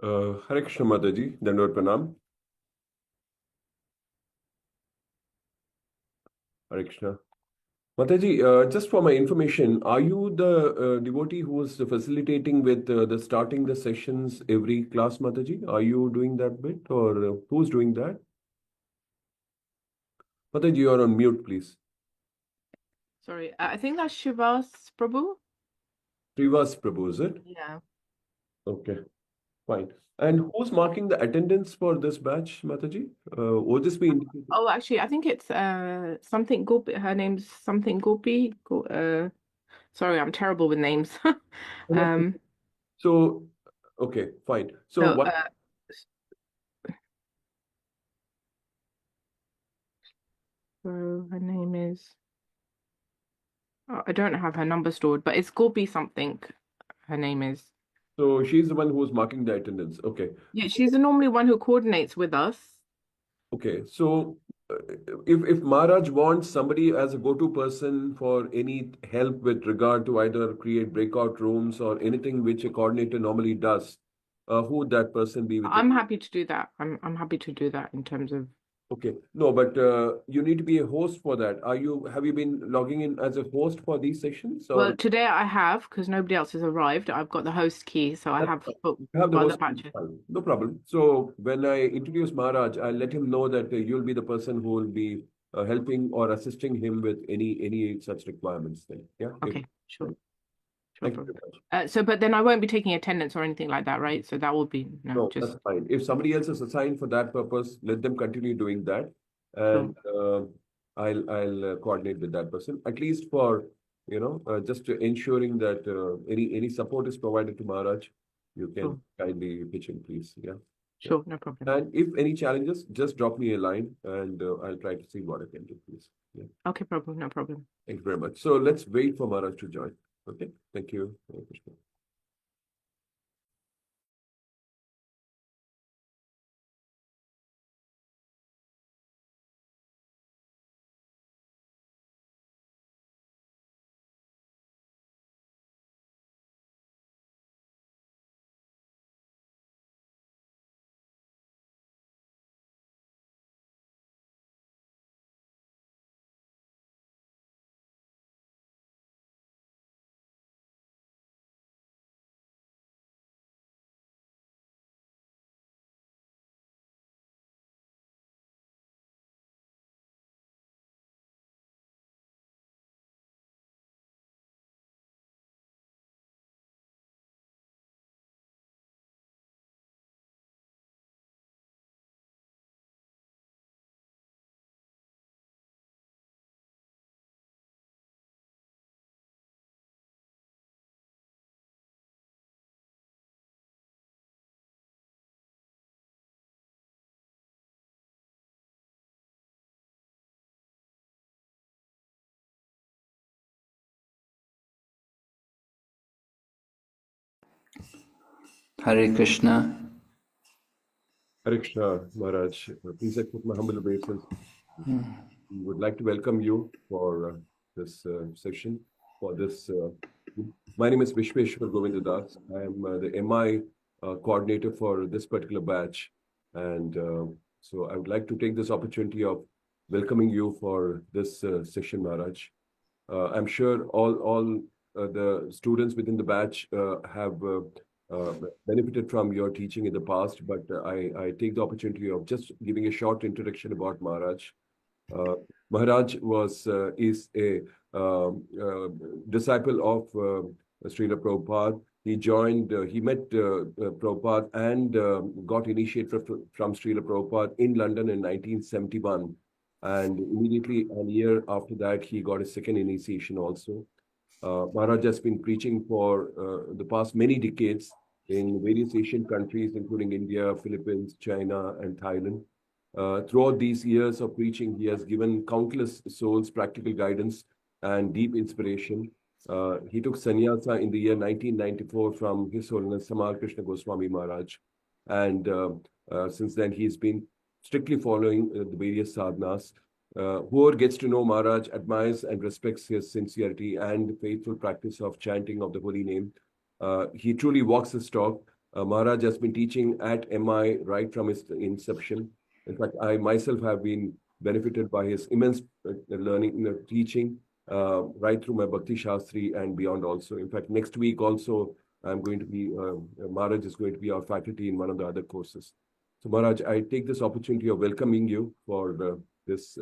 Hare Krishna Mataji, Dandavad Pranam. Hare Krishna. Mataji, just for my information, are you the devotee who is facilitating with the starting the sessions every class, Mataji? Are you doing that bit or who's doing that? Mataji, you are on mute, please. Sorry, I think that's Shivas Prabhu. Srivas Prabhu, is it? Yeah. Okay, fine. And who's marking the attendance for this batch, Mataji? Would this be indicated? Oh, actually, I think it's something Gopi. Her name's something Gopi. Sorry, I'm terrible with names. So, okay, fine. So So what? her name is. Oh, I don't have her number stored, but it's Gopi something. Her name is. So she's the one who's marking the attendance. Okay. Yeah, she's the normally one who coordinates with us. Okay. So if Maharaj wants somebody as a go-to person for any help with regard to either create breakout rooms or anything which a coordinator normally does, who would that person be with it? I'm happy to do that. I'm happy to do that in terms of. Okay. No, but you need to be a host for that. Have you been logging in as a host for these sessions or? Well, today I have, because nobody else has arrived. I've got the host key, so I have for You have the other host. batches. No problem. So when I introduce Maharaj, I'll let him know that you'll be the person who will be helping or assisting him with any such requirements. Then, yeah. Okay, sure. Thank you very much. So, but then I won't be taking attendance or anything like that, right? So that will be No, just. that's fine. If somebody else is assigned for that purpose, let them continue doing that, and I'll coordinate with that person at least for just ensuring that any support is provided to Maharaj. You can kindly pitch in, please. Yeah. Sure, no problem. And if any challenges, just drop me a line, and I'll try to see what I can do, please. Yeah. Okay, problem, no problem. Thank you very much. So let's wait for Maharaj to join. Okay. Thank you. Hare Krishna. Hare Krishna, Maharaj. Please accept my humble obeisance. We would like to welcome you for this session. For this, my name is Vishweshwar Govindadas. I am the MI coordinator for this particular batch, and so I would like to take this opportunity of welcoming you for this session, Maharaj. I'm sure all the students within the batch have benefited from your teaching in the past, but I take the opportunity of just giving a short introduction about Maharaj. Maharaj is a disciple of Srila Prabhupada. He met Prabhupada and got initiated from Srila Prabhupada in London in 1971. And immediately a year after that, he got a second initiation also. Maharaj has been preaching for the past many decades in various Asian countries, including India, Philippines, China, and Thailand. Throughout these years of preaching, he has given countless souls practical guidance and deep inspiration. He took sannyasa in the year 1994 from His Holiness Samal Krishna Goswami Maharaj. And since then, he's been strictly following the various sadhanas. Whoever gets to know Maharaj admires and respects his sincerity and faithful practice of chanting of the holy name. He truly walks his talk. Maharaj has been teaching at MI right from his inception. In fact, I myself have been benefited by his immense learning, teaching right through my Bhakti Shastri and beyond also. In fact, next week also, I'm going to be, Maharaj is going to be our faculty in one of the other courses. So Maharaj, I take this opportunity of welcoming you for this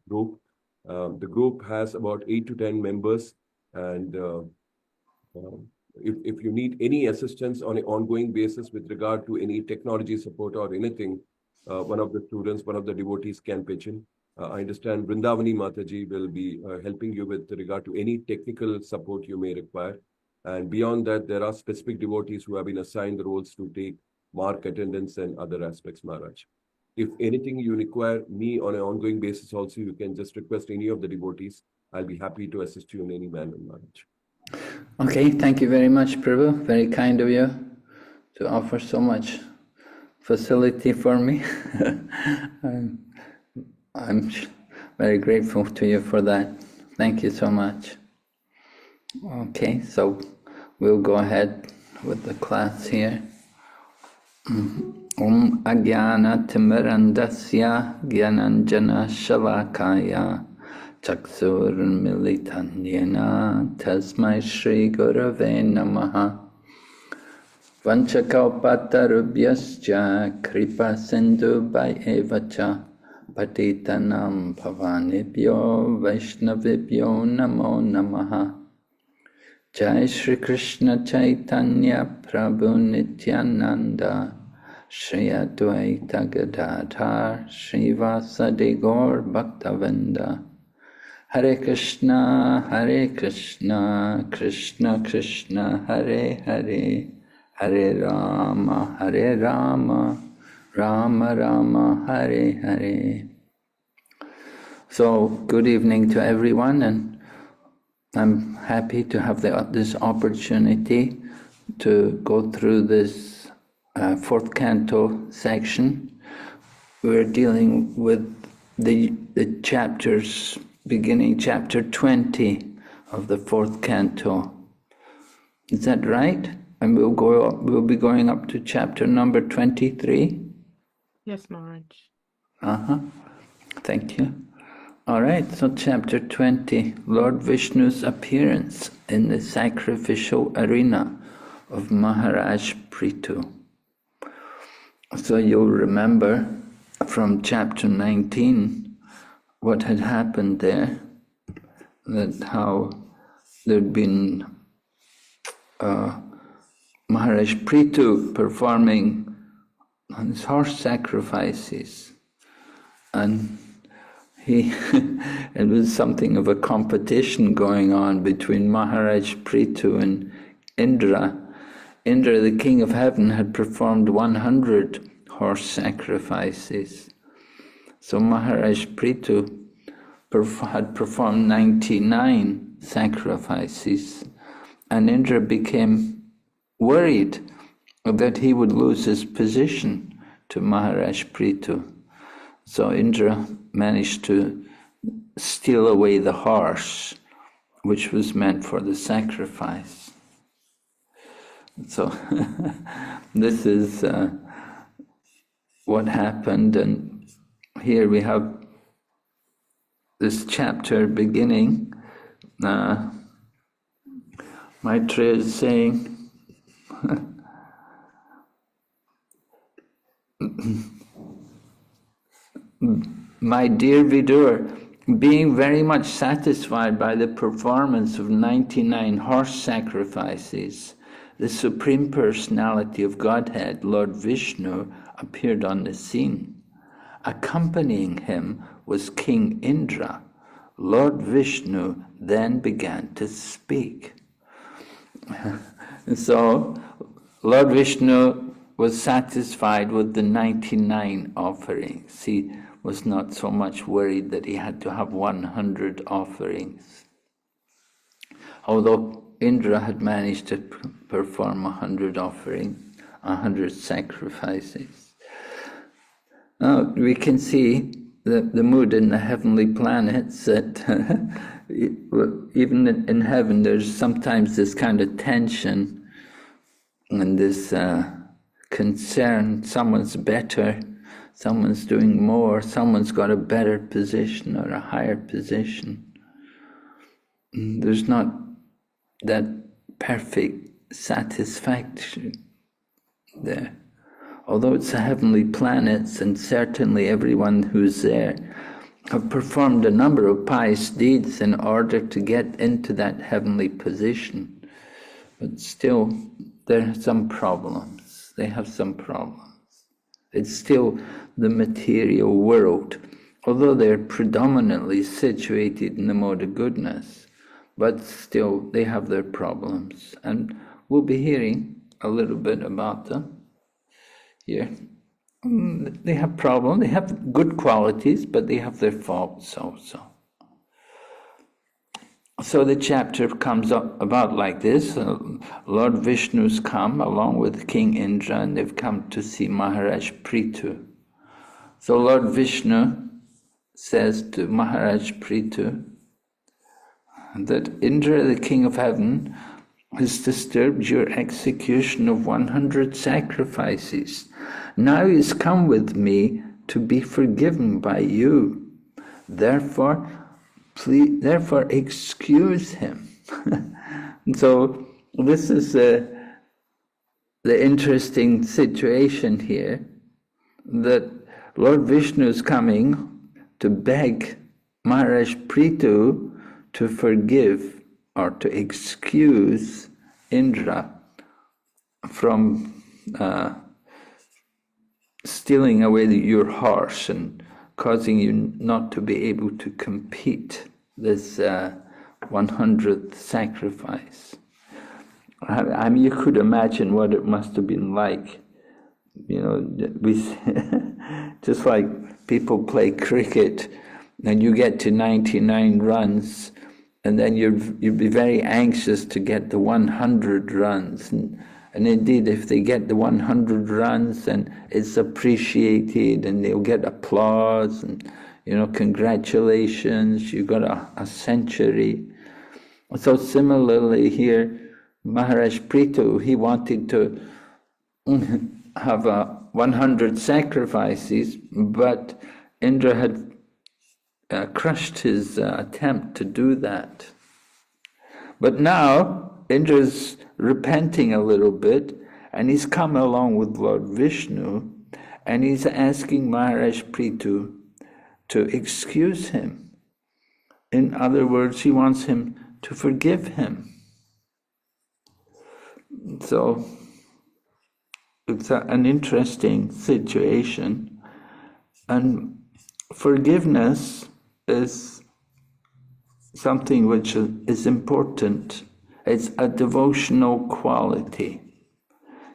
group. The group has about 8 to 10 members, and if you need any assistance on an ongoing basis with regard to any technology support or anything, one of the students, one of the devotees can pitch in. I understand Vrindavani Mataji will be helping you with regard to any technical support you may require. And beyond that, there are specific devotees who have been assigned the roles to take mark attendance and other aspects, Maharaj. If anything you require me on an ongoing basis also, you can just request any of the devotees. I'll be happy to assist you in any manner, Maharaj. Okay, thank you very much, Prabhu. Very kind of you to offer so much facility for me. I'm very grateful to you for that. Thank you so much. Okay, so we'll go ahead with the class here. Om Agyana Timirandasya Gyananjana Shalakaya Chaksur Militanyena Tasmai Shri Gurave Namaha Vanchakalpatarubhyascha Kripa Sindhu Bhayevacha Patitanam Pavanibhyo Vaishnavibhyo Namo Namaha Jai Shri Krishna Chaitanya Prabhu Nityananda Shri Advaita Gadadhar Shri Vasadi Gaur Bhaktavinda Hare Krishna Krishna Krishna Hare Hare Hare Rama Rama Rama Hare Hare. So, good evening to everyone, and I'm happy to have this opportunity to go through this fourth canto section. We're dealing with the chapters, beginning chapter 20 of the fourth canto. Is that right? And we'll be going up to chapter number 23. Yes, Maharaj. Thank you. All right, so chapter 20, Lord Vishnu's appearance in the sacrificial arena of Maharaj Prithu. So you'll remember from chapter 19 what had happened there, that how there'd been Maharaj Prithu performing his horse sacrifices, and it was something of a competition going on between Maharaj Prithu and Indra. Indra, the king of heaven, had performed 100 horse sacrifices. So Maharaj Prithu had performed 99 sacrifices, and Indra became worried that he would lose his position to Maharaj Prithu. So Indra managed to steal away the horse, which was meant for the sacrifice. So this is what happened, and here we have this chapter beginning. Maitreya is saying, my dear Vidur, being very much satisfied by the performance of 99 horse sacrifices, the Supreme Personality of Godhead, Lord Vishnu, appeared on the scene. Accompanying him was King Indra. Lord Vishnu then began to speak. So, Lord Vishnu was satisfied with the 99 offerings. He was not so much worried that he had to have 100 offerings. Although Indra had managed to perform 100 offerings, 100 sacrifices. Now we can see the mood in the heavenly planets, that even in heaven there's sometimes this kind of tension and this concern. Someone's better, someone's doing more, someone's got a better position or a higher position. There's not that perfect satisfaction there. Although it's the heavenly planets, and certainly everyone who's there have performed a number of pious deeds in order to get into that heavenly position, but still there are some problems. They have some problems. It's still the material world, although they're predominantly situated in the mode of goodness, but still they have their problems, and we'll be hearing a little bit about them here. They have problems, they have good qualities, but they have their faults also. So the chapter comes up about like this. Lord Vishnu's come along with King Indra, and they've come to see Maharaj Prithu. So Lord Vishnu says to Maharaj Prithu that Indra, the king of heaven, has disturbed your execution of 100 sacrifices. Now he's come with me to be forgiven by you. Therefore excuse him. So this is the interesting situation here, that Lord Vishnu is coming to beg Maharaj Prithu to forgive or to excuse Indra from stealing away your horse and causing you not to be able to complete this 100th sacrifice. I mean, you could imagine what it must have been like. You know, we just like people play cricket, and you get to 99 runs, and then you'd be very anxious to get the 100 runs. And indeed, if they get the 100 runs, then it's appreciated, and they'll get applause, and, you know, congratulations, you got a century. So similarly here, Maharaj Prithu, he wanted to have 100 sacrifices, but Indra had crushed his attempt to do that. But now Indra's repenting a little bit, and he's come along with Lord Vishnu, and he's asking Maharaj Prithu to excuse him. In other words, he wants him to forgive him. So it's an interesting situation, and forgiveness is something which is important. It's a devotional quality.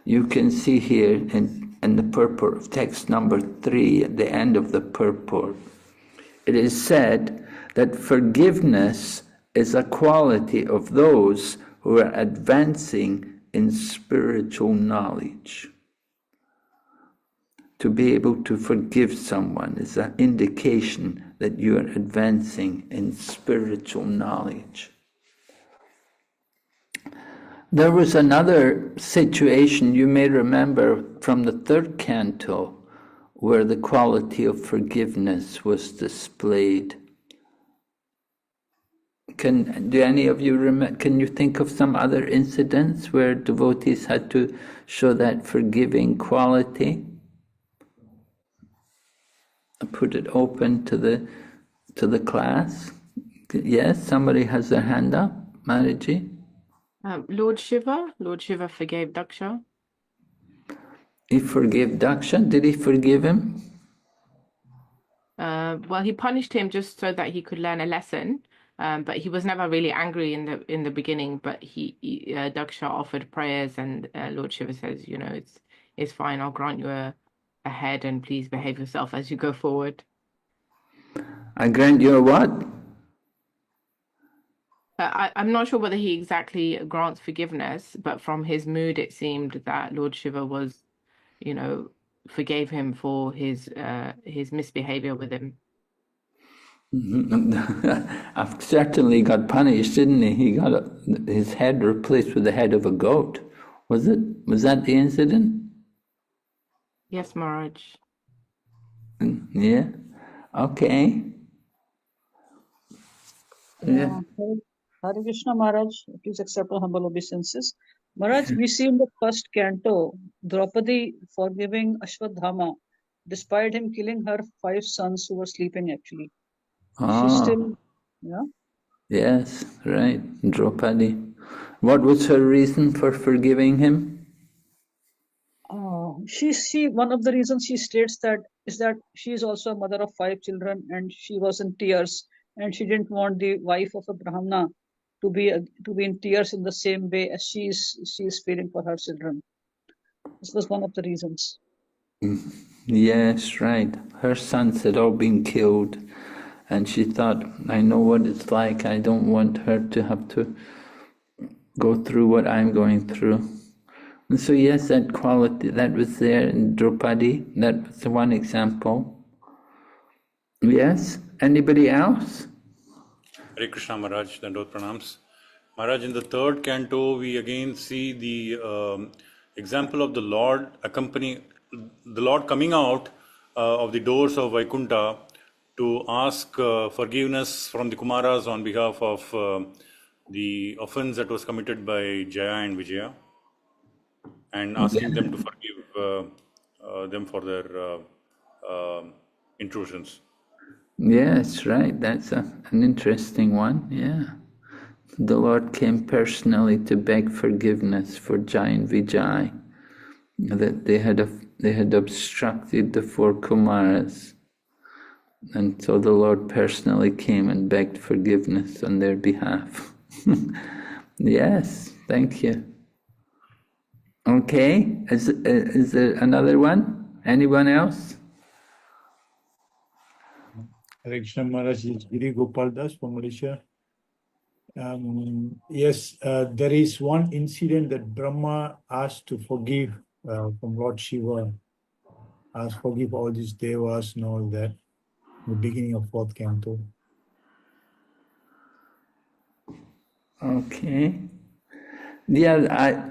You can see here in the purport of text number 3, at the end of the purport, it is said that forgiveness is a quality of those who are advancing in spiritual knowledge. To be able to forgive someone is an indication that you are advancing in spiritual knowledge. There was another situation you may remember from the 3rd canto, where the quality of forgiveness was displayed. Do any of you remember? Can you think of some other incidents where devotees had to show that forgiving quality? I put it open to the class. Yes, somebody has their hand up. Maharaji? Lord Shiva forgave Daksha. He forgave Daksha. Did he forgive him? Well, he punished him just so that he could learn a lesson. But he was never really angry in the beginning. But Daksha offered prayers, and Lord Shiva says, you know, it's fine. I'll grant you a head, and please behave yourself as you go forward. I grant you a what? I'm not sure whether he exactly grants forgiveness, but from his mood, it seemed that Lord Shiva was, you know, forgave him for his misbehavior with him. I've certainly got punished, didn't he? He got his head replaced with the head of a goat. Was that the incident? Yes, Maharaj. Yeah? Okay. Yeah. Hare Krishna Maharaj, please accept our humble obeisances. Maharaj, we see in the first canto Draupadi forgiving Ashwadhama despite him killing her 5 sons who were sleeping actually. She still, yeah. Yes, right. Draupadi. What was her reason for forgiving him? She one of the reasons she states that is that she is also a mother of 5 children and she was in tears and she didn't want the wife of a Brahmana to be in tears in the same way as she is feeling for her children. This was one of the reasons. Yes, right. Her sons had all been killed, and she thought, I know what it's like. I don't want her to have to go through what I'm going through. And so yes, that quality, that was there in Draupadi. That was one example. Yes? Anybody else? Hare Krishna Maharaj, Dandot Pranams. Maharaj, in the third canto, we again see the example of the Lord coming out of the doors of Vaikuntha to ask forgiveness from the Kumaras on behalf of the offense that was committed by Jaya and Vijaya, and asking them to forgive them for their intrusions. Yes, right. That's an interesting one, yeah. The Lord came personally to beg forgiveness for Jai and Vijay, that they had obstructed the 4 Kumaras. And so the Lord personally came and begged forgiveness on their behalf. Yes, thank you. Okay, is there another one? Anyone else? Hare Krishna Maharaj, is Giri Gopal Das from Malaysia. Yes, there is one incident that Brahma asked to forgive from Lord Shiva, asked forgive all these devas and all that, in the beginning of 4th canto. Okay. Yeah,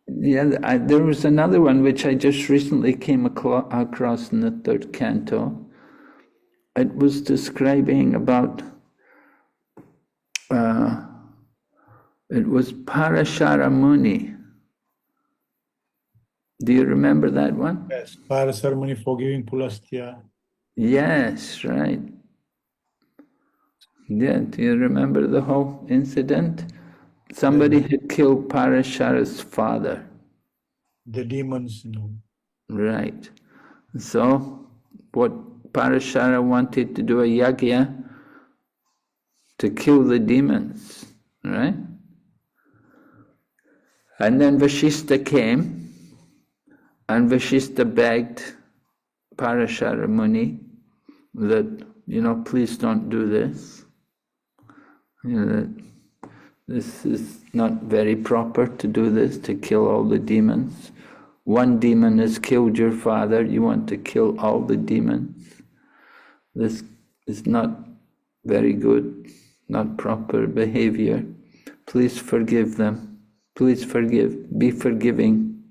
there was another one which I just recently came across in the 3rd canto. It was describing about, it was Parashara Muni. Do you remember that one? Yes, Para ceremony forgiving Pulastya. Yes, right. Yeah, do you remember the whole incident? Somebody had killed Parashara's father. The demons, you know. Right. So, what Parashara wanted to do a yagya to kill the demons, right? And then Vashishta came, and Vashishta begged Parashara Muni that, please don't do this. That this is not very proper to do this, to kill all the demons. One demon has killed your father, you want to kill all the demons. This is not very good, not proper behavior. Please forgive them. Please forgive, be forgiving.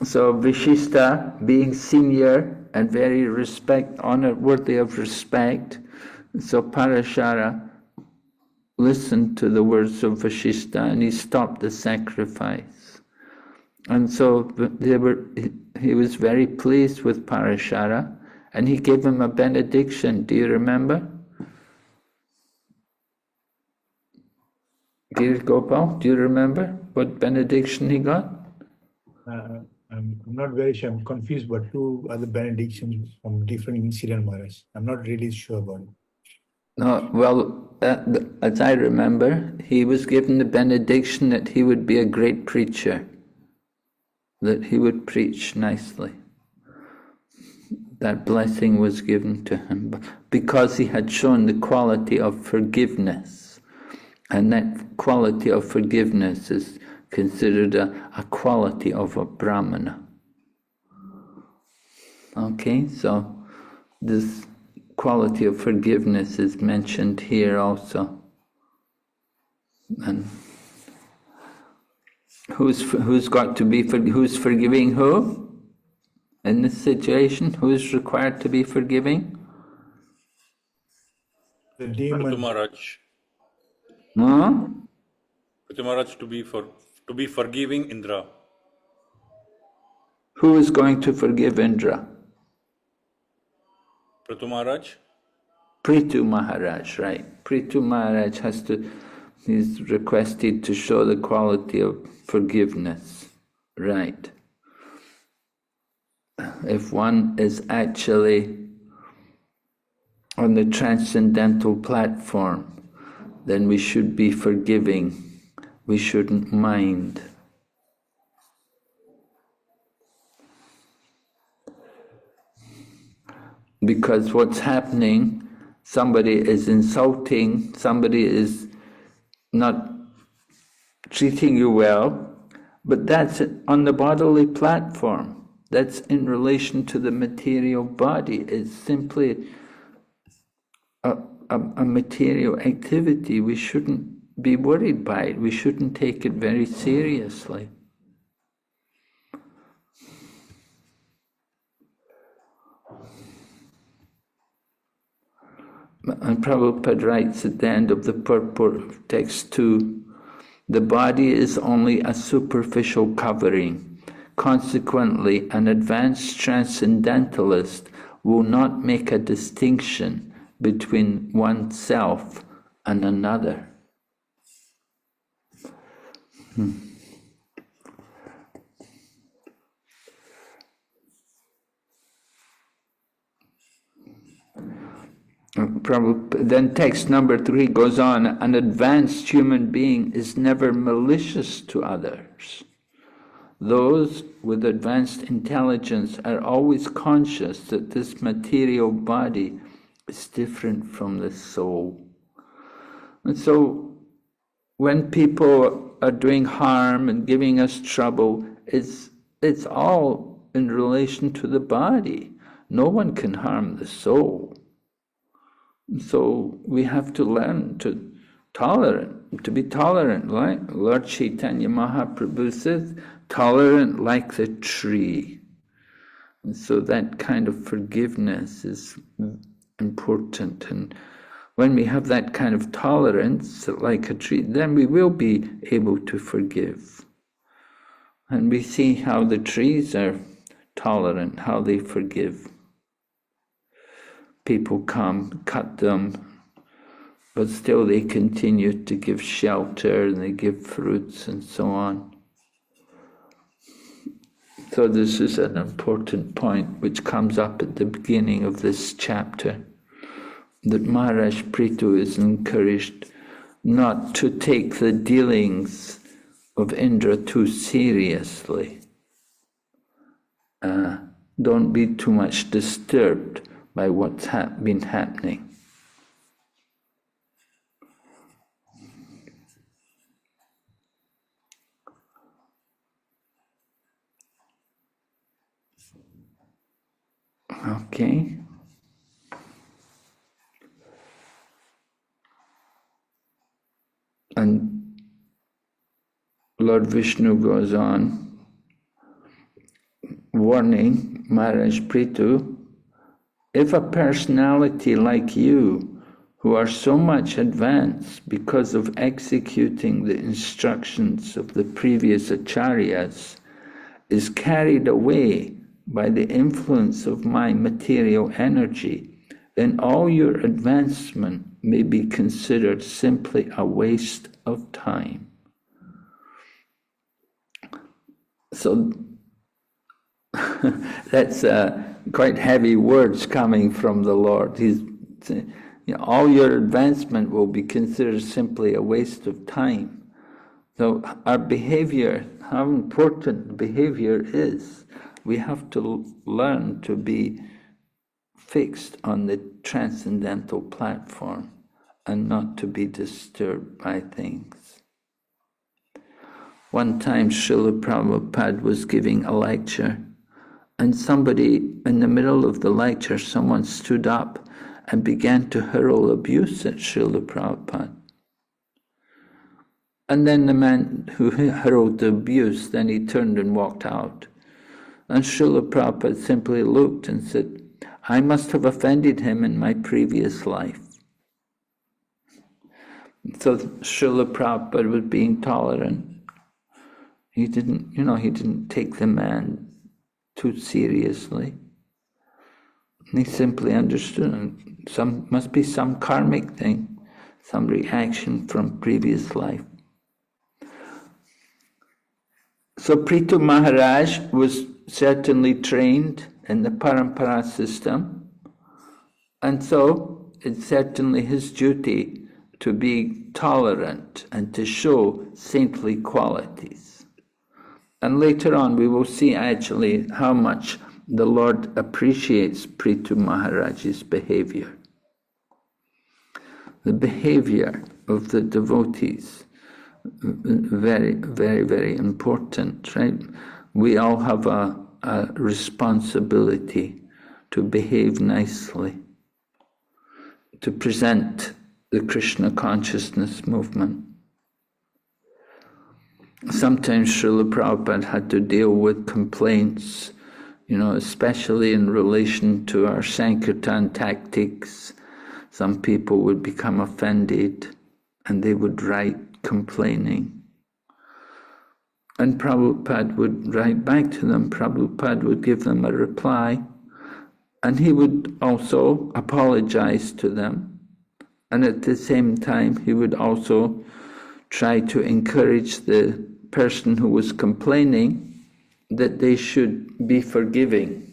So Vishishta, being senior and very worthy of respect, so Parashara listened to the words of Vashishta and he stopped the sacrifice. And so he was very pleased with Parashara and he gave him a benediction. Do you remember? Dear Gopal, do you remember what benediction he got? I'm not very sure, I'm confused, but 2 other benedictions from different incident, Maharaj. I'm not really sure about it. No, well, as I remember, he was given the benediction that he would be a great preacher, that he would preach nicely. That blessing was given to him because he had shown the quality of forgiveness. And that quality of forgiveness is considered a quality of a Brahmana. Okay, so this quality of forgiveness is mentioned here also. And Who's got to be who's forgiving who? In this situation, who's required to be forgiving? The Prithu demon. Maharaj. Huh? Prithu Maharaj to be forgiving Indra. Who is going to forgive Indra? Prithu Maharaj. Prithu Maharaj, right. Prithu Maharaj he's requested to show the quality of forgiveness, right. If one is actually on the transcendental platform, then we should be forgiving. We shouldn't mind. Because what's happening, somebody is insulting, somebody is not treating you well, but that's on the bodily platform. That's in relation to the material body. It's simply a material activity. We shouldn't be worried by it. We shouldn't take it very seriously. And Prabhupada writes at the end of the purport of text 2, the body is only a superficial covering. Consequently, an advanced transcendentalist will not make a distinction between oneself and another. Then text number 3 goes on, an advanced human being is never malicious to others. Those with advanced intelligence are always conscious that this material body is different from the soul. And so when people are doing harm and giving us trouble, it's all in relation to the body. No one can harm the soul. So we have to learn to be tolerant, like Lord Chaitanya Mahaprabhu says, tolerant like the tree. And so that kind of forgiveness is important. And when we have that kind of tolerance like a tree, then we will be able to forgive. And we see how the trees are tolerant, how they forgive. People come, cut them, but still they continue to give shelter and they give fruits and so on. So this is an important point which comes up at the beginning of this chapter, that Maharaj Prithu is encouraged not to take the dealings of Indra too seriously. Don't be too much disturbed by what's been happening. Okay. And Lord Vishnu goes on, warning Maharaj Prithu, if a personality like you, who are so much advanced because of executing the instructions of the previous acharyas, is carried away by the influence of my material energy, then all your advancement may be considered simply a waste of time. So that's quite heavy words coming from the Lord. He's saying, all your advancement will be considered simply a waste of time. So our behavior, how important behavior is, we have to learn to be fixed on the transcendental platform and not to be disturbed by things. One time Srila Prabhupada was giving a lecture, and somebody in the middle of the lecture, someone stood up and began to hurl abuse at Srila Prabhupada. And then the man who hurled the abuse, then he turned and walked out. And Srila Prabhupada simply looked and said, I must have offended him in my previous life. So Srila Prabhupada was being tolerant. He didn't take the man too seriously. He simply understood must be some karmic thing, some reaction from previous life. So Prithu Maharaj was certainly trained in the parampara system, and so it's certainly his duty to be tolerant and to show saintly qualities. And later on we will see actually how much the Lord appreciates Prithu Maharaj's behavior. The behavior of the devotees, very, very, very important, right? We all have a responsibility to behave nicely, to present the Krishna consciousness movement. Sometimes Srila Prabhupada had to deal with complaints, especially in relation to our Sankirtan tactics. Some people would become offended and they would write complaining. And Prabhupada would write back to them. Prabhupada would give them a reply, and he would also apologize to them. And at the same time, he would also try to encourage the person who was complaining that they should be forgiving,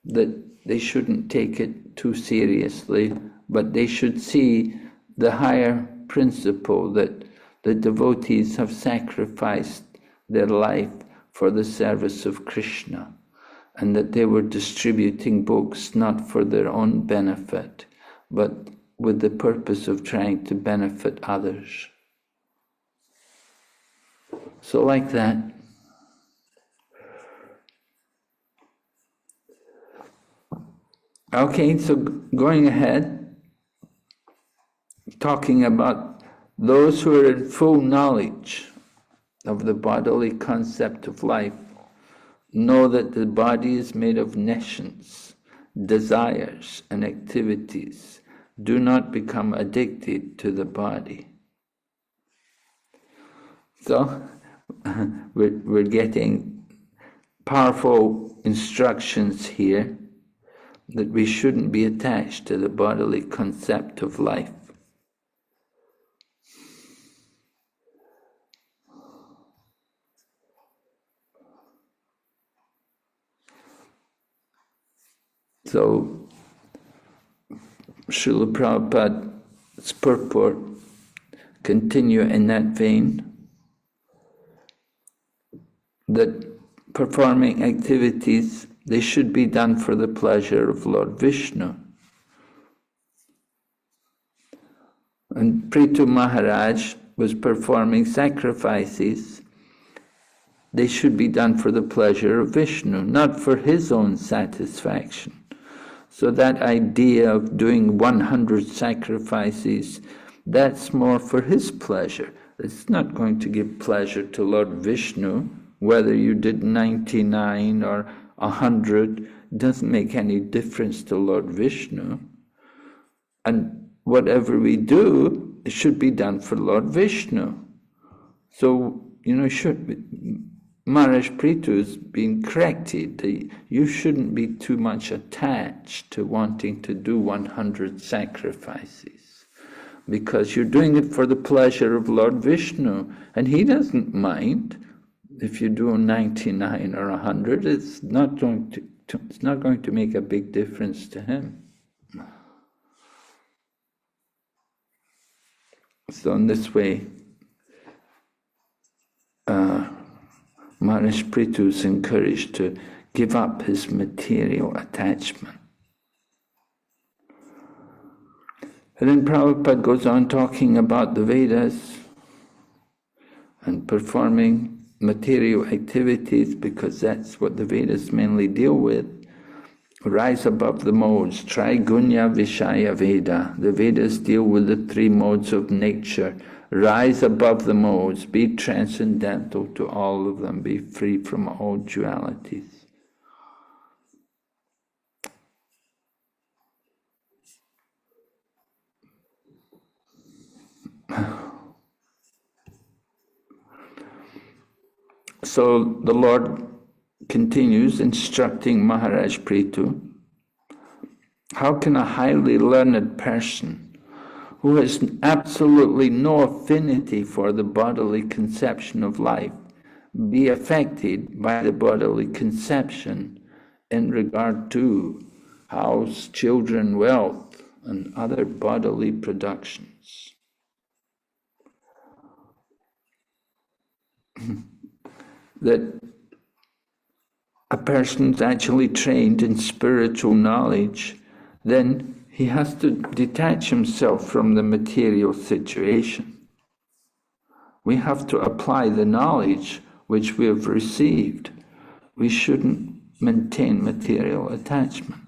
that they shouldn't take it too seriously, but they should see the higher principle that the devotees have sacrificed their life for the service of Krishna, and that they were distributing books not for their own benefit, but with the purpose of trying to benefit others. So like that. Okay, so going ahead, talking about those who are in full knowledge of the bodily concept of life, know that the body is made of nescience, desires, and activities. Do not become addicted to the body. So, we're getting powerful instructions here that we shouldn't be attached to the bodily concept of life. So, Srila Prabhupada's purport continue in that vein, that performing activities, they should be done for the pleasure of Lord Vishnu. And Prithu Maharaj was performing sacrifices. They should be done for the pleasure of Vishnu, not for his own satisfaction. So that idea of doing 100 sacrifices, that's more for his pleasure. It's not going to give pleasure to Lord Vishnu. Whether you did 99 or 100, doesn't make any difference to Lord Vishnu. And whatever we do, it should be done for Lord Vishnu. So, Maharaj Prithu is being corrected. You shouldn't be too much attached to wanting to do 100 sacrifices, because you're doing it for the pleasure of Lord Vishnu, and he doesn't mind if you do 99 or 100. It's not going to make a big difference to him. So in this way, Maharaj Prithu is encouraged to give up his material attachment. And then Prabhupada goes on talking about the Vedas and performing material activities, because that's what the Vedas mainly deal with. Rise above the modes. Trigunya Vishaya Veda. The Vedas deal with the three modes of nature: rise above the modes, be transcendental to all of them, be free from all dualities. So the Lord continues instructing Maharaj Prithu, how can a highly learned person who has absolutely no affinity for the bodily conception of life be affected by the bodily conception in regard to house, children, wealth, and other bodily productions? That a person's actually trained in spiritual knowledge, then he has to detach himself from the material situation. We have to apply the knowledge which we have received. We shouldn't maintain material attachment.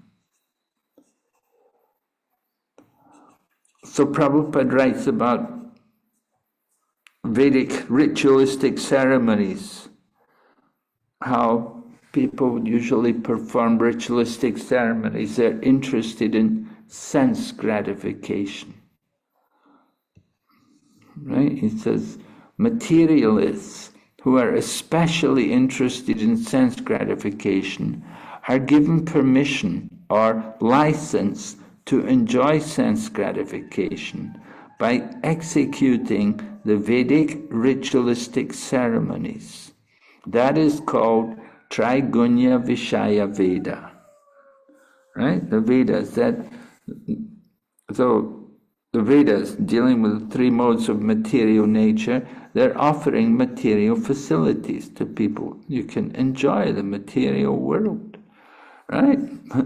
So Prabhupada writes about Vedic ritualistic ceremonies, how people usually perform ritualistic ceremonies. They're interested in sense gratification. Right? He says, materialists who are especially interested in sense gratification are given permission or license to enjoy sense gratification by executing the Vedic ritualistic ceremonies. That is called Trigunya Vishaya Veda. Right? The Vedas, so the Vedas, dealing with the three modes of material nature, they're offering material facilities to people. You can enjoy the material world, right?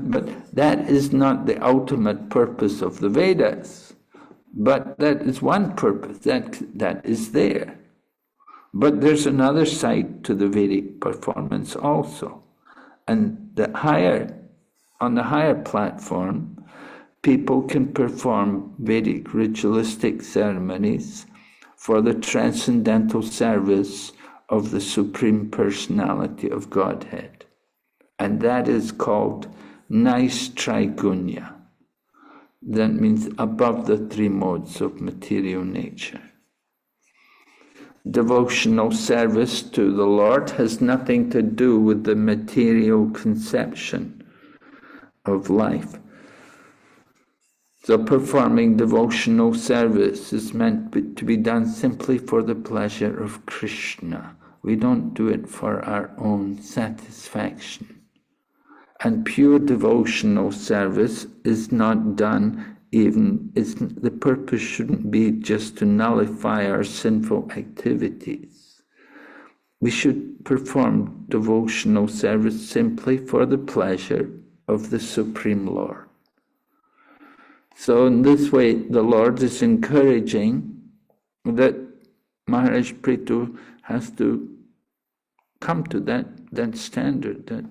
But that is not the ultimate purpose of the Vedas. But that is one purpose, that is there. But there's another side to the Vedic performance also. And on the higher platform, people can perform Vedic ritualistic ceremonies for the transcendental service of the Supreme Personality of Godhead. And that is called nice Trigunya. That means above the three modes of material nature. Devotional service to the Lord has nothing to do with the material conception of life. So performing devotional service is meant to be done simply for the pleasure of Krishna. We don't do it for our own satisfaction. And pure devotional service is not done the purpose shouldn't be just to nullify our sinful activities. We should perform devotional service simply for the pleasure of the Supreme Lord. So in this way, the Lord is encouraging that Maharaj Prithu has to come to that standard,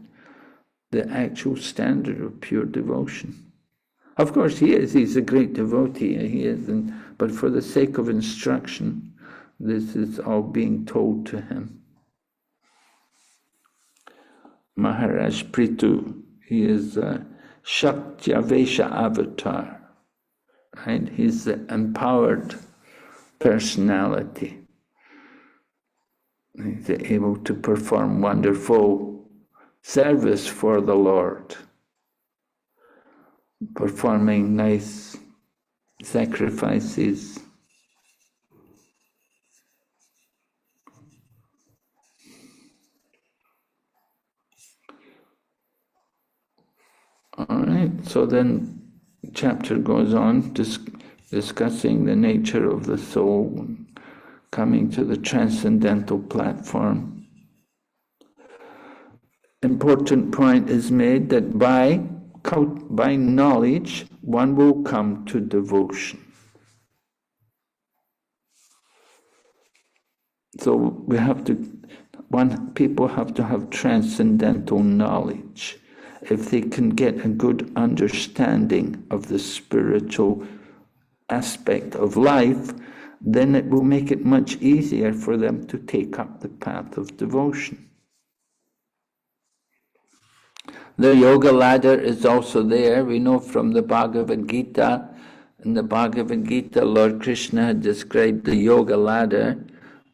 the actual standard of pure devotion. Of course he's a great devotee, he is, but for the sake of instruction, this is all being told to him. Maharaj Prithu, he is a Shaktavesha avatar, right? He's the empowered personality. He's able to perform wonderful service for the Lord, performing nice sacrifices. All right, so then chapter goes on discussing the nature of the soul, coming to the transcendental platform. Important point is made that by knowledge, one will come to devotion. So people have to have transcendental knowledge. If they can get a good understanding of the spiritual aspect of life, then it will make it much easier for them to take up the path of devotion. The yoga ladder is also there. We know from the Bhagavad Gita. In the Bhagavad Gita, Lord Krishna had described the yoga ladder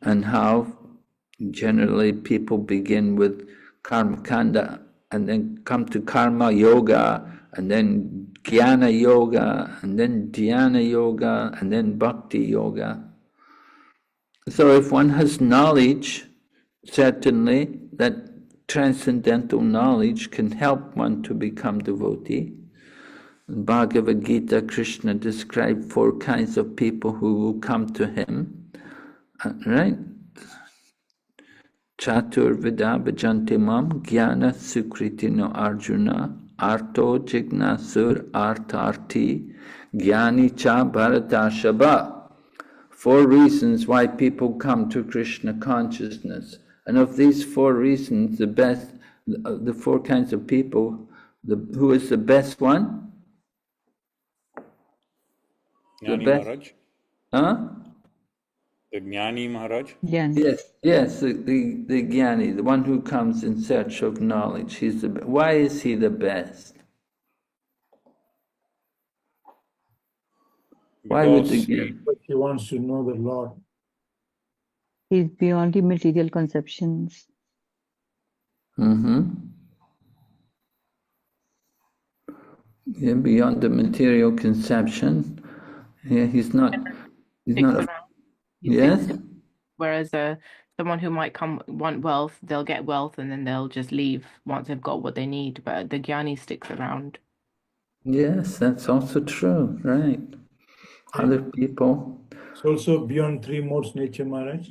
and how generally people begin with karma kanda and then come to karma yoga and then jnana yoga and then dhyana yoga and then bhakti yoga. So if one has knowledge, certainly that transcendental knowledge can help one to become devotee. In Bhagavad Gita, Krishna described 4 kinds of people who will come to him, right? Chatur vida bhajanti mam jnana sukritino arjuna arto jignasur artarti jnani cha bharatashaba. 4 reasons why people come to Krishna consciousness. And of these 4 reasons, the best, the 4 kinds of people, who is the best one? Jnani Maharaj? Huh? The Jnani Maharaj? Yes, the Jnani, the one who comes in search of knowledge. Why is he the best? Why would the Jnani? But he wants to know the Lord. He's beyond the material conceptions. Yeah, beyond the material conception. Yeah, he's not. Yes. Whereas someone who might want wealth, they'll get wealth and then they'll just leave once they've got what they need. But the jnani sticks around. Yes, that's also true, right? Other people. It's also beyond 3 modes nature, Maharaj.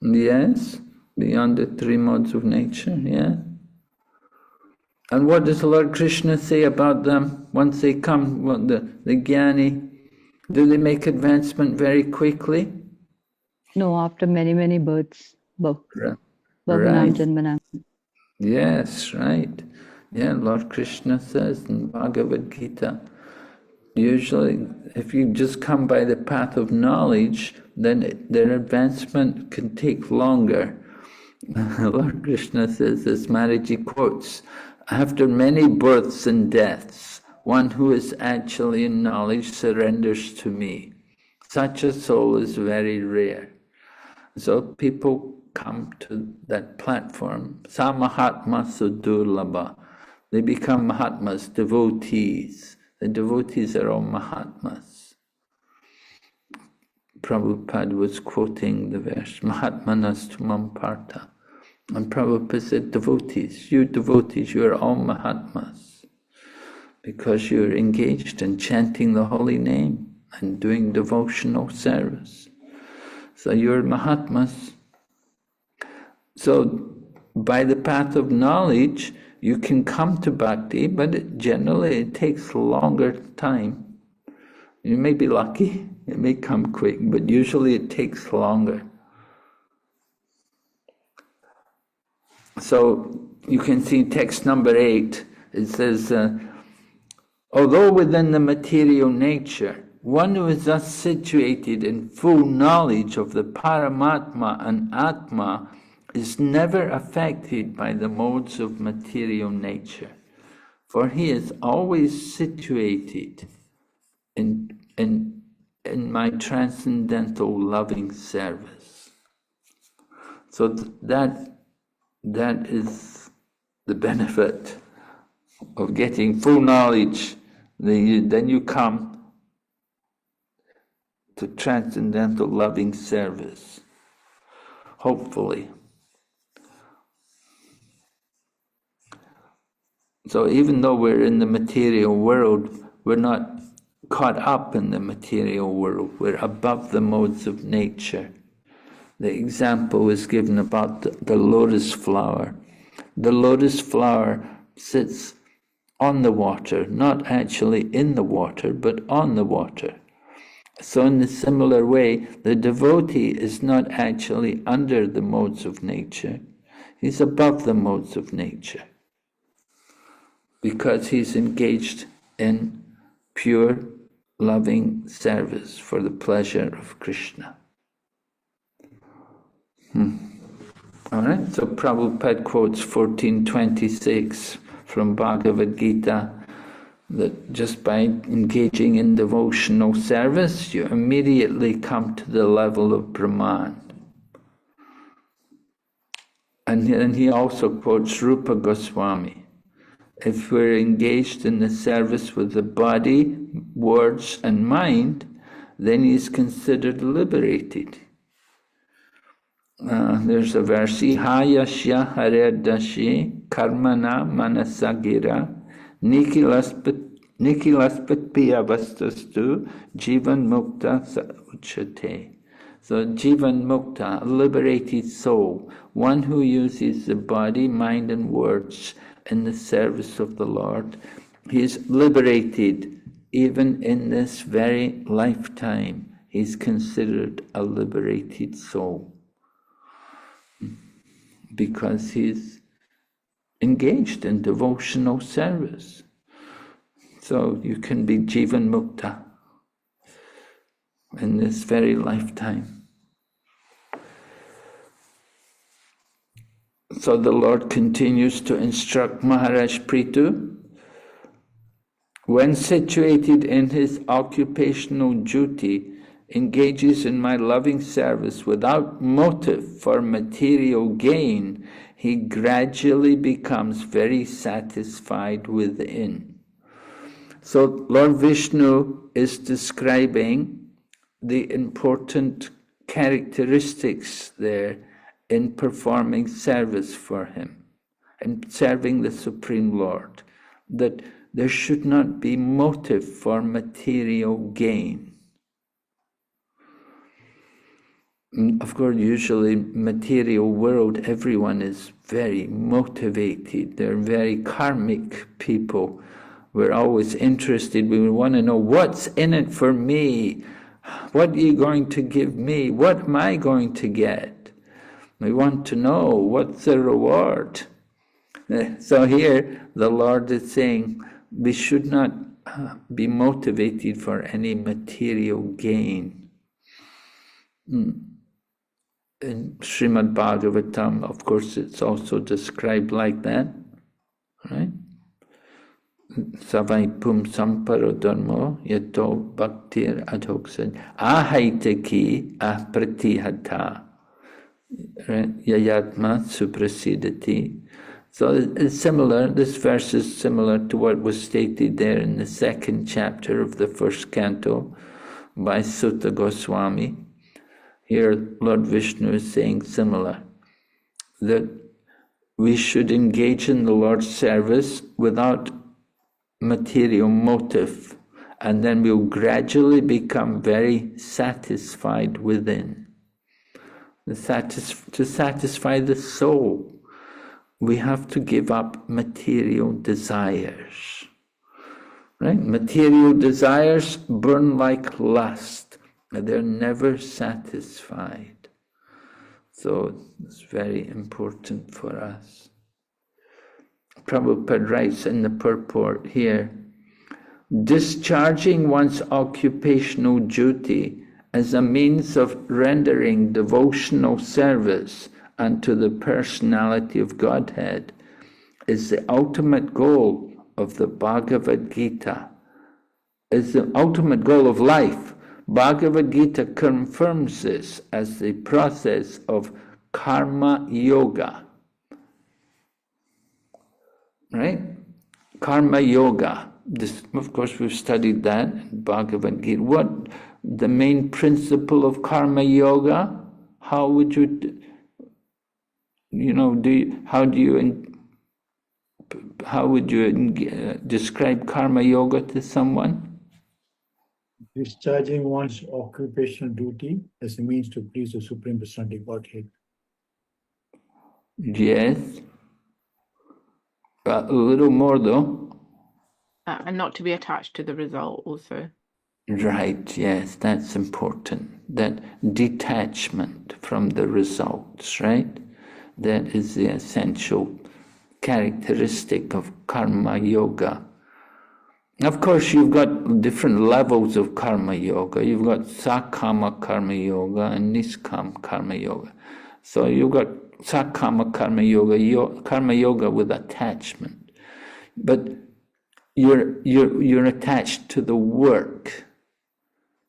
Yes, beyond the 3 modes of nature, yeah. And what does Lord Krishna say about them once they come, the Jnani? Do they make advancement very quickly? No, after many, many births. Right. Bhavanam Janmanam. Yes, right. Yeah, Lord Krishna says in Bhagavad Gita, usually if you just come by the path of knowledge, then their advancement can take longer. Lord Krishna says, as Maharaji quotes, after many births and deaths, one who is actually in knowledge surrenders to me. Such a soul is very rare. So people come to that platform. Samahatma sudurlabha. They become Mahatmas, devotees. The devotees are all Mahatmas. Prabhupada was quoting the verse, Mahatmanas tumam partha. And Prabhupada said, devotees, you are all Mahatmas. Because you're engaged in chanting the holy name and doing devotional service. So you're Mahatmas. So by the path of knowledge, you can come to Bhakti, but generally it takes longer time. You may be lucky, it may come quick, but usually it takes longer. So you can see text number 8, it says, although within the material nature, one who is thus situated in full knowledge of the Paramatma and Atma is never affected by the modes of material nature, for he is always situated in my transcendental loving service. So that is the benefit of getting full knowledge. Then you come to transcendental loving service, hopefully. So even though we're in the material world, we're not caught up in the material world. We're above the modes of nature. The example is given about the lotus flower. The lotus flower sits on the water, not actually in the water, but on the water. So in a similar way, the devotee is not actually under the modes of nature. He's above the modes of nature, because he's engaged in pure loving service for the pleasure of Krishna. All right, so Prabhupada quotes 1426 from Bhagavad Gita, that just by engaging in devotional service, you immediately come to the level of Brahman. And then he also quotes Rupa Goswami. If we're engaged in the service with the body, words and mind, then he is considered liberated. There's a verse, Hayasya Haredashi Karmana Manasagira Nikilaspatpiyavastastu Jivan Mukta Uchate. So Jivan Mukta, a liberated soul, one who uses the body, mind and words in the service of the Lord. He is liberated even in this very lifetime. He is considered a liberated soul because he is engaged in devotional service. So you can be Jivan Mukta in this very lifetime. So the Lord continues to instruct Maharaj Prithu. When situated in his occupational duty, engages in my loving service without motive for material gain, he gradually becomes very satisfied within. So Lord Vishnu is describing the important characteristics there in performing service for him and serving the Supreme Lord, that there should not be motive for material gain. Of course, usually material world, everyone is very motivated. They're very karmic people. We're always interested. We want to know what's in it for me. What are you going to give me? What am I going to get? We want to know what's the reward. So here the Lord is saying we should not be motivated for any material gain. In Srimad Bhagavatam, of course, it's also described like that, right? Savai pum samparo dharmo yato bhaktir adhoksad ahaitaki apratihata yayatma suprasidati. So it's similar, this verse is similar to what was stated there in the second chapter of the first canto by Sutta Goswami. Here, Lord Vishnu is saying similar, that we should engage in the Lord's service without material motive, and then we'll gradually become very satisfied within. To satisfy the soul, we have to give up material desires. Right? Material desires burn like lust. They're never satisfied. So it's very important for us. Prabhupada writes in the purport here, discharging one's occupational duty as a means of rendering devotional service unto the personality of Godhead is the ultimate goal of the Bhagavad Gita, is the ultimate goal of life. Bhagavad Gita confirms this as the process of karma yoga. Right? Karma yoga. This, of course, we've studied that in Bhagavad Gita. What the main principle of karma yoga? How would you, how would you describe karma yoga to someone? Discharging one's occupational duty as a means to please the Supreme Personality of Godhead. Yes. A little more though. And not to be attached to the result also. Right, yes, that's important. That detachment from the results, right? That is the essential characteristic of karma yoga. Of course, you've got different levels of karma yoga. You've got sakama karma yoga and niskam karma yoga. So you've got sakama karma yoga with attachment, but you're attached to the work.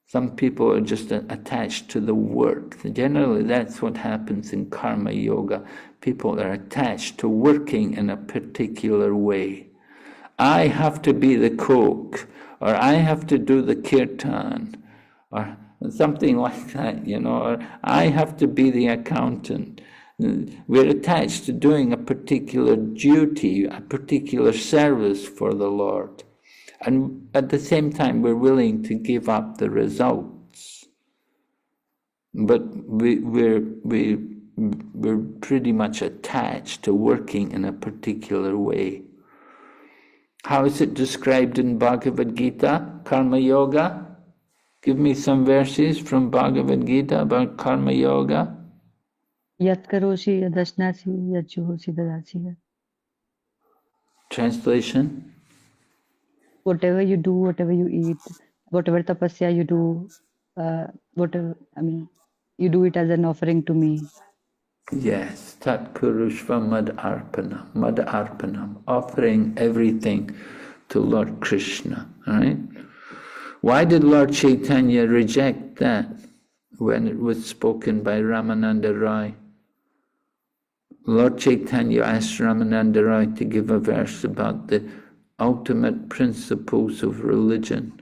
Some people are just attached to the work. Generally, that's what happens in karma yoga. People are attached to working in a particular way. I have to be the cook, or I have to do the kirtan, or something like that, or I have to be the accountant. We're attached to doing a particular duty, a particular service for the Lord. And at the same time, we're willing to give up the results. But we're pretty much attached to working in a particular way. How is it described in Bhagavad Gita, Karma Yoga? Give me some verses from Bhagavad Gita about Karma Yoga. Yat karoshi yadashnasi yat juhosi dadasi. Translation? Whatever you do, whatever you eat, whatever tapasya you do, you do it as an offering to me. Yes, Tat Kurushva Mad Arpanam, offering everything to Lord Krishna, right? Why did Lord Chaitanya reject that when it was spoken by Ramananda Rai? Lord Chaitanya asked Ramananda Rai to give a verse about the ultimate principles of religion.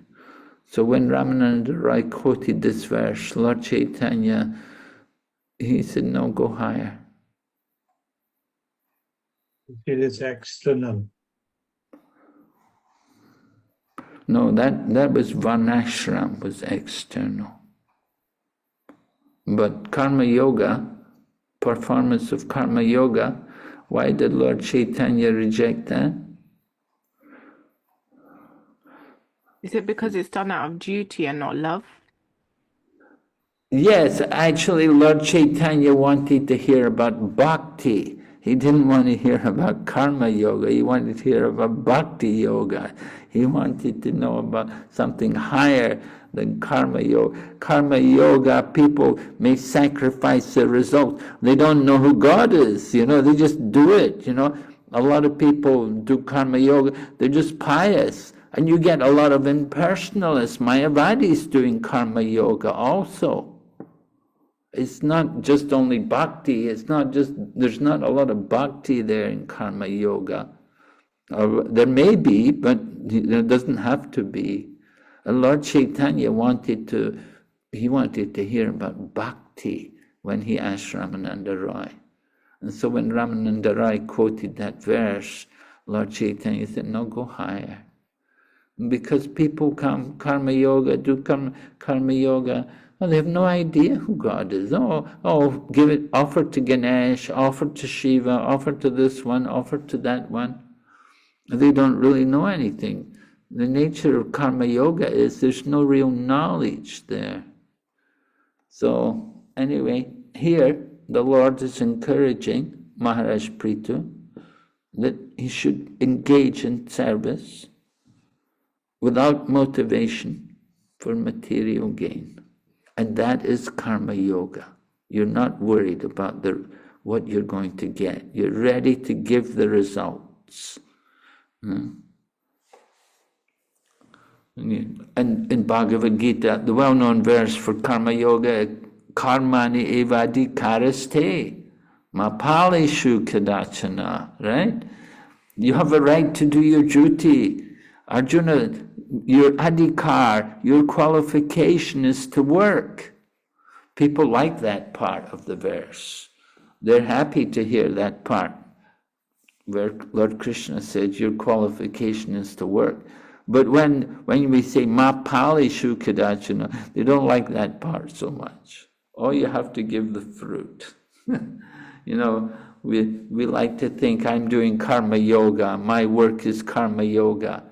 So when Ramananda Rai quoted this verse, Lord Chaitanya, he said, no, go higher. It is external. No, that was Varnashram, was external. But Karma Yoga, performance of Karma Yoga, why did Lord Chaitanya reject that? Is it because it's done out of duty and not love? Yes, actually Lord Chaitanya wanted to hear about Bhakti. He didn't want to hear about Karma Yoga, he wanted to hear about Bhakti Yoga. He wanted to know about something higher than Karma Yoga. Karma Yoga, people may sacrifice the result. They don't know who God is, they just do it, A lot of people do Karma Yoga, they're just pious. And you get a lot of impersonalists, Mayavadis doing Karma Yoga also. It's not just only bhakti, there's not a lot of bhakti there in Karma Yoga. There may be, but there doesn't have to be. And Lord Chaitanya wanted to hear about bhakti when he asked Ramananda Rai. And so when Ramananda Rai quoted that verse, Lord Chaitanya said, no, go higher. Because people come, Karma Yoga, do Karma Yoga, they have no idea who God is. Offer to Ganesh, offer to Shiva, offer to this one, offer to that one. They don't really know anything. The nature of Karma Yoga is there's no real knowledge there. So anyway, here the Lord is encouraging Maharaj Prithu that he should engage in service without motivation for material gain. And that is Karma Yoga. You're not worried about what you're going to get. You're ready to give the results. And in Bhagavad Gita, the well-known verse for Karma Yoga, Karmani evadi karaste, mapalishu kadachana, right? You have a right to do your duty. Arjuna, your adhikar, your qualification is to work. People like that part of the verse. They're happy to hear that part where Lord Krishna said your qualification is to work. But when we say ma pali shukadachana, they don't like that part so much. Oh, you have to give the fruit. We like to think I'm doing karma yoga, my work is karma yoga.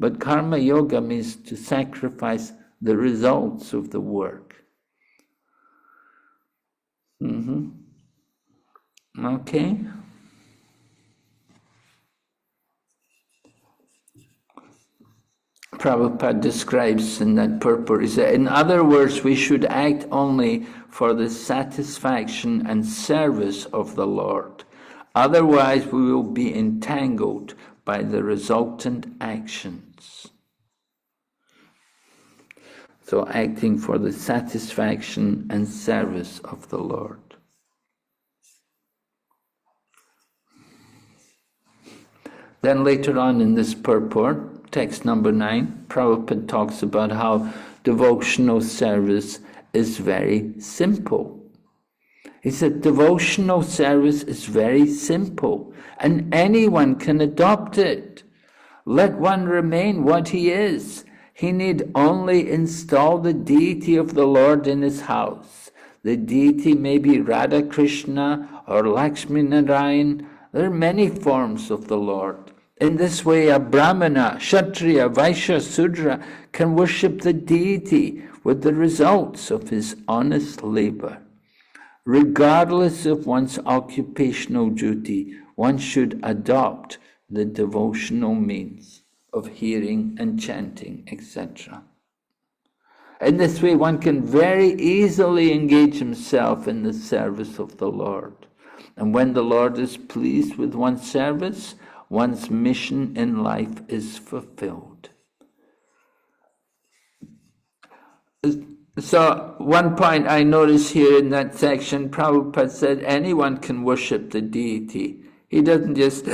But karma yoga means to sacrifice the results of the work. Okay? Prabhupada describes in that purport. He said, in other words, we should act only for the satisfaction and service of the Lord. Otherwise, we will be entangled by the resultant actions. So acting for the satisfaction and service of the Lord. Then later on in this purport, text number 9, Prabhupada talks about how devotional service is very simple. He said devotional service is very simple and anyone can adopt it. Let one remain what he is. He need only install the deity of the Lord in his house. The deity may be Radha Krishna or Lakshmi Narayan. There are many forms of the Lord. In this way, a Brahmana, Kshatriya, Vaishya, Sudra can worship the deity with the results of his honest labor. Regardless of one's occupational duty, one should adopt the devotional means of hearing and chanting, etc. In this way, one can very easily engage himself in the service of the Lord. And when the Lord is pleased with one's service, one's mission in life is fulfilled. So one point I notice here in that section, Prabhupada said anyone can worship the deity. He doesn't just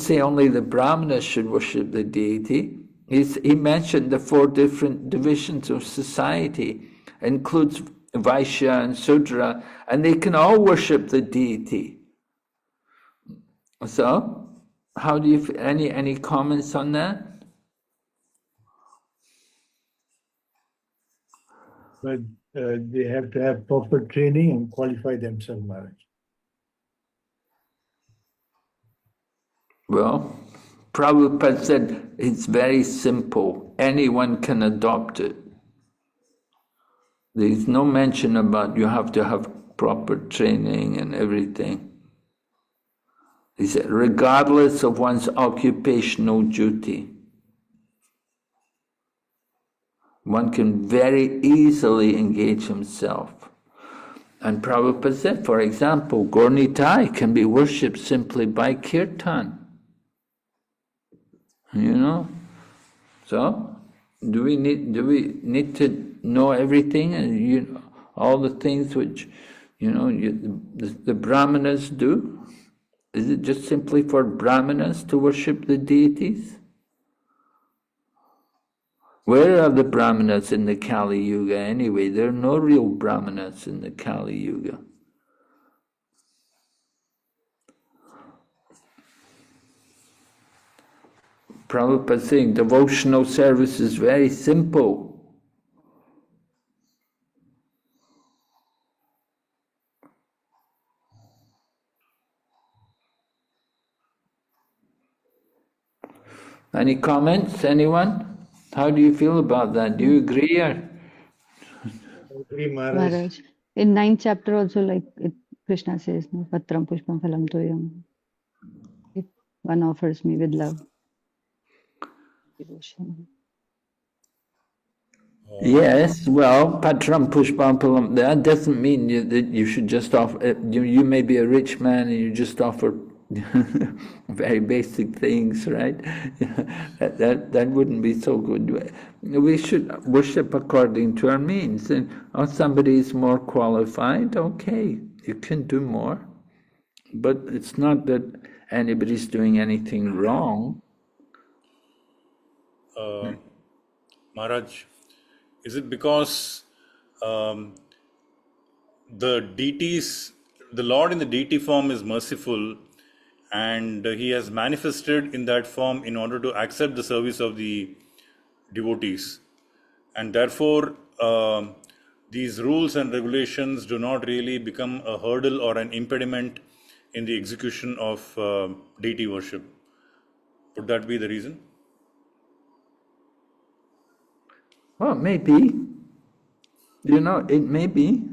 say only the Brahmanas should worship the deity. He mentioned the 4 different divisions of society, includes Vaishya and Sudra, and they can all worship the deity. So, how do you any comments on that? But they have to have proper training and qualify themselves, Maharaj. Well, Prabhupada said it's very simple. Anyone can adopt it. There's no mention about you have to have proper training and everything. He said, regardless of one's occupational duty, one can very easily engage himself. And Prabhupada said, for example, Gornitai can be worshipped simply by kirtan. You know? So, do we need to know everything and all the things which the Brahmanas do? Is it just simply for Brahmanas to worship the deities? Where are the Brahmanas in the Kali Yuga anyway? There are no real Brahmanas in the Kali Yuga. Prabhupada saying devotional service is very simple. Any comments, anyone? How do you feel about that? Do you agree or? I agree, Maharaj. Maharaj. In 9th chapter also, like Krishna says, no, Patram Pushpam Phalam Toyam. If one offers me with love, devotion. Yes, well, Patram Pushpam Phalam, that doesn't mean that you should just offer, you may be a rich man and you just offer very basic things, right? that wouldn't be so good. We should worship according to our means. And if somebody is more qualified, okay, you can do more. But it's not that anybody's doing anything wrong. Maharaj, is it because the Lord in the deity form is merciful, and he has manifested in that form in order to accept the service of the devotees, and therefore these rules and regulations do not really become a hurdle or an impediment in the execution of deity worship? Would that be the reason? Well, maybe. It may be.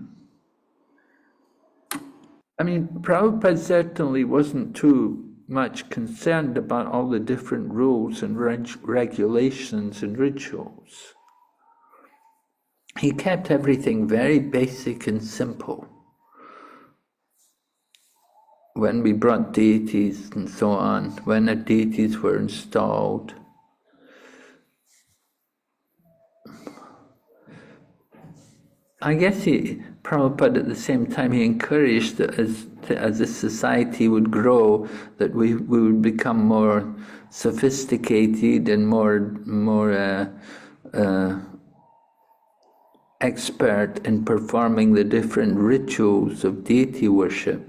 I mean, Prabhupada certainly wasn't too much concerned about all the different rules and regulations and rituals. He kept everything very basic and simple. When we brought deities and so on, when the deities were installed, I guess Prabhupada at the same time, he encouraged that as the society would grow, that we would become more sophisticated and more expert in performing the different rituals of deity worship.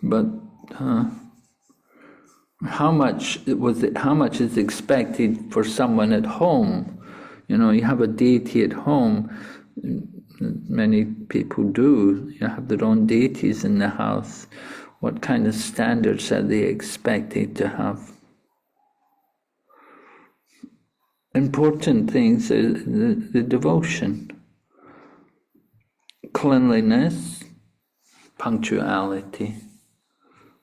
But how much is expected for someone at home? You know, you have a deity at home. Many people do. You have their own deities in the house. What kind of standards are they expected to have? Important things are the devotion, cleanliness, punctuality.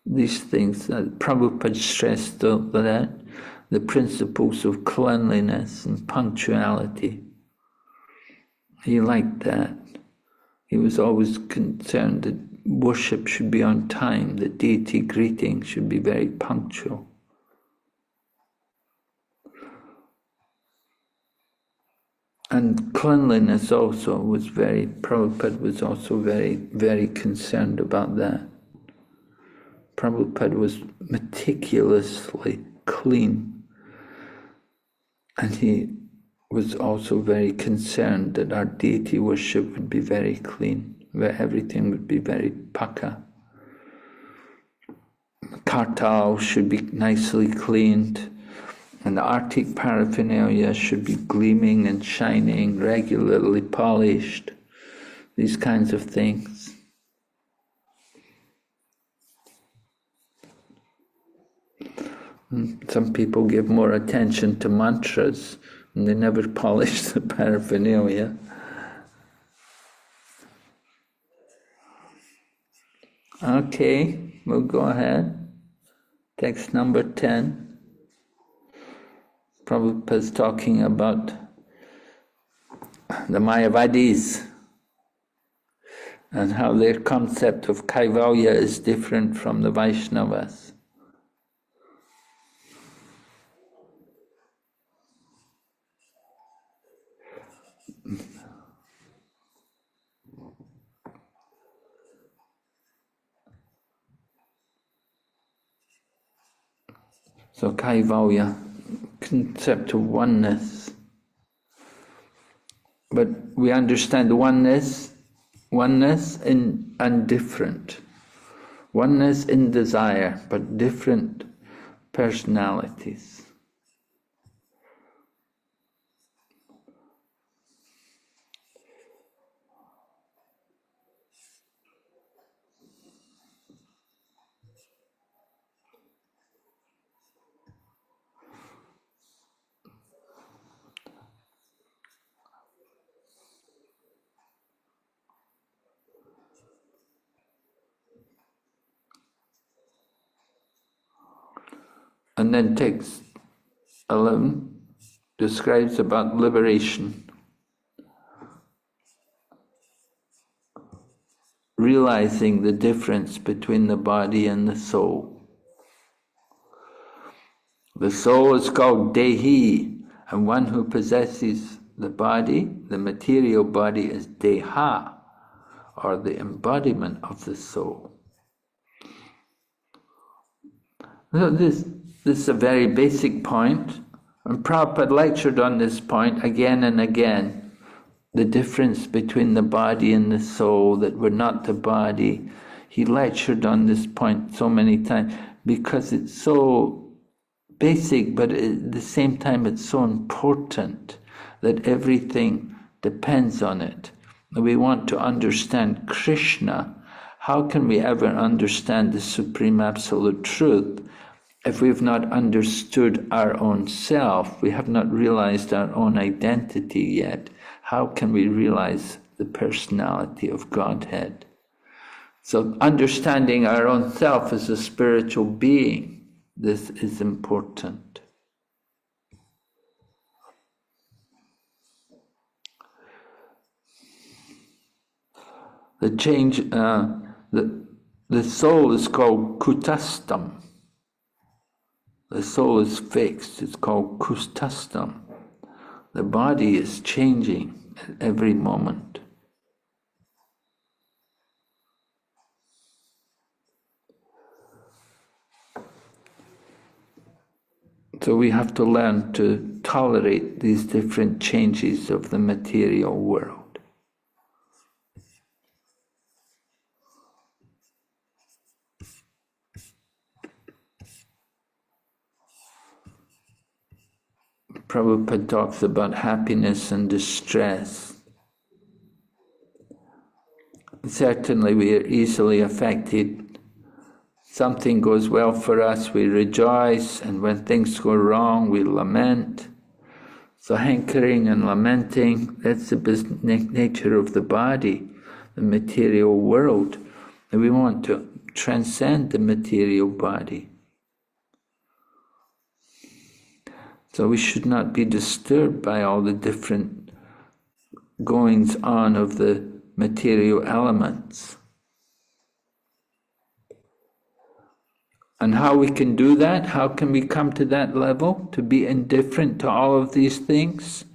These things that Prabhupada stressed that, the principles of cleanliness and punctuality. He liked that. He was always concerned that worship should be on time, the deity greeting should be very punctual. And cleanliness also was Prabhupada was also very, very concerned about that. Prabhupada was meticulously clean, and he was also very concerned that our deity worship would be very clean, where everything would be very paka. Kartal should be nicely cleaned, and the arctic paraphernalia should be gleaming and shining, regularly polished, these kinds of things. Some people give more attention to mantras and they never polish the paraphernalia. Okay, we'll go ahead. Text number 10. Prabhupada's talking about the Mayavadis and how their concept of Kaivalya is different from the Vaishnavas. So Kaivalya, concept of oneness. But we understand oneness in and different. Oneness in desire, but different personalities. And then text 11 describes about liberation. Realizing the difference between the body and the soul. The soul is called Dehi, and one who possesses the body, the material body, is Deha, or the embodiment of the soul. So this is a very basic point, and Prabhupada lectured on this point again and again. The difference between the body and the soul, that we're not the body. He lectured on this point so many times because it's so basic, but at the same time it's so important that everything depends on it. We want to understand Krishna. How can we ever understand the Supreme Absolute Truth if we've not understood our own self? We have not realized our own identity yet. How can we realize the personality of Godhead? So understanding our own self as a spiritual being, this is important. The change, the soul is called kutastam. The soul is fixed, it's called kutastam. The body is changing at every moment. So we have to learn to tolerate these different changes of the material world. Prabhupada talks about happiness and distress. Certainly we are easily affected. Something goes well for us, we rejoice, and when things go wrong, we lament. So hankering and lamenting, that's the nature of the body, the material world. And we want to transcend the material body. So we should not be disturbed by all the different goings on of the material elements. And how we can do that? How can we come to that level, to be indifferent to all of these things?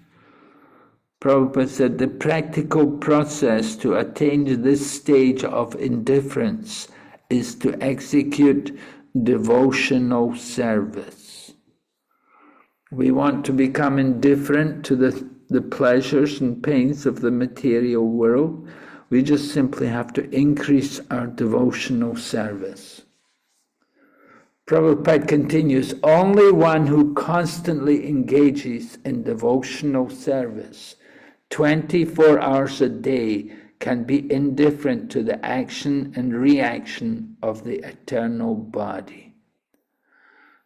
Prabhupada said the practical process to attain this stage of indifference is to execute devotional service. We want to become indifferent to the pleasures and pains of the material world. We just simply have to increase our devotional service. Prabhupada continues, only one who constantly engages in devotional service 24 hours a day can be indifferent to the action and reaction of the eternal body.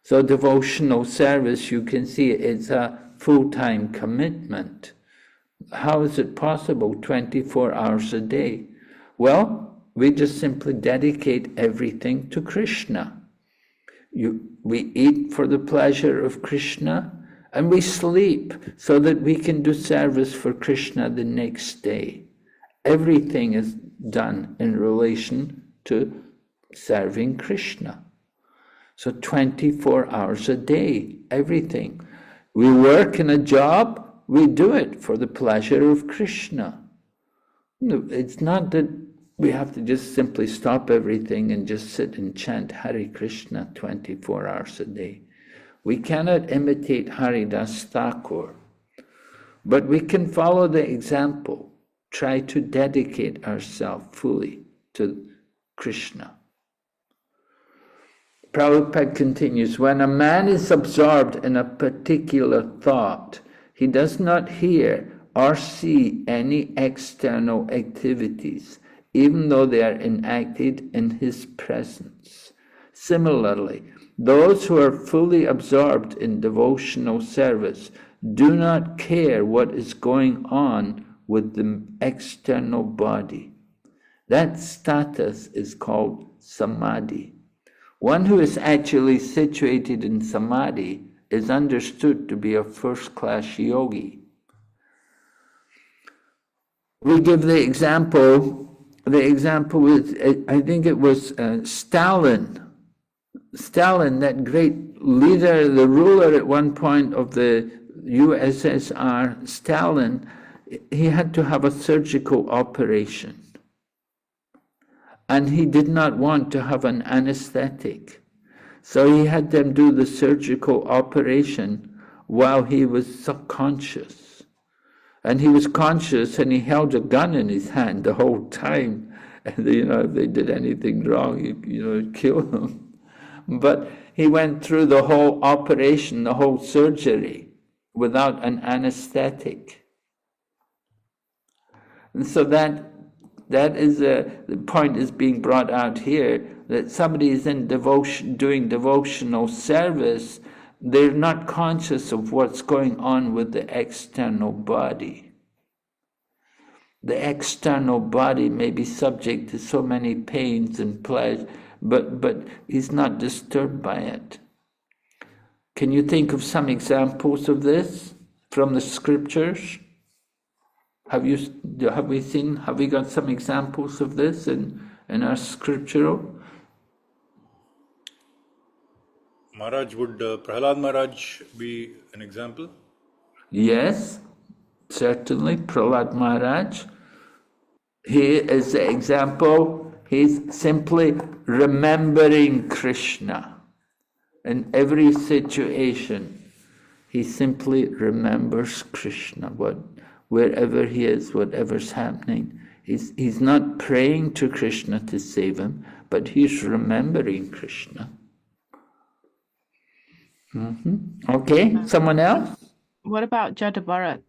So devotional service, you can see it's a full-time commitment. How is it possible 24 hours a day? Well, we just simply dedicate everything to Krishna. We eat for the pleasure of Krishna, and we sleep so that we can do service for Krishna the next day. Everything is done in relation to serving Krishna. So 24 hours a day, everything. We work in a job, we do it for the pleasure of Krishna. No, it's not that we have to just simply stop everything and just sit and chant Hare Krishna 24 hours a day. We cannot imitate Haridas Thakur, but we can follow the example, try to dedicate ourselves fully to Krishna. Prabhupada continues, when a man is absorbed in a particular thought, he does not hear or see any external activities, even though they are enacted in his presence. Similarly, those who are fully absorbed in devotional service do not care what is going on with the external body. That status is called samadhi. One who is actually situated in samadhi is understood to be a first-class yogi. We give the example is, I think it was Stalin. Stalin, that great leader, the ruler at one point of the USSR, Stalin, he had to have a surgical operation. And he did not want to have an anesthetic. So he had them do the surgical operation while he was subconscious. And he was conscious and he held a gun in his hand the whole time. And if they did anything wrong, it'd kill them. But he went through the whole operation, the whole surgery, without an anesthetic. And so that is the point is being brought out here, that somebody is in devotion, doing devotional service, they're not conscious of what's going on with the external body. The external body may be subject to so many pains and pleasure, but he's not disturbed by it. Can you think of some examples of this from the scriptures? Have we got some examples of this in our scriptural? Maharaj, would Prahlad Maharaj be an example? Yes, certainly, Prahlad Maharaj. He is the example. He's simply remembering Krishna. In every situation, he simply remembers Krishna. Wherever he is, whatever's happening, he's not praying to Krishna to save him, but he's remembering Krishna. Okay, someone else? What about Jada Bharat?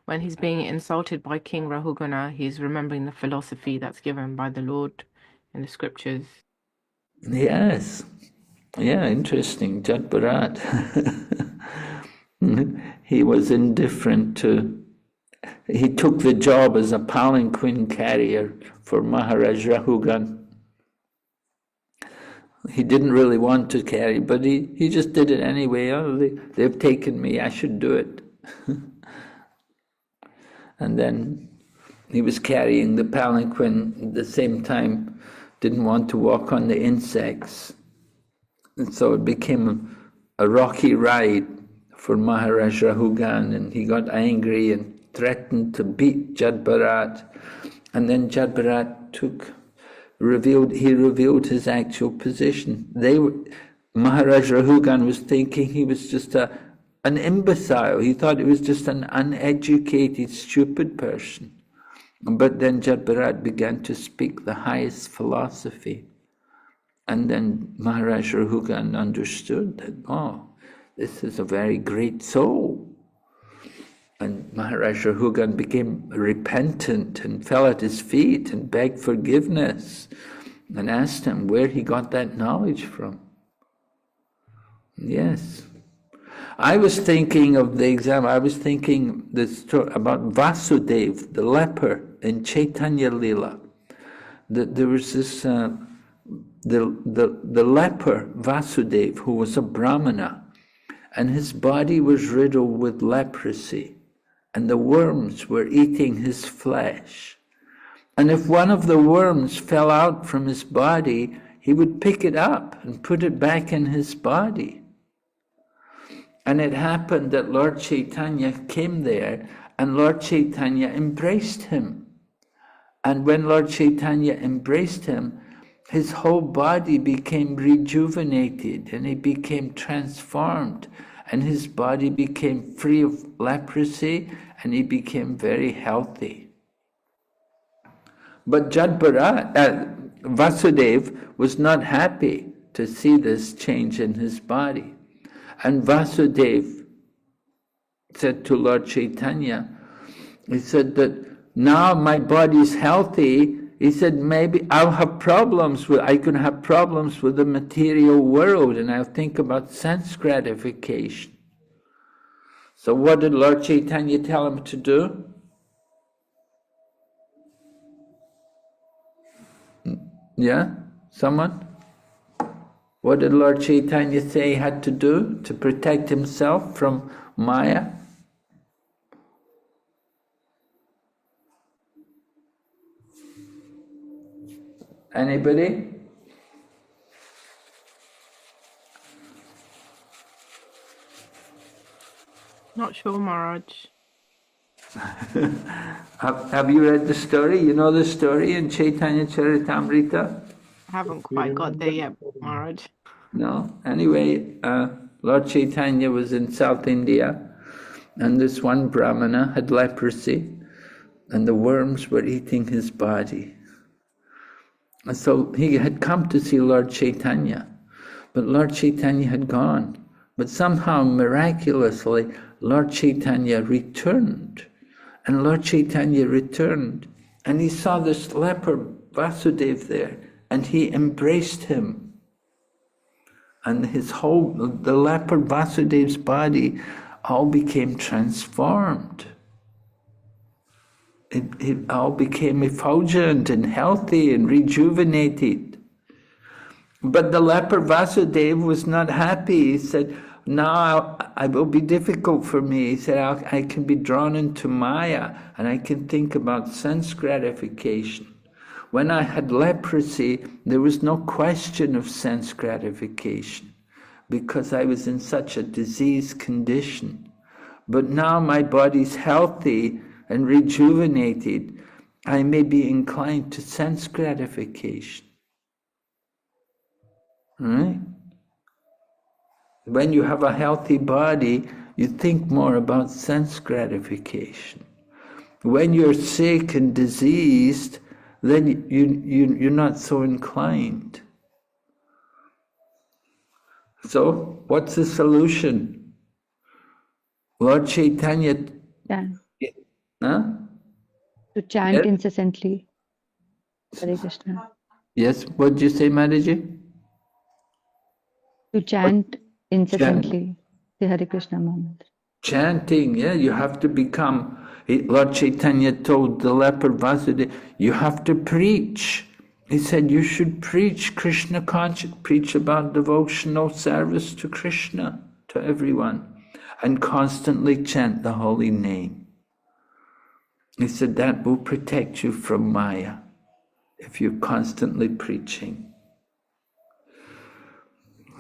When he's being insulted by King Rahugana, he's remembering the philosophy that's given by the Lord in the scriptures. Yes. Yeah, interesting. Jada Bharat. He was indifferent to... He took the job as a palanquin carrier for Maharaj Rahugan. He didn't really want to carry, but he just did it anyway. Oh, they've taken me, I should do it. And then he was carrying the palanquin at the same time, didn't want to walk on the insects. And so it became a rocky ride for Maharaj Rahugan, and he got angry and threatened to beat Jada Bharat. And then Jada Bharat revealed his actual position. Maharaj Rahugan was thinking he was just an imbecile. He thought he was just an uneducated, stupid person. But then Jada Bharat began to speak the highest philosophy. And then Maharaj Rahugan understood that, oh, this is a very great soul. And Maharaj Rahugan became repentant and fell at his feet and begged forgiveness and asked him where he got that knowledge from. Yes. I was thinking of the example, I was thinking the story about Vasudeva, the leper in Chaitanya Lila. There was this, the leper Vasudeva, who was a Brahmana, and his body was riddled with leprosy, and the worms were eating his flesh. And if one of the worms fell out from his body, he would pick it up and put it back in his body. And it happened that Lord Chaitanya came there, and Lord Chaitanya embraced him. And when Lord Chaitanya embraced him, his whole body became rejuvenated, and he became transformed, and his body became free of leprosy, and he became very healthy. But Jada Bharat, Vasudeva was not happy to see this change in his body. And Vasudeva said to Lord Chaitanya, he said that now my body is healthy, he said maybe I could have problems with the material world, and I'll think about sense gratification. So what did Lord Chaitanya tell him to do? Yeah? Someone? What did Lord Chaitanya say he had to do to protect himself from Maya? Anybody? Not sure, Maharaj. Have you read the story? You know the story in Chaitanya Charitamrita? Haven't quite got there yet, Maharaj. No? Anyway, Lord Chaitanya was in South India, and this one Brahmana had leprosy, and the worms were eating his body. And so he had come to see Lord Chaitanya, but Lord Chaitanya had gone. But somehow, miraculously, Lord Chaitanya returned. And Lord Chaitanya returned, and he saw this leper Vasudeva there, and he embraced him. And the leper Vasudeva's body all became transformed. it all became effulgent and healthy and rejuvenated. But the leper Vasudeva was not happy. He said, now it will be difficult for me. He said, I can be drawn into Maya and I can think about sense gratification. When I had leprosy, there was no question of sense gratification because I was in such a diseased condition. But now my body's healthy and rejuvenated, I may be inclined to sense gratification. Right? When you have a healthy body, you think more about sense gratification. When you're sick and diseased, then you're not so inclined. So, what's the solution? Lord Chaitanya... Huh? To chant Yes? incessantly. Hare Krishna. Yes, what did you say, Mataji? To chant incessantly the Hare Krishna mantra. Chanting, yeah, you have to become... Lord Chaitanya told the leper Vasudeva, you have to preach. He said you should preach Krishna consciousness, preach about devotional service to Krishna, to everyone, and constantly chant the holy name. He said that will protect you from Maya, if you're constantly preaching.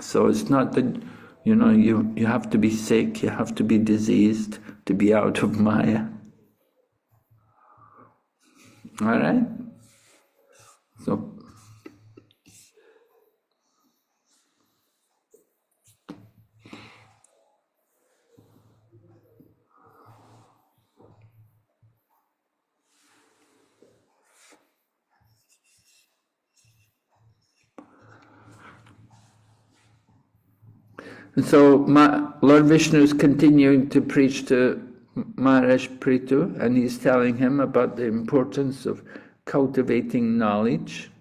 So it's not that, you have to be sick, you have to be diseased to be out of Maya. All right? So Lord Vishnu is continuing to preach to Maharaj Prithu, and he's telling him about the importance of cultivating knowledge.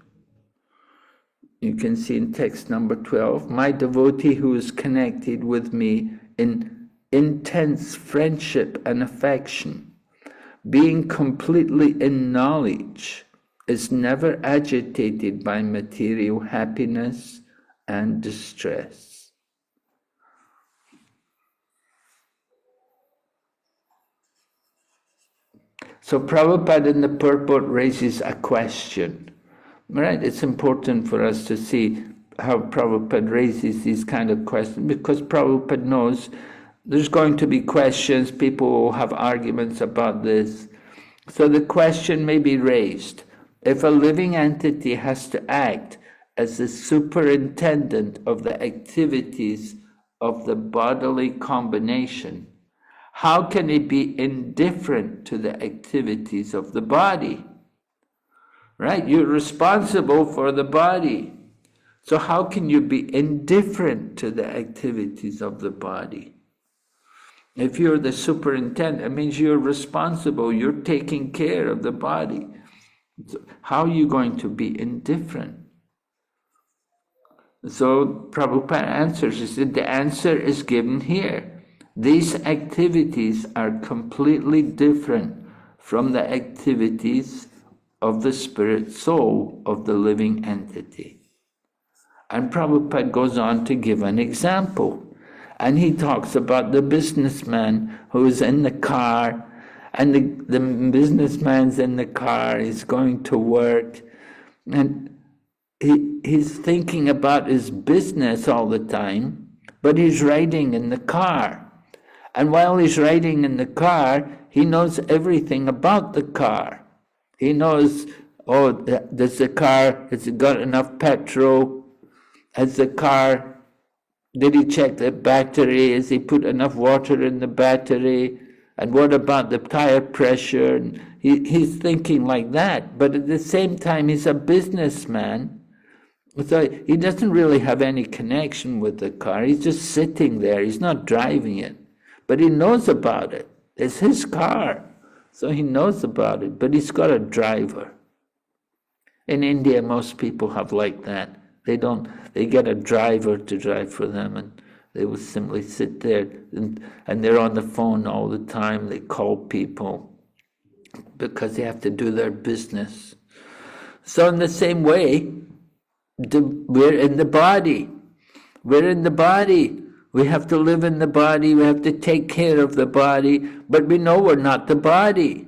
You can see in text number 12, my devotee who is connected with me in intense friendship and affection, being completely in knowledge, is never agitated by material happiness and distress. So Prabhupada in the purport raises a question, right? It's important for us to see how Prabhupada raises these kind of questions, because Prabhupada knows there's going to be questions, people will have arguments about this. So the question may be raised, if a living entity has to act as the superintendent of the activities of the bodily combination, how can it be indifferent to the activities of the body? Right? You're responsible for the body. So how can you be indifferent to the activities of the body? If you're the superintendent, it means you're responsible, you're taking care of the body. So how are you going to be indifferent? So Prabhupada answers, he said, the answer is given here. These activities are completely different from the activities of the spirit soul of the living entity. And Prabhupada goes on to give an example. And he talks about the businessman who is in the car, and the businessman's in the car, he's going to work, and he's thinking about his business all the time, but he's riding in the car. And while he's riding in the car, he knows everything about the car. He knows, does the car, has it got enough petrol? Has the car, did he check the battery? Has he put enough water in the battery? And what about the tire pressure? And he's thinking like that. But at the same time, he's a businessman. So he doesn't really have any connection with the car. He's just sitting there. He's not driving it. But he knows about it. It's his car. So he knows about it. But he's got a driver. In India, most people have like that. They get a driver to drive for them, and they will simply sit there, and they're on the phone all the time. They call people. because they have to do their business. So in the same way, we're in the body. We're in the body. We have to live in the body. We have to take care of the body. But we know we're not the body.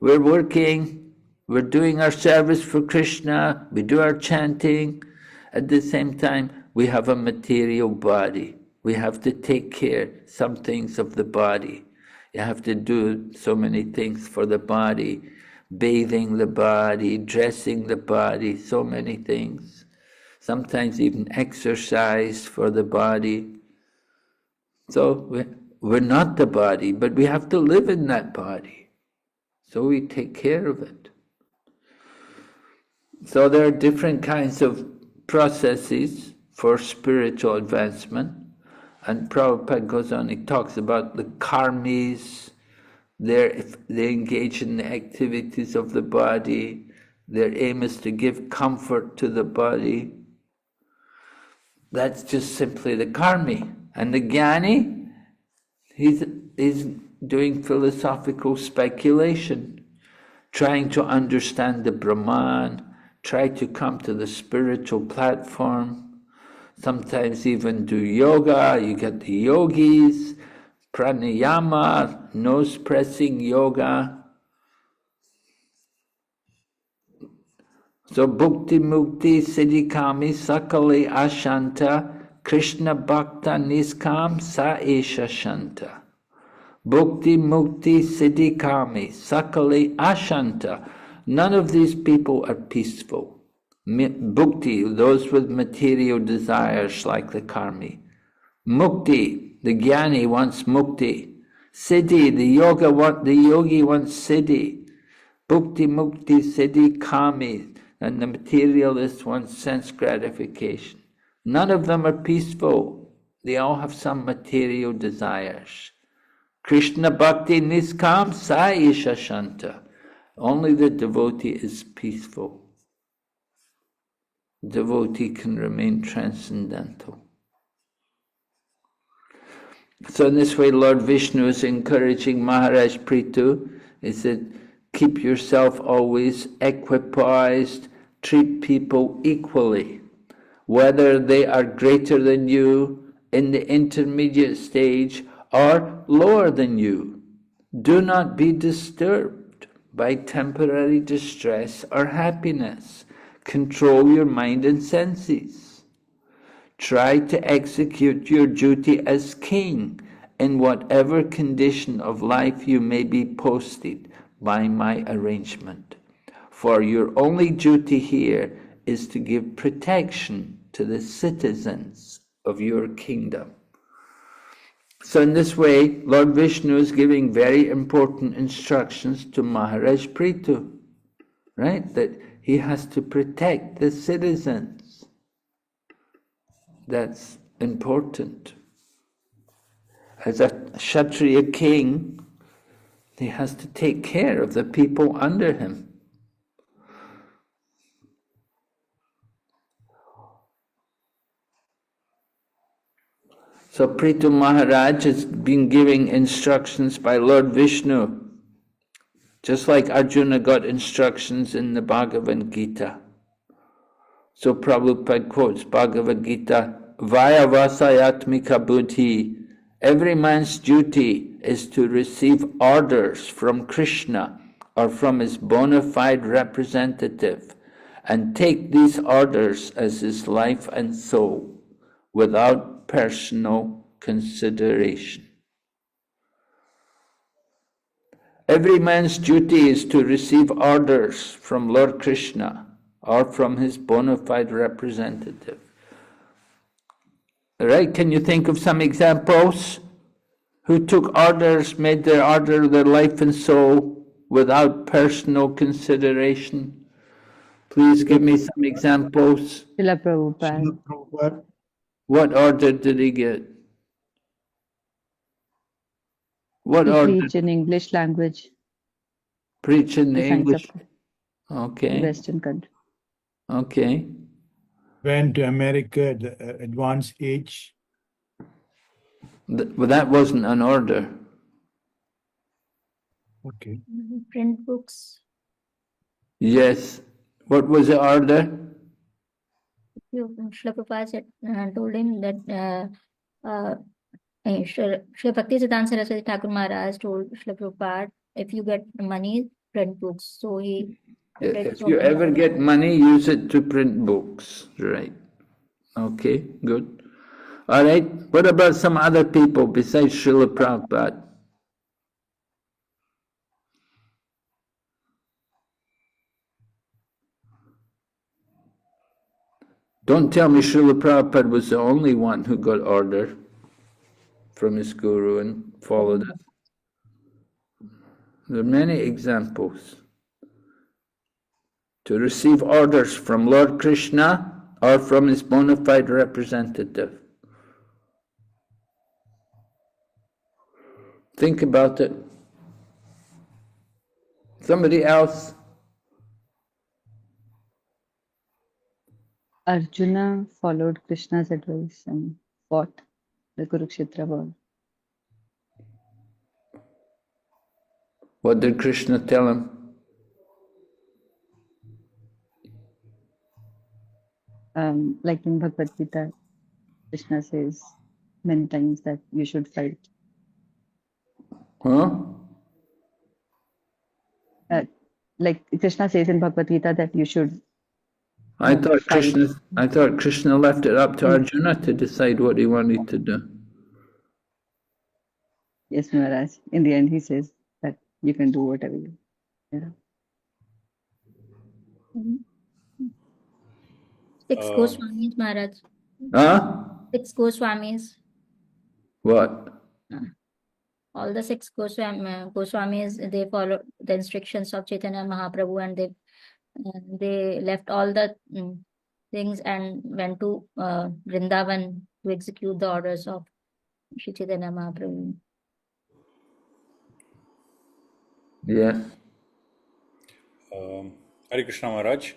We're working. We're doing our service for Krishna. We do our chanting. At the same time, we have a material body. We have to take care some things of the body. You have to do so many things for the body. Bathing the body, dressing the body, so many things. Sometimes even exercise for the body. So we're not the body, but we have to live in that body. So we take care of it. So there are different kinds of processes for spiritual advancement. And Prabhupada goes on, he talks about the karmis. They engage in the activities of the body. Their aim is to give comfort to the body. That's just simply the karmi. And the jnani, he's doing philosophical speculation, trying to understand the Brahman, try to come to the spiritual platform, sometimes even do yoga. You get the yogis, pranayama, nose pressing yoga. So bhukti mukti siddhikami sakale ashanta Krishna bhakta niskam sa esha shanta. Bhukti mukti siddhikami sakale ashanta. None of these people are peaceful. Bhukti, those with material desires like the karmi. Mukti, the jnani wants mukti. Siddhi, the yogi wants siddhi. Bhukti mukti siddhi kami, and the materialist wants sense gratification. None of them are peaceful. They all have some material desires. Krishna bhakti niskam sa isha shanta. Only the devotee is peaceful. Devotee can remain transcendental. So in this way, Lord Vishnu is encouraging Maharaj Prithu. He said, keep yourself always equipoised, treat people equally, whether they are greater than you in the intermediate stage or lower than you. Do not be disturbed by temporary distress or happiness. Control your mind and senses. Try to execute your duty as king in whatever condition of life you may be posted by my arrangement. For your only duty here is to give protection to the citizens of your kingdom. So in this way, Lord Vishnu is giving very important instructions to Maharaj Prithu, right? That he has to protect the citizens. That's important. As a Kshatriya king, he has to take care of the people under him. So Prithu Maharaj has been giving instructions by Lord Vishnu, just like Arjuna got instructions in the Bhagavad Gita. So Prabhupada quotes Bhagavad Gita, Vayavasayatmika buddhi. Every man's duty is to receive orders from Krishna or from his bona fide representative and take these orders as his life and soul without personal consideration. Every man's duty is to receive orders from Lord Krishna or from his bona fide representative. Right? Can you think of some examples? Who took orders, made their order their life and soul without personal consideration? Please give me some examples. Srila Prabhupada. Srila Prabhupada, What order did he get? What To order? preach in English language, Preach in the the science English. of Okay. Western country. Okay. went to America at the advanced age. Well, that wasn't an order. Okay. Print books. Yes. What was the order? Srila Prabhupada said, told him that Srila Bhakti Siddhanta Saraswati Thakur Maharaj told Srila Prabhupada, if you get money, print books. So he printed If so you many ever books. get money, use it to print books. Right. Okay, good. All right. What about some other people besides Srila Prabhupada? Don't tell me Srila Prabhupada was the only one who got order from his guru and followed it. There are many examples. To receive orders from Lord Krishna or from his bona fide representative. Think about it. Somebody else? Arjuna followed Krishna's advice and fought the Kurukshetra war. What did Krishna tell him? Like in Bhagavad Gita, Krishna says many times that you should fight. Huh? Like Krishna says in Bhagavad Gita that you should I thought fight. Krishna left it up to Arjuna to decide what he wanted to do. Yes, Maharaj. In the end, he says that you can do whatever you. Yeah. Six Goswamis, Maharaj. Huh? 6 Goswamis. What? All the 6 Goswamis, they followed the instructions of Chaitanya Mahaprabhu, and they left all the things and went to Vrindavan to execute the orders of Shri Chaitanya Mahaprabhu. Yes. Hare Krishna Maharaj.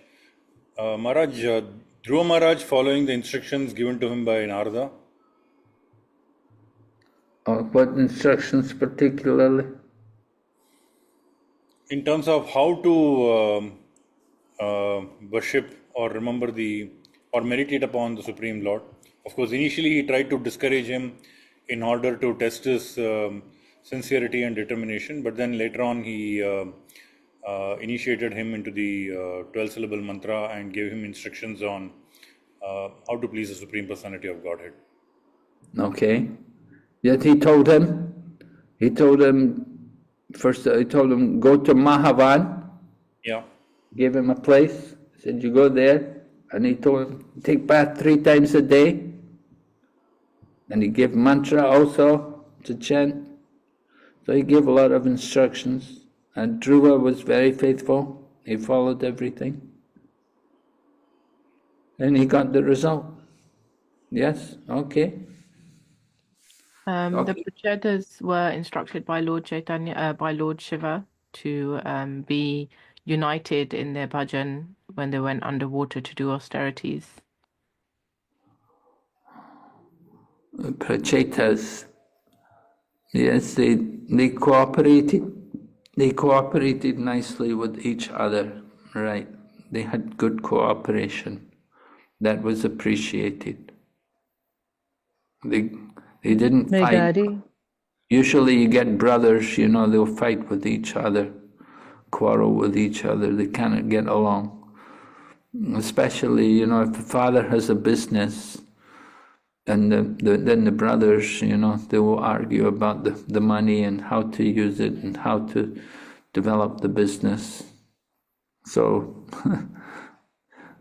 Maharaj, Dhruva Maharaj following the instructions given to him by Narada. What instructions particularly? In terms of how to worship or remember or meditate upon the Supreme Lord. Of course, initially he tried to discourage him in order to test his sincerity and determination, but then later on he initiated him into the 12-syllable mantra and gave him instructions on how to please the Supreme Personality of Godhead. Okay. Yet he told him first, he told him, go to Mahavan. Yeah. Gave him a place. Said, you go there. And he told him, take bath 3 times a day. And he gave mantra also to chant. So he gave a lot of instructions. And Dhruva was very faithful. He followed everything. And he got the result. Yes? Okay. The Prachetas were instructed by Lord Chaitanya, by Lord Shiva, to be united in their bhajan when they went underwater to do austerities. Prachetas, yes, they cooperated. They cooperated nicely with each other, right? They had good cooperation. That was appreciated. They didn't fight. Usually you get brothers, they'll fight with each other, quarrel with each other. They cannot get along. Especially, if the father has a business, and then the brothers, they will argue about the money and how to use it and how to develop the business. So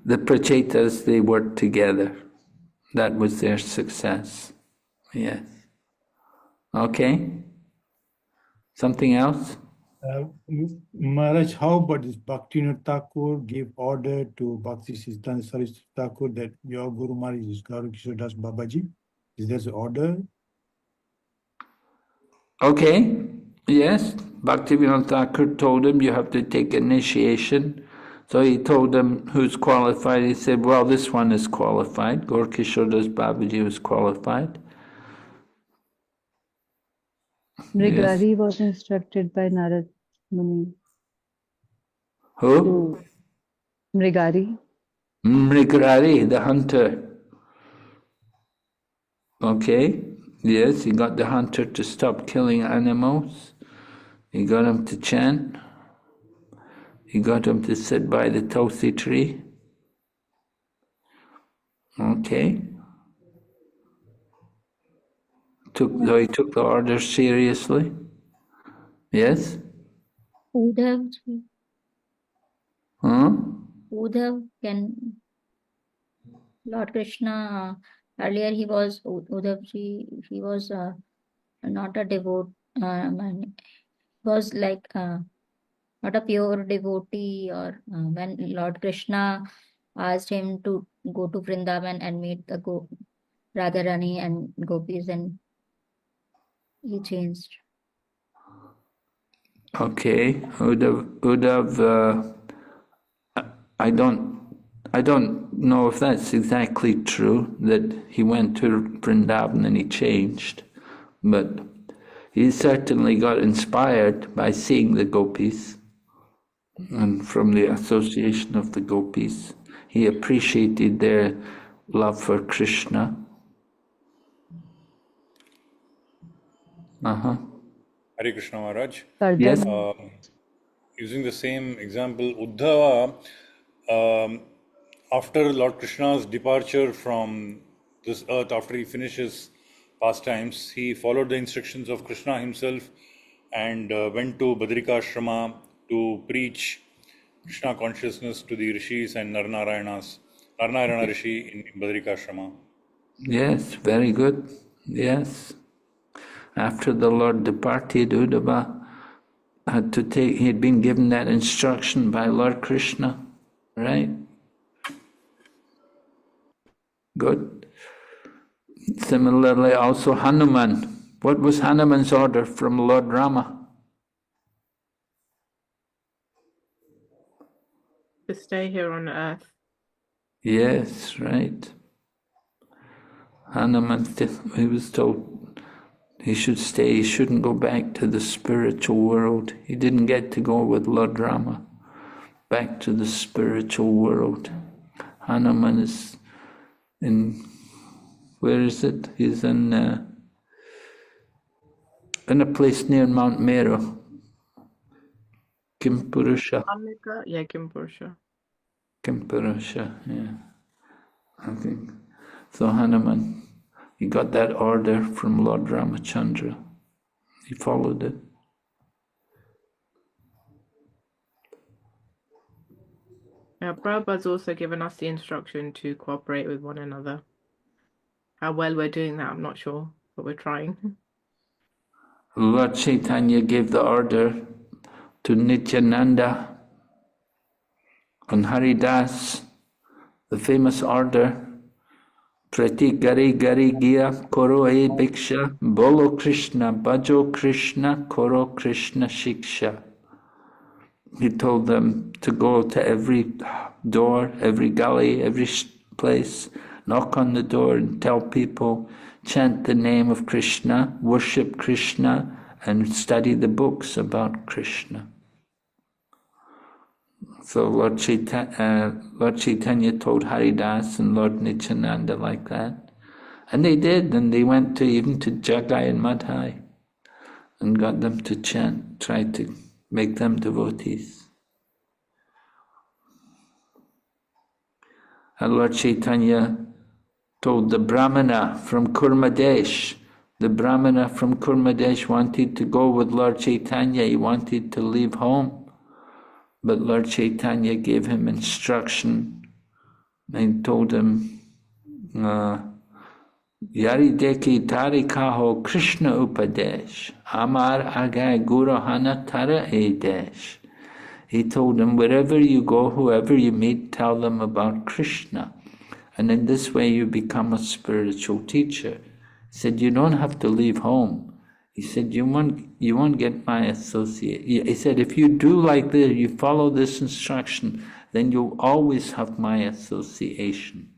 the Prachetas, they worked together. That was their success. Yes. Okay. Something else? Maharaj, how about this Bhaktivinoda Thakur gave order to Bhakti Siddhanta Saraswati Thakur that your Guru Maharaj is Gaura Kishore Das Babaji? Is there an order? Okay. Yes. Bhaktivinoda Thakur told him you have to take initiation. So he told him who's qualified. He said, well, this one is qualified. Gaura Kishore Das Babaji was qualified. Mrigadhi was instructed by Narad Muni. Who? To Mrigari. Mrigarari, the hunter. Okay, yes, he got the hunter to stop killing animals. He got him to chant. He got him to sit by the tulsi tree. Okay. So he took the order seriously. Yes? Udhav, Huh? Udhav can Lord Krishna earlier he was Udhavji, he was not a devote man. He was like not a pure devotee, or when Lord Krishna asked him to go to Vrindavan and meet the Radharani and gopis, and he changed. Okay. Uddhav, I don't know if that's exactly true, that he went to Vrindavan and he changed, but he certainly got inspired by seeing the gopis and from the association of the gopis. He appreciated their love for Krishna. Hare Krishna Maharaj. Yes. Using the same example, Uddhava, after Lord Krishna's departure from this earth, after he finishes pastimes, he followed the instructions of Krishna himself and went to Badrikashrama to preach Krishna consciousness to the rishis and Narayana Rishi in Badrikashrama. Yes, very good. Yes. After the Lord departed, Uddhava had to take, he had been given that instruction by Lord Krishna, right? Good. Similarly, also Hanuman. What was Hanuman's order from Lord Rama? To stay here on earth. Yes, right. Hanuman, he was told he should stay, he shouldn't go back to the spiritual world. He didn't get to go with Lord Rama back to the spiritual world. Hanuman is in, where is it? He's in a place near Mount Meru. Kimpurusha. Yeah, Kimpurusha. Kimpurusha, yeah. I think. So Hanuman, he got that order from Lord Ramachandra. He followed it. Prabhupada's also given us the instruction to cooperate with one another. How well we're doing that, I'm not sure, but we're trying. Lord Chaitanya gave the order to Nityananda and Haridas, the famous order, Prati Gari Gari Gya Koro E Bhiksha, Bolo Krishna, Bhajo Krishna, Koro Krishna Shiksha. He told them to go to every door, every gully, every place, knock on the door and tell people, chant the name of Krishna, worship Krishna, and study the books about Krishna. So Lord Chaitanya told Haridas and Lord Nityananda like that. And they did, and they went even to Jagai and Madhai and got them to chant, tried to make them devotees. And Lord Chaitanya told the Brahmana from Kurmadesh. The Brahmana from Kurmadesh wanted to go with Lord Chaitanya. He wanted to leave home. But Lord Chaitanya gave him instruction and told him, Yari deki tari kaho Krishna upadesh, amar agai gurohana tara edesh. He told him, wherever you go, whoever you meet, tell them about Krishna. And in this way you become a spiritual teacher. He said, you don't have to leave home. He said, you won't get my associate. He said, if you do like this, you follow this instruction, then you'll always have my association.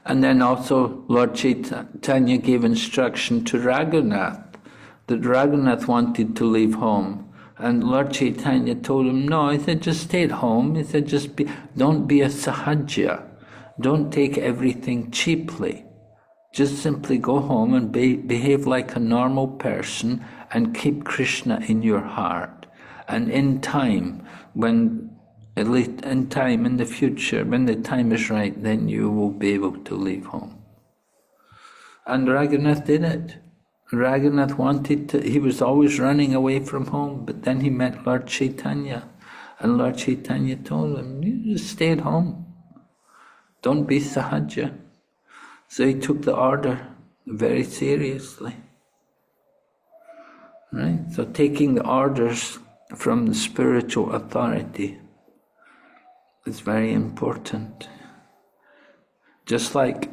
And then also Lord Chaitanya gave instruction to Raghunath. that Raghunath wanted to leave home. And Lord Chaitanya told him, no, he said, just stay at home. He said, don't be a sahaja. Don't take everything cheaply. Just simply go home and behave like a normal person and keep Krishna in your heart. And in time, at least in time, in the future, when the time is right, then you will be able to leave home. And Raghunath did it. Raghunath he was always running away from home, but then he met Lord Chaitanya, and Lord Chaitanya told him, you just stay at home. Don't be sahaja. So he took the order very seriously. Right? So taking the orders from the spiritual authority is very important. Just like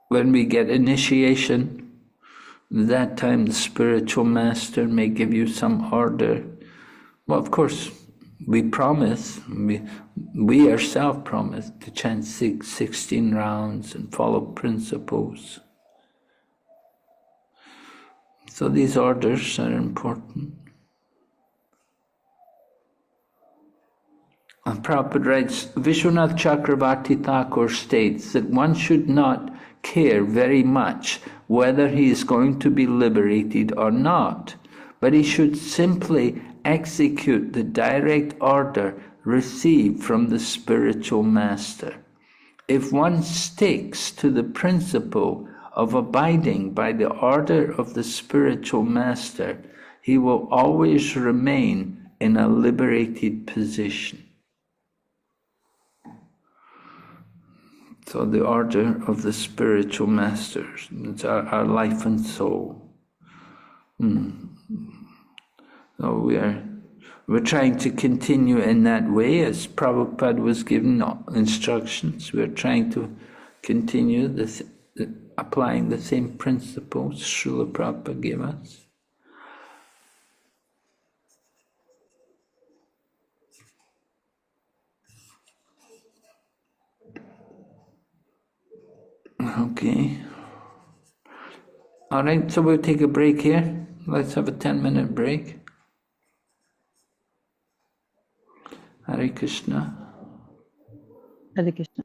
when we get initiation, that time the spiritual master may give you some order. Well, of course, we promise, we ourselves promise to chant 16 rounds and follow principles. So these orders are important. And Prabhupada writes, Vishwanath Chakravarti Thakur states that one should not care very much whether he is going to be liberated or not, but he should simply execute the direct order received from the spiritual master. If one sticks to the principle of abiding by the order of the spiritual master, he will always remain in a liberated position. So the order of the spiritual masters, it's our life and soul. So we're trying to continue in that way, as Prabhupada was given instructions. We're trying to continue applying the same principles Srila Prabhupada gave us. Okay. All right, so we'll take a break here. Let's have a 10-minute break. Hare Krishna. Hare Krishna.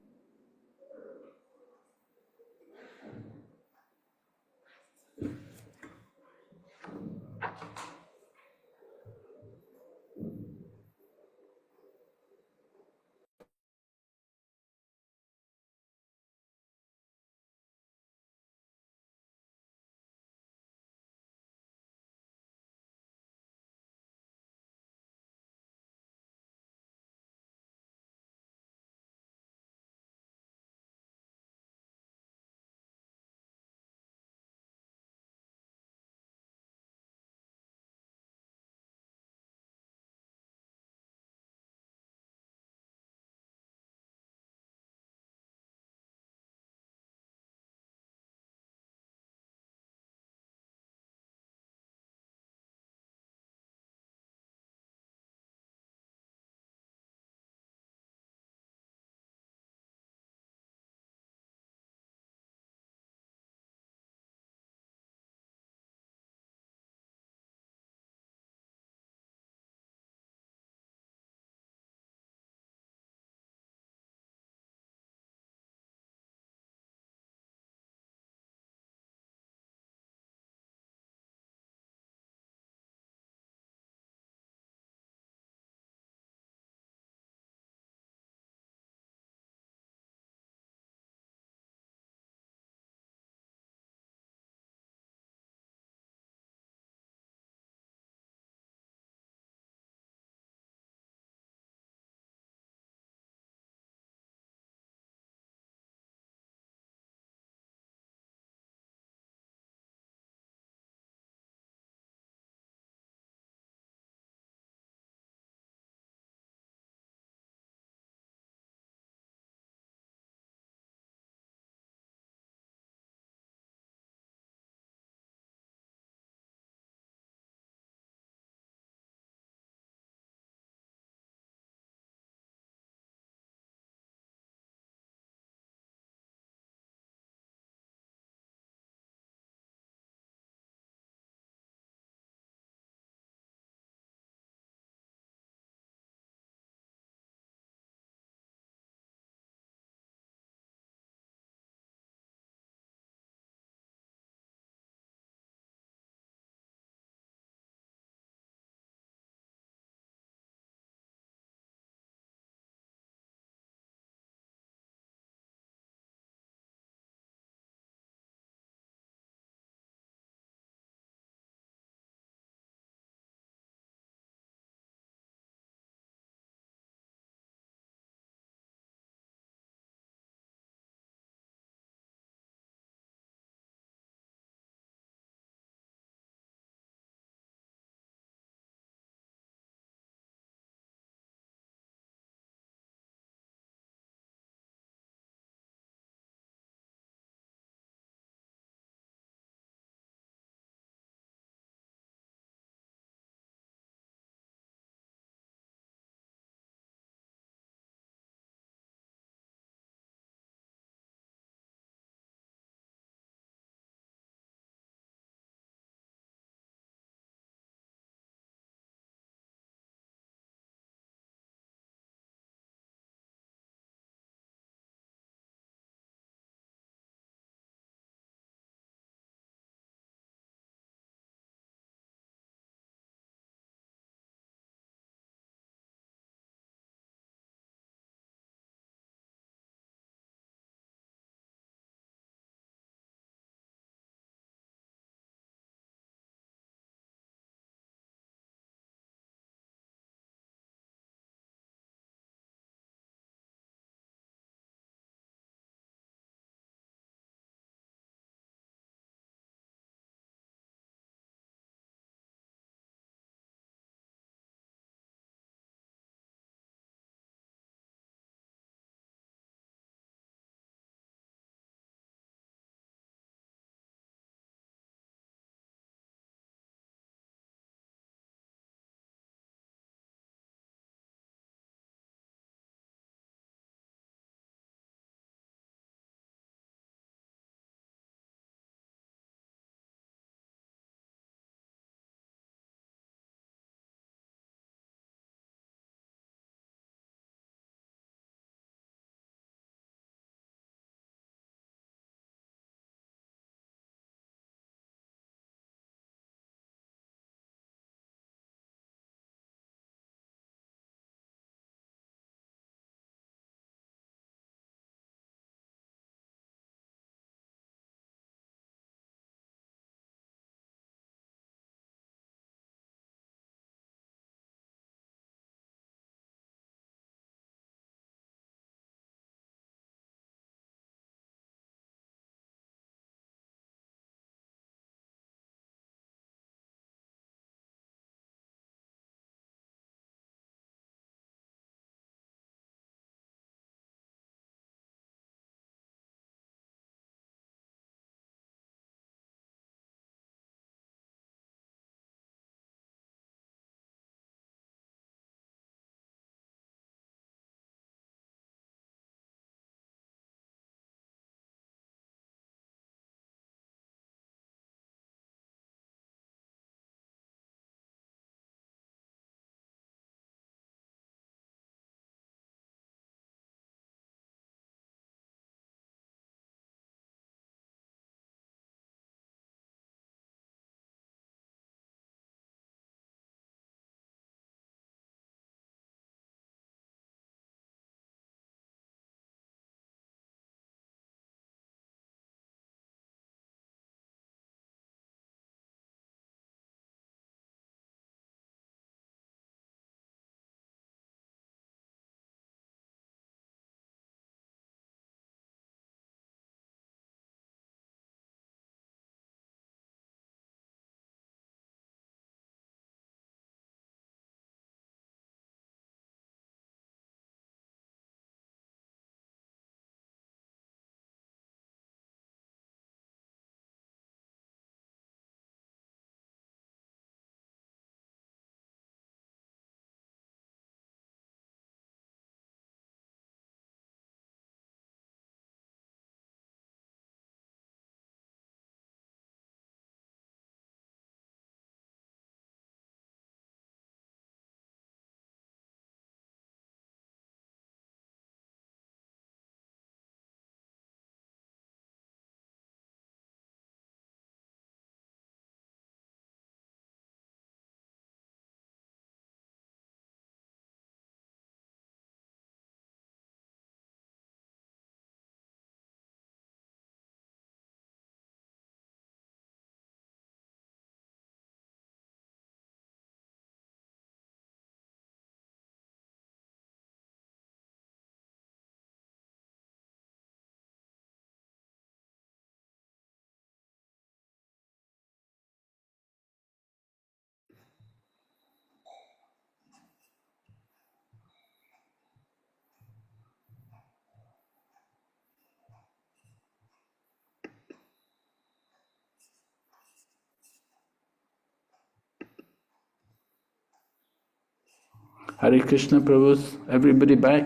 Hare Krishna, Prabhus. Everybody back?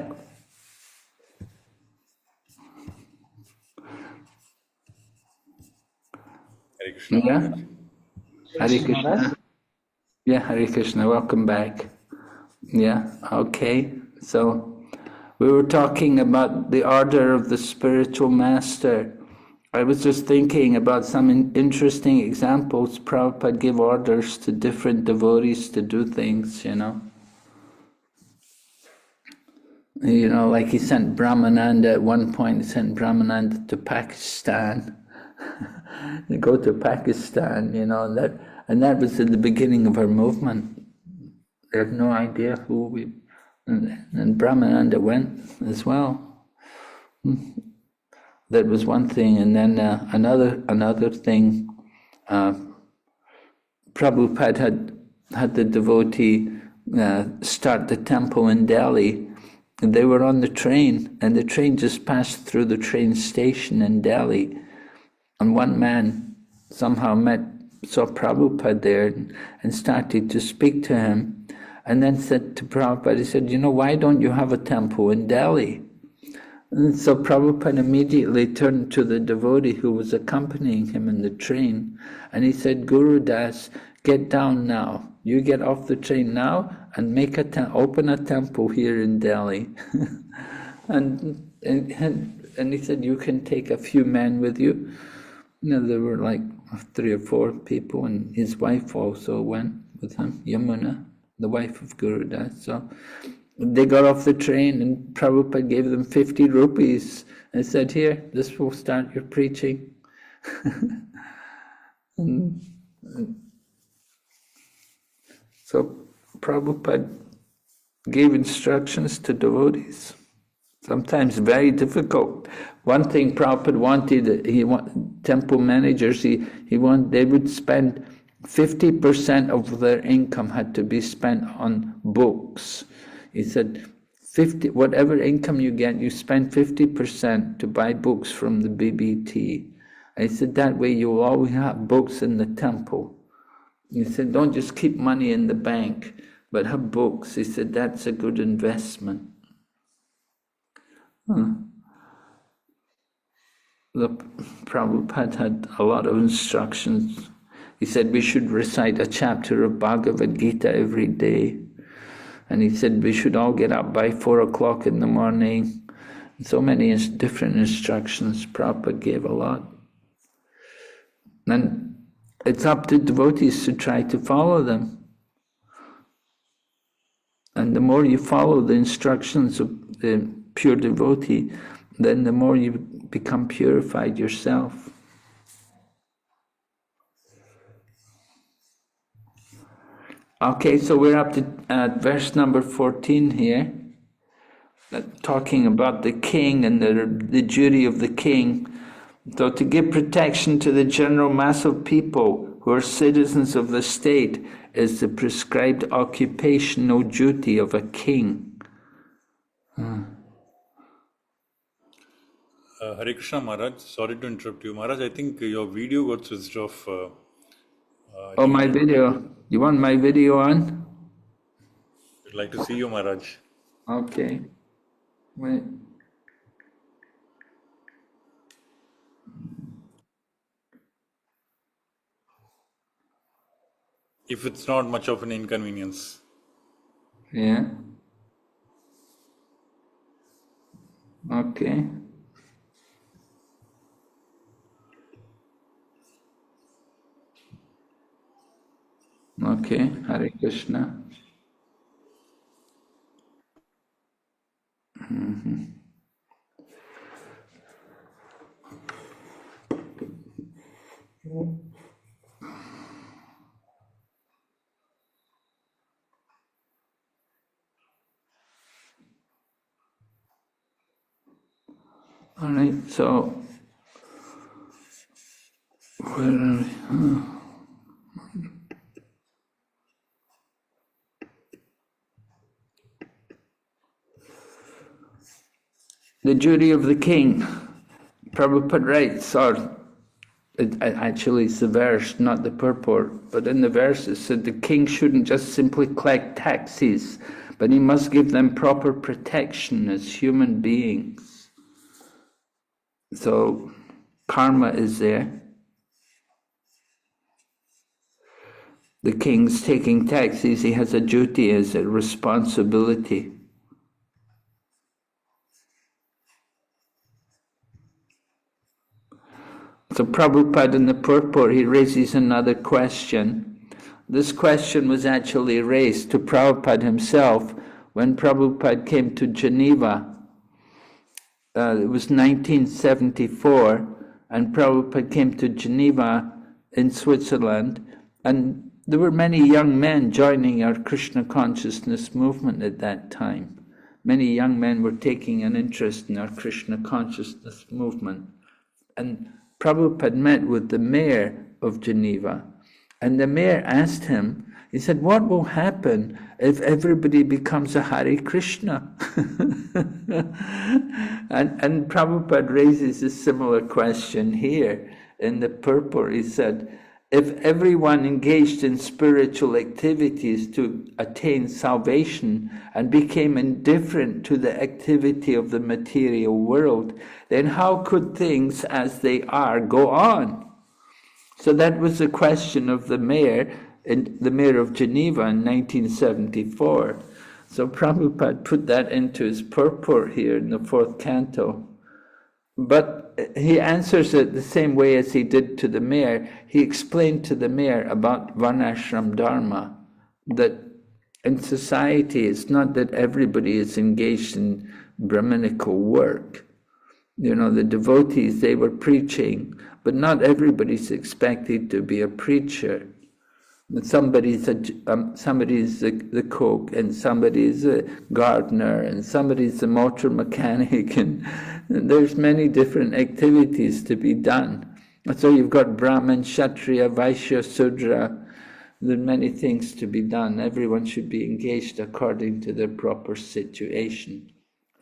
Hare Krishna. Yeah. Hare Krishna. Yeah, Hare Krishna. Welcome back. Yeah, okay. So we were talking about the order of the spiritual master. I was just thinking about some interesting examples. Prabhupada gave orders to different devotees to do things, you know. You know, like he sent Brahmananda at one point, he sent Brahmananda to Pakistan. They go to Pakistan, you know, and that was at the beginning of our movement. They had no idea who we... And Brahmananda went as well. That was one thing. And then another thing, Prabhupada had the devotee start the temple in Delhi. And they were on the train, and the train just passed through the train station in Delhi. And one man somehow saw Prabhupada there and started to speak to him, and then said to Prabhupada, he said, you know, why don't you have a temple in Delhi? And so Prabhupada immediately turned to the devotee who was accompanying him in the train, and he said, Guru Das, get down now. You get off the train now and make open a temple here in Delhi. and he said, you can take a few men with you. You know, there were like 3 or 4 people, and his wife also went with him, Yamuna, the wife of Guru Das. So they got off the train, and Prabhupada gave them 50 rupees and said, here, this will start your preaching. So Prabhupada gave instructions to devotees, sometimes very difficult. One thing Prabhupada wanted, temple managers, they would spend 50% of their income had to be spent on books. He said, whatever income you get, you spend 50% to buy books from the BBT. I said, that way you'll always have books in the temple. He said, don't just keep money in the bank, but have books. He said, that's a good investment. The Prabhupada had a lot of instructions. He said we should recite a chapter of Bhagavad Gita every day. And he said we should all get up by 4 o'clock in the morning. So many different instructions. Prabhupada gave a lot. And it's up to devotees to try to follow them. And the more you follow the instructions of the pure devotee, then the more you become purified yourself. Okay, so we're up to verse number 14 here, talking about the king and the duty of the king. So to give protection to the general mass of people who are citizens of the state is the prescribed occupational duty of a king. Hare Krishna Maharaj, sorry to interrupt you. Maharaj, I think your video got switched off. Oh, my video. You want my video on? I'd like to see you, Maharaj. Okay. Wait. If it's not much of an inconvenience. Yeah. Okay. Okay, Hare Krishna. All right, so where are we? The duty of the king. Prabhupada writes, or actually it's the verse, not the purport, but in the verse it said the king shouldn't just simply collect taxes, but he must give them proper protection as human beings. So karma is there. The king's taking taxis, he has a duty, as a responsibility. So Prabhupada in the purport, he raises another question. This question was actually raised to Prabhupada himself when Prabhupada came to Geneva. It was 1974, and Prabhupada came to Geneva in Switzerland, and there were many young men joining our Krishna consciousness movement at that time. Many young men were taking an interest in our Krishna consciousness movement. And Prabhupada met with the mayor of Geneva, and the mayor asked him, he said, what will happen if everybody becomes a Hare Krishna? and Prabhupada raises a similar question here in the purport. He said, if everyone engaged in spiritual activities to attain salvation and became indifferent to the activity of the material world, then how could things as they are go on? So that was the question of the mayor of Geneva in 1974. So Prabhupada put that into his purport here in the 4th canto. But he answers it the same way as he did to the mayor. He explained to the mayor about Varnashram Dharma, that in society it's not that everybody is engaged in Brahminical work. You know, the devotees, they were preaching, but not everybody's expected to be a preacher. Somebody's the cook, and somebody's a gardener, and somebody's a motor mechanic, and there's many different activities to be done. So you've got Brahmin, Kshatriya, Vaishya, Sudra. There are many things to be done. Everyone should be engaged according to their proper situation.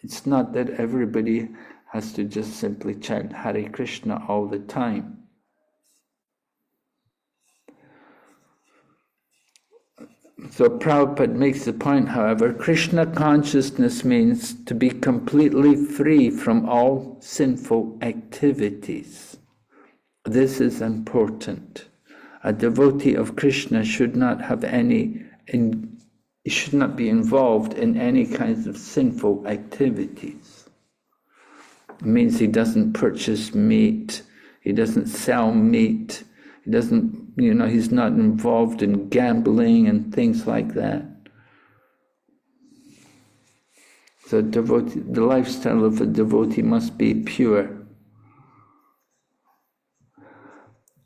It's not that everybody has to just simply chant Hare Krishna all the time. So Prabhupada makes the point, however, Krishna consciousness means to be completely free from all sinful activities. This is important. A devotee of Krishna should not have should not be involved in any kinds of sinful activities. It means he doesn't purchase meat, he doesn't sell meat, he doesn't, he's not involved in gambling and things like that. So the lifestyle of a devotee must be pure.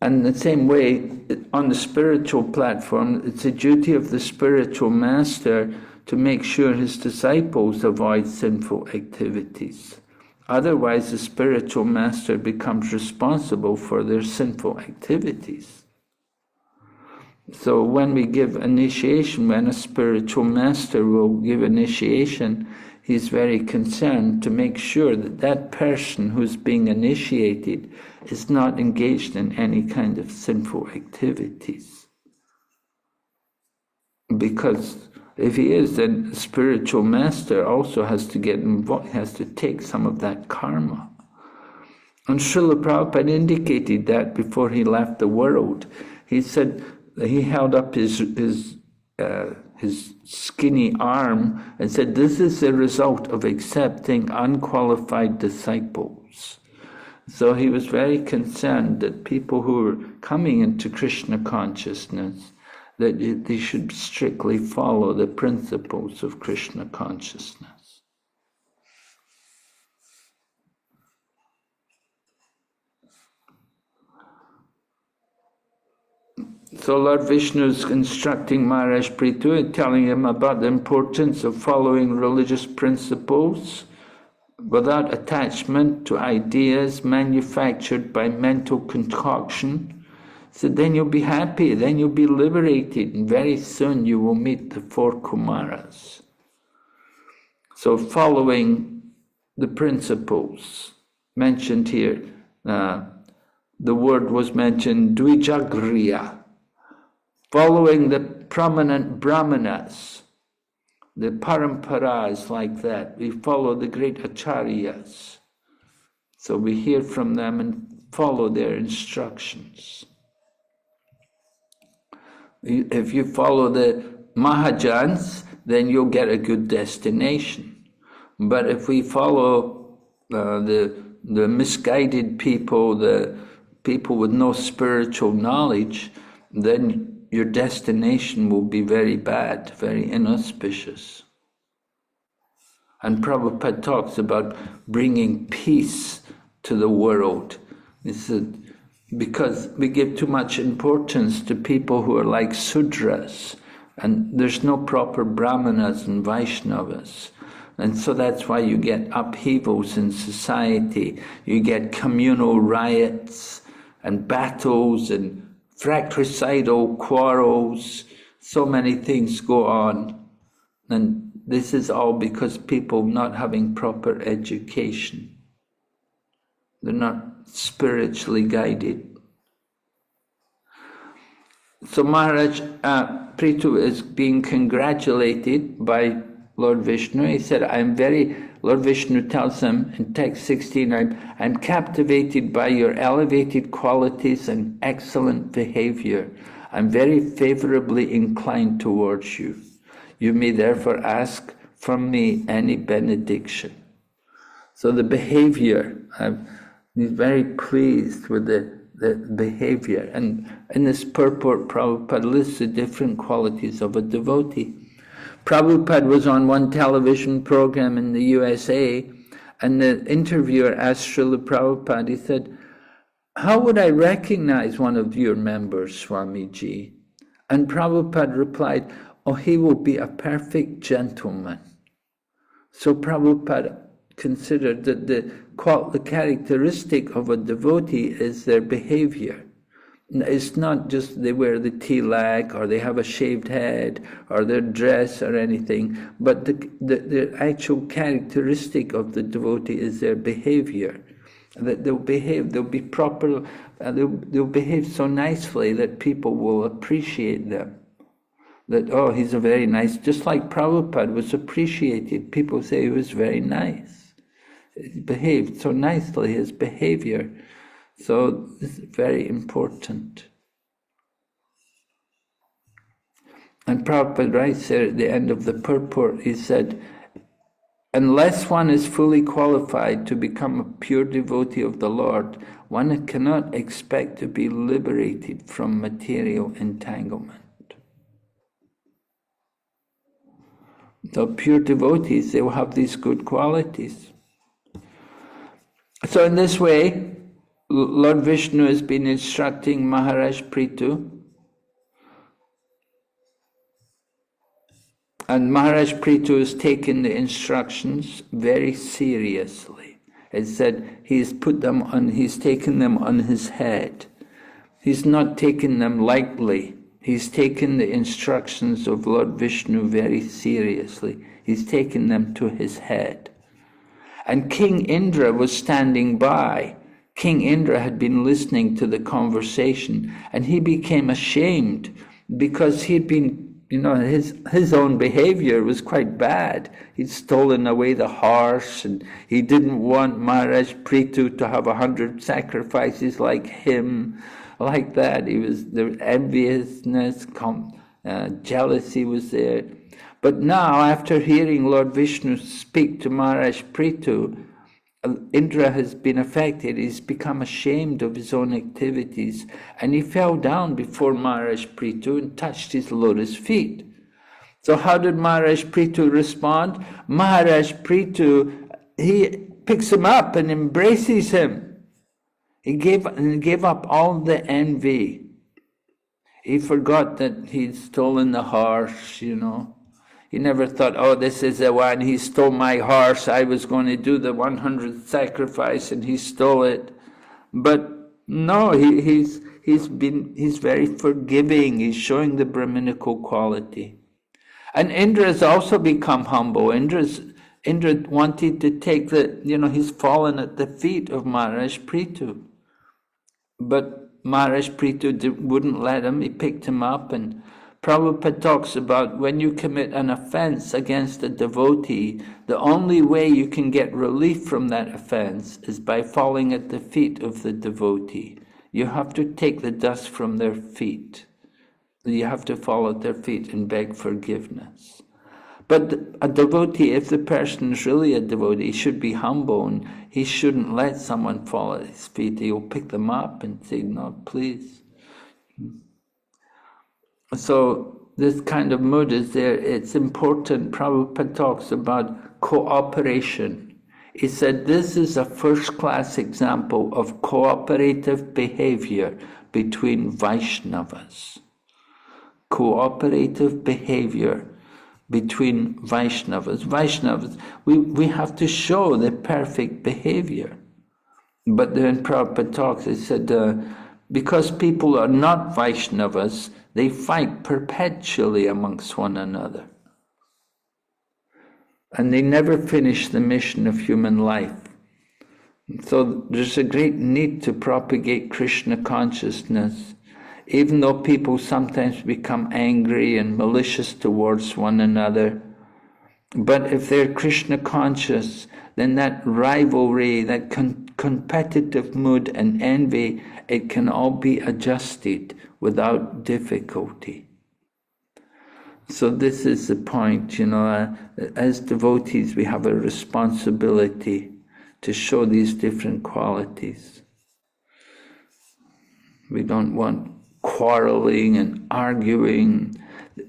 And the same way, on the spiritual platform, it's a duty of the spiritual master to make sure his disciples avoid sinful activities. Otherwise, the spiritual master becomes responsible for their sinful activities. So when we give initiation, when a spiritual master will give initiation, he's very concerned to make sure that that person who's being initiated is not engaged in any kind of sinful activities. Because if he is, then the spiritual master also has to get involved, has to take some of that karma. And Srila Prabhupada indicated that before he left the world. He said, he held up his skinny arm and said, this is the result of accepting unqualified disciples. So he was very concerned that people who were coming into Krishna consciousness, that they should strictly follow the principles of Krishna consciousness. So Lord Vishnu is instructing Maharaj Prithu and telling him about the importance of following religious principles without attachment to ideas manufactured by mental concoction. So then you'll be happy, then you'll be liberated, and very soon you will meet the 4 Kumaras. So following the principles mentioned here, the word was mentioned, Dvijagriya, following the prominent brahmanas, The parampara is like that. We follow the great acharyas. So we hear from them and follow their instructions. If you follow the Mahajans, then you'll get a good destination. But if we follow the misguided people, the people with no spiritual knowledge, then your destination will be very bad, very inauspicious. And Prabhupada talks about bringing peace to the world. He said, because we give too much importance to people who are like Sudras, and there's no proper Brahmanas and Vaishnavas. And so that's why you get upheavals in society. You get communal riots and battles and fratricidal quarrels. So many things go on. And this is all because people not having proper education. They're not spiritually guided. So Maharaj Prithu is being congratulated by Lord Vishnu. He said, Lord Vishnu tells him in text 16, I'm captivated by your elevated qualities and excellent behavior. I'm very favorably inclined towards you. You may therefore ask from me any benediction. So the behavior, he's very pleased with the behavior. And in this purport, Prabhupada lists the different qualities of a devotee. Prabhupada was on one television program in the USA, and the interviewer asked Srila Prabhupada, he said, how would I recognize one of your members, Swamiji? And Prabhupada replied, oh, he will be a perfect gentleman. So Prabhupada considered that the characteristic of a devotee is their behavior. It's not just they wear the tilak or they have a shaved head or their dress or anything, but the actual characteristic of the devotee is their behavior. That they'll be proper, they'll behave so nicely that people will appreciate them. That, oh, he's a very nice, just like Prabhupada was appreciated. People say he was very nice. He behaved so nicely, his behavior. So this is very important. And Prabhupada writes there at the end of the purport, he said, unless one is fully qualified to become a pure devotee of the Lord, one cannot expect to be liberated from material entanglement. So pure devotees, they will have these good qualities. So in this way, Lord Vishnu has been instructing Maharaj Prithu, and Maharaj Prithu has taken the instructions very seriously. It said he's taken them on his head. He's not taken them lightly. He's taken the instructions of Lord Vishnu very seriously. He's taken them to his head. And King Indra was standing by. King Indra had been listening to the conversation, and he became ashamed because he'd been, his own behavior was quite bad. He'd stolen away the horse, and he didn't want Maharaj Prithu to have 100 sacrifices like him, like that. There was enviousness, jealousy was there. But now, after hearing Lord Vishnu speak to Maharaj Prithu, Indra has been affected. He's become ashamed of his own activities, and he fell down before Maharaj Prithu and touched his lotus feet. So how did Maharaj Prithu respond? Maharaj Prithu, he picks him up and embraces him. He gave up all the envy. He forgot that he'd stolen the horse, He never thought, oh, this is the one, he stole my horse, I was going to do the 100th sacrifice and he stole it. But no, he's very forgiving, he's showing the Brahminical quality. And Indra has also become humble. Indra wanted to take he's fallen at the feet of Maharaj Prithu. But Maharaj Prithu wouldn't let him, he picked him up and Prabhupada talks about when you commit an offense against a devotee, the only way you can get relief from that offense is by falling at the feet of the devotee. You have to take the dust from their feet. You have to fall at their feet and beg forgiveness. But a devotee, if the person is really a devotee, he should be humble and he shouldn't let someone fall at his feet. He'll pick them up and say, no, please. So this kind of mood is there. It's important. Prabhupada talks about cooperation. He said this is a first-class example of cooperative behavior between Vaishnavas. Cooperative behavior between Vaishnavas. Vaishnavas, we have to show the perfect behavior. But then Prabhupada talks, he said, because people are not Vaishnavas, they fight perpetually amongst one another. And they never finish the mission of human life. So there's a great need to propagate Krishna consciousness, even though people sometimes become angry and malicious towards one another. But if they're Krishna conscious, then that rivalry, that competitive mood and envy, it can all be adjusted without difficulty. So this is the point, as devotees we have a responsibility to show these different qualities. We don't want quarreling and arguing.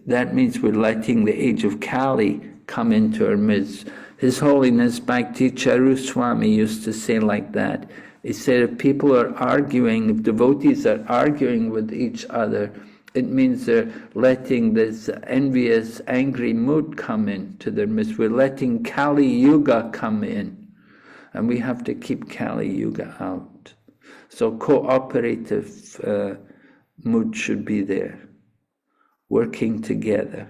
That means we're letting the age of Kali come into our midst. His Holiness Bhakti Charu Swami used to say like that. He said if people are arguing, if devotees are arguing with each other, it means they're letting this envious, angry mood come into their midst. We're letting Kali Yuga come in. And we have to keep Kali Yuga out. So cooperative mood should be there, working together.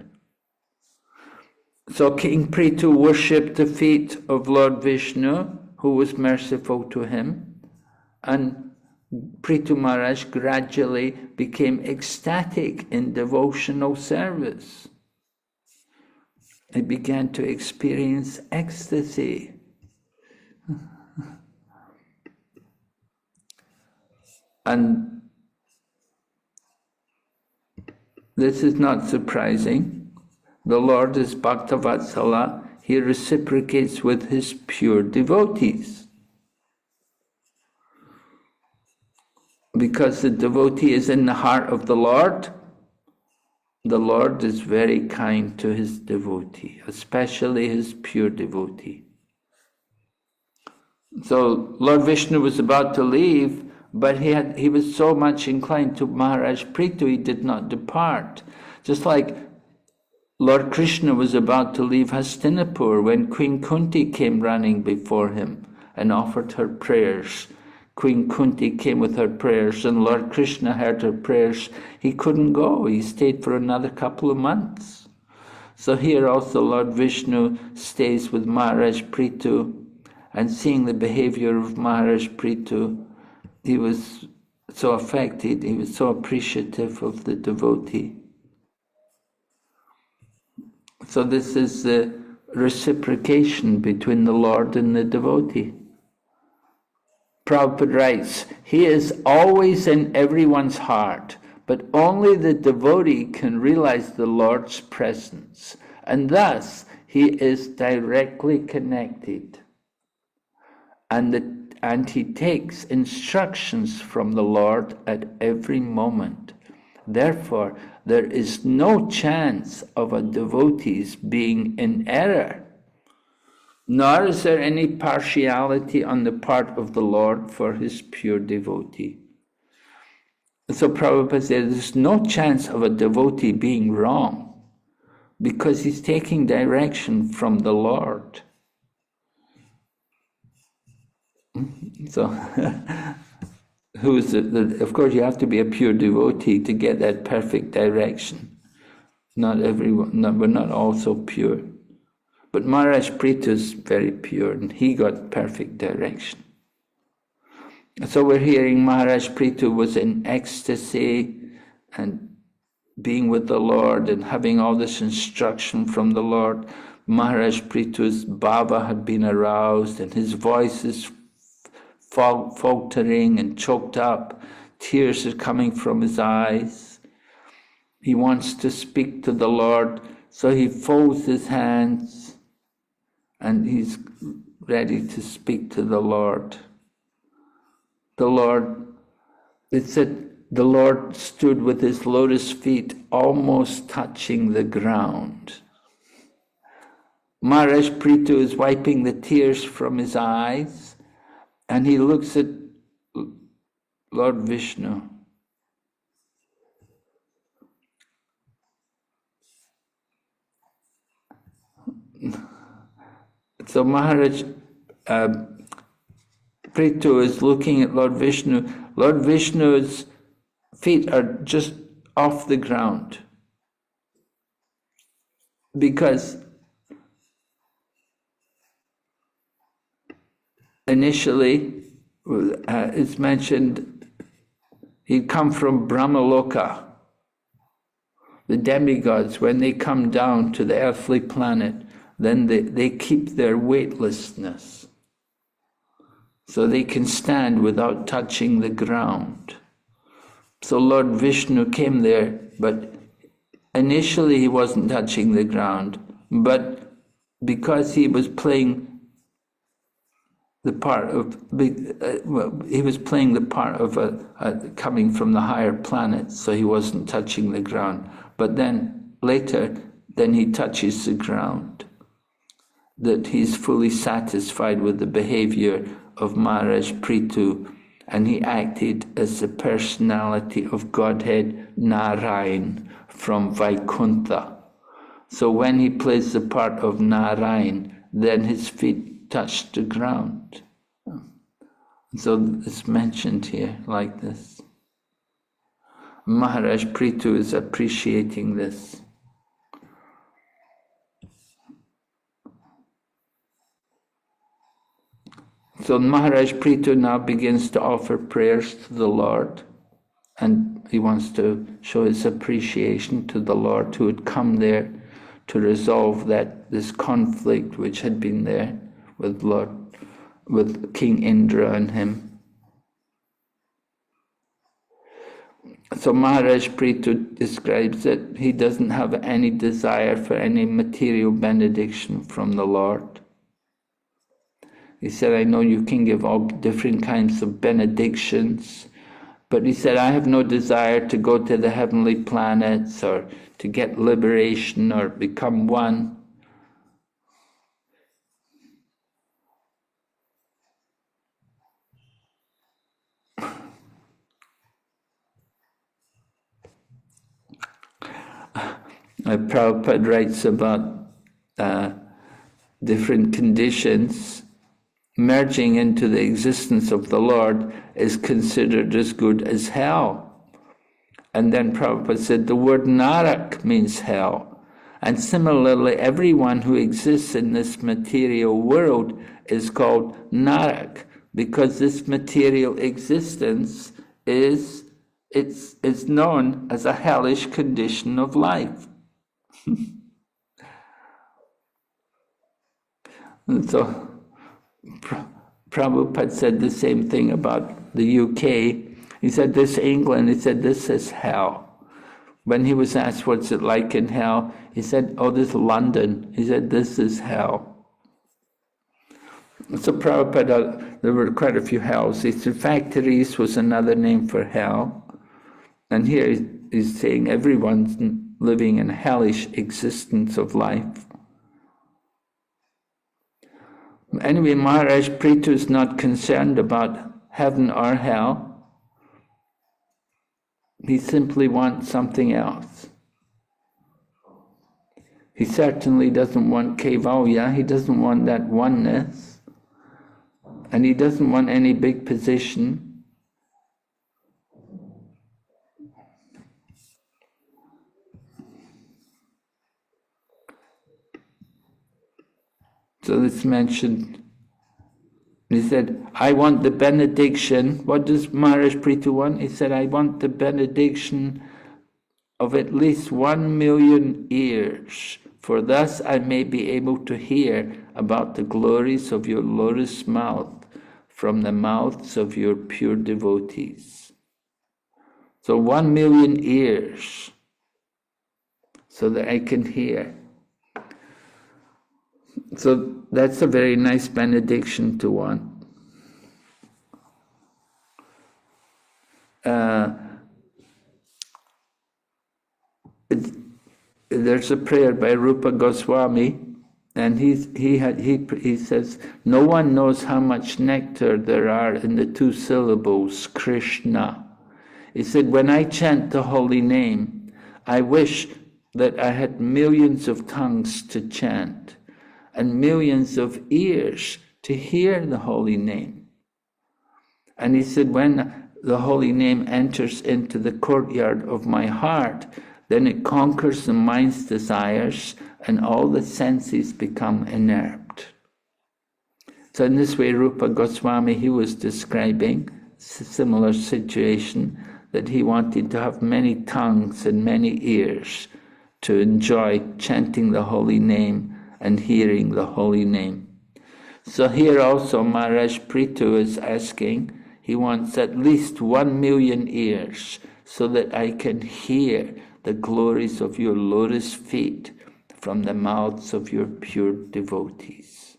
So King Prithu worshipped the feet of Lord Vishnu, who was merciful to him, and Prithu Maharaj gradually became ecstatic in devotional service. He began to experience ecstasy. And this is not surprising. The Lord is Bhaktavatsala. He reciprocates with his pure devotees. Because the devotee is in the heart of the Lord is very kind to his devotee, especially his pure devotee. So Lord Vishnu was about to leave, but he was so much inclined to Maharaj Prithu, he did not depart. Just like Lord Krishna was about to leave Hastinapur when Queen Kunti came running before him and offered her prayers. Queen Kunti came with her prayers and Lord Krishna heard her prayers. He couldn't go. He stayed for another couple of months. So here also Lord Vishnu stays with Maharaj Prithu, and seeing the behavior of Maharaj Prithu, he was so affected, he was so appreciative of the devotee. So this is the reciprocation between the Lord and the devotee. Prabhupada writes, he is always in everyone's heart, but only the devotee can realize the Lord's presence, and thus he is directly connected. And he takes instructions from the Lord at every moment. Therefore, there is no chance of a devotee's being in error, nor is there any partiality on the part of the Lord for his pure devotee. So Prabhupada says there's no chance of a devotee being wrong because he's taking direction from the Lord. So, of course, you have to be a pure devotee to get that perfect direction. Not everyone, we're not all so pure. But Maharaj Prithu is very pure, and he got perfect direction. So we're hearing Maharaj Prithu was in ecstasy, and being with the Lord and having all this instruction from the Lord, Maharaj Prithu's bhava had been aroused and his voice is faltering and choked up. Tears are coming from his eyes. He wants to speak to the Lord, so he folds his hands and he's ready to speak to the Lord. The Lord, it said, the Lord stood with his lotus feet almost touching the ground. Maharaj Prithu is wiping the tears from his eyes and he looks at Lord Vishnu. So Maharaj Prithu is looking at Lord Vishnu. Lord Vishnu's feet are just off the ground because initially it's mentioned he'd come from Brahmaloka. The demigods, when they come down to the earthly planet, then they keep their weightlessness. So they can stand without touching the ground. So Lord Vishnu came there, but initially he wasn't touching the ground. But because he was playing the part of coming from the higher planets, so he wasn't touching the ground. But then later, then he touches the ground. That he's fully satisfied with the behavior of Maharaj Prithu, and he acted as the personality of Godhead Narayan from Vaikuntha. So when he plays the part of Narayan, then his feet touch the ground. So it's mentioned here like this. Maharaj Prithu is appreciating this. So Maharaj Prithu now begins to offer prayers to the Lord, and he wants to show his appreciation to the Lord who had come there to resolve this conflict which had been there with King Indra and him. So Maharaj Prithu describes that he doesn't have any desire for any material benediction from the Lord. He said, I know you can give all different kinds of benedictions, but he said, I have no desire to go to the heavenly planets or to get liberation or become one. Prabhupada writes about different conditions. Merging into the existence of the Lord is considered as good as hell. And then Prabhupada said the word narak means hell. And similarly, everyone who exists in this material world is called narak, because this material existence is known as a hellish condition of life. And so Prabhupada said the same thing about the UK. He said, this England, he said, this is hell. When he was asked what's it like in hell, he said, oh, this London. He said, this is hell. So Prabhupada, there were quite a few hells. He said factories was another name for hell. And here he's saying everyone's living in hellish existence of life. Anyway, Maharaj Prithu is not concerned about heaven or hell. He simply wants something else. He certainly doesn't want Kaivalya, he doesn't want that oneness, and he doesn't want any big position. So this mentioned, he said, I want the benediction. What does Maharaj Prithu want? He said, I want the benediction of at least 1,000,000 ears, for thus I may be able to hear about the glories of your lotus mouth from the mouths of your pure devotees. So 1,000,000 ears, so that I can hear. So that's a very nice benediction to want. There's a prayer by Rupa Goswami, and he says, no one knows how much nectar there are in the two syllables, Krishna. He said, when I chant the holy name, I wish that I had millions of tongues to chant and millions of ears to hear the holy name. And he said, when the holy name enters into the courtyard of my heart, then it conquers the mind's desires and all the senses become inert. So in this way, Rupa Goswami, he was describing a similar situation, that he wanted to have many tongues and many ears to enjoy chanting the holy name and hearing the holy name. So here also Maharaj Prithu is asking, he wants at least 1,000,000 ears so that I can hear the glories of your lotus feet from the mouths of your pure devotees.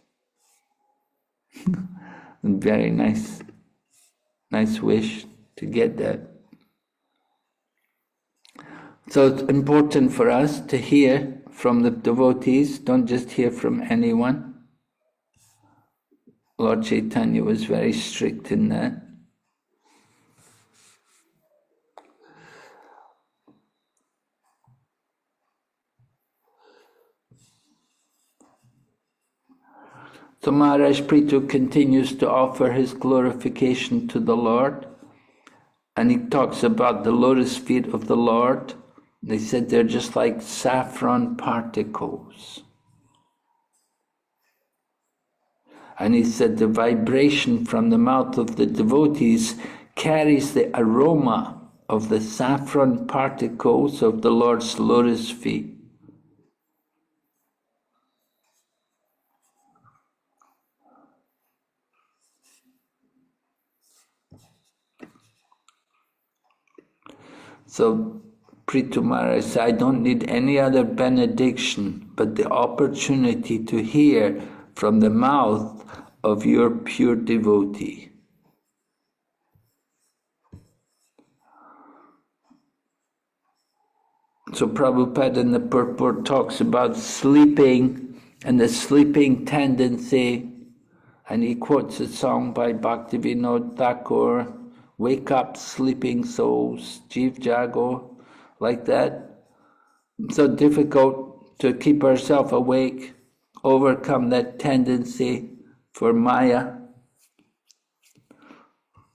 Very nice wish to get that. So it's important for us to hear from the devotees, don't just hear from anyone. Lord Chaitanya was very strict in that. So Maharaj Prithu continues to offer his glorification to the Lord, and he talks about the lotus feet of the Lord. They said they're just like saffron particles. And he said the vibration from the mouth of the devotees carries the aroma of the saffron particles of the Lord's lotus feet. So Prithu Maharaj said, I don't need any other benediction but the opportunity to hear from the mouth of your pure devotee. So Prabhupada in the purport talks about sleeping and the sleeping tendency, and he quotes a song by Bhakti Vinod Thakur, wake up sleeping souls, Jeev Jago, like that. It's so difficult to keep ourselves awake, overcome that tendency for Maya.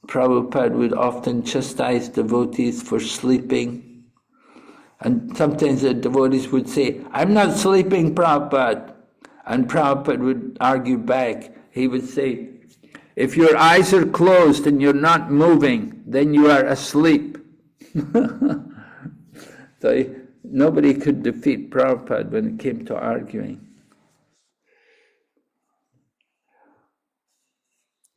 Prabhupada would often chastise devotees for sleeping. And sometimes the devotees would say, I'm not sleeping, Prabhupada. And Prabhupada would argue back. He would say, if your eyes are closed and you're not moving, then you are asleep. So nobody could defeat Prabhupada when it came to arguing.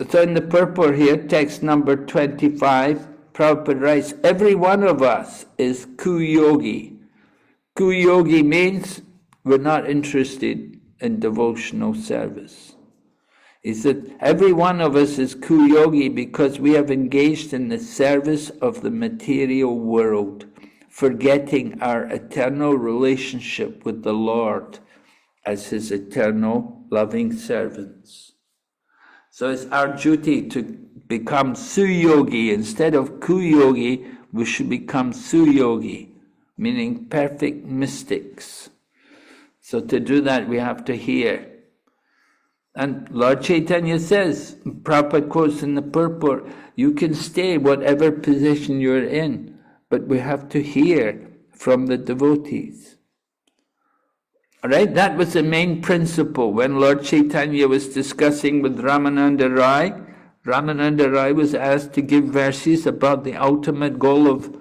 So in the purport here, text number 25, Prabhupada writes, every one of us is kuyogi. Kuyogi means we're not interested in devotional service. He said, every one of us is kuyogi because we have engaged in the service of the material world, forgetting our eternal relationship with the Lord as His eternal loving servants. So it's our duty to become suyogi. Instead of kuyogi, we should become suyogi, meaning perfect mystics. So to do that, we have to hear. And Lord Chaitanya says, Prabhupada quotes in the purport, you can stay whatever position you're in, but we have to hear from the devotees. All right, that was the main principle. When Lord Chaitanya was discussing with Ramananda Rai was asked to give verses about the ultimate goal of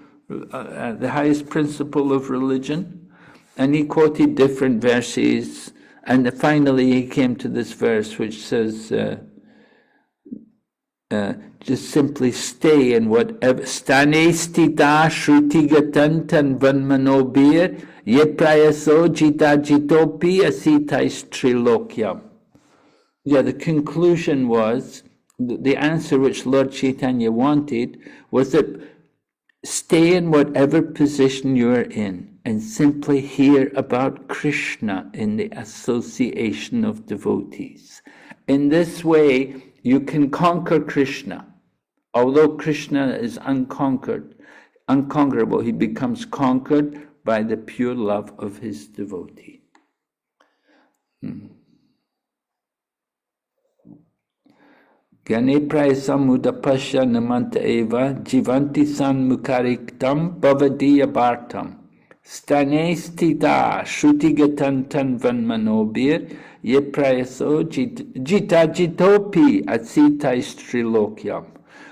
the highest principle of religion. And he quoted different verses, and finally he came to this verse which says, just simply stay in whatever. Stane stita shrutigatantan vanmanobir yeprayaso jita jitopi asitais trilokyam. Yeah, the conclusion was, the answer which Lord Chaitanya wanted was that stay in whatever position you are in and simply hear about Krishna in the association of devotees. In this way, you can conquer Krishna. Although Krishna is unconquerable, he becomes conquered by the pure love of his devotee. Gyane prayasamudapasya namanta eva jivanti san mukariktam bhavadiya bhartam stane stita shrutigatantan vanmanobir ye prayaso jita jitopi asitais trilokyam.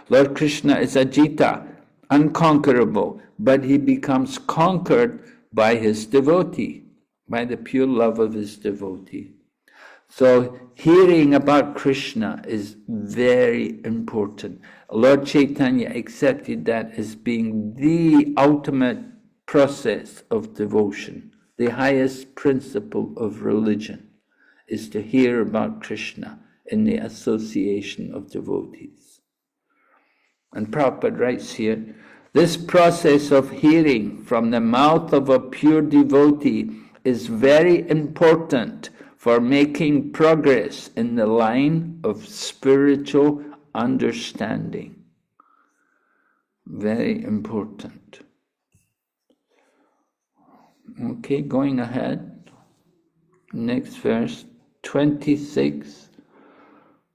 Lord Krishna is a jita, unconquerable, but he becomes conquered by his devotee, by the pure love of his devotee. So hearing about Krishna is very important. Lord Chaitanya accepted that as being the ultimate process of devotion. The highest principle of religion is to hear about Krishna in the association of devotees. And Prabhupada writes here, this process of hearing from the mouth of a pure devotee is very important for making progress in the line of spiritual understanding. Very important. Okay, going ahead. Next verse, 26.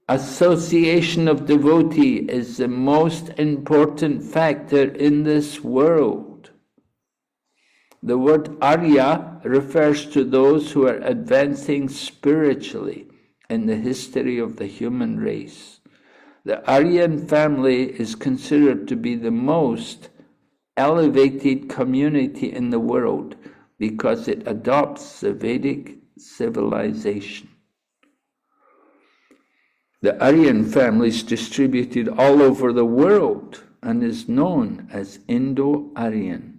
Association of devotee is the most important factor in this world. The word Arya refers to those who are advancing spiritually in the history of the human race. The Aryan family is considered to be the most elevated community in the world because it adopts the Vedic civilization. The Aryan family is distributed all over the world and is known as Indo-Aryan.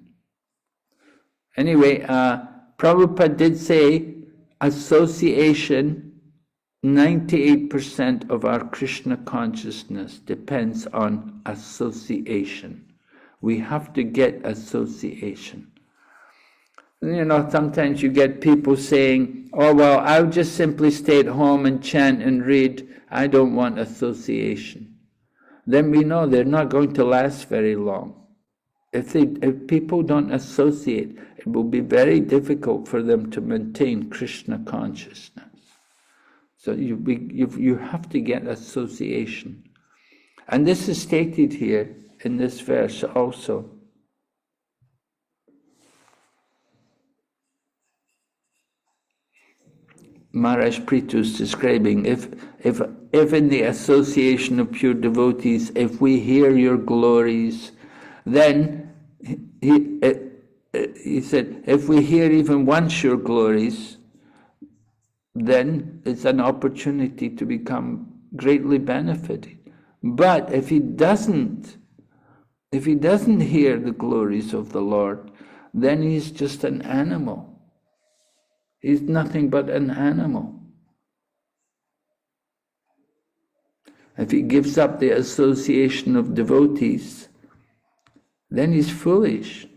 Anyway, Prabhupada did say association, 98% of our Krishna consciousness depends on association. We have to get association. You know, sometimes you get people saying, oh, well, I'll just simply stay at home and chant and read. I don't want association. Then we know they're not going to last very long. If people don't associate, it will be very difficult for them to maintain Krishna consciousness. So you have to get association. And this is stated here in this verse also. Maharaj Prithu is describing, if in the association of pure devotees, if we hear your glories, then he said, if we hear even once your glories, then it's an opportunity to become greatly benefited. But if he doesn't hear the glories of the Lord, then he's just an animal. He's nothing but an animal. If he gives up the association of devotees, then he's foolish.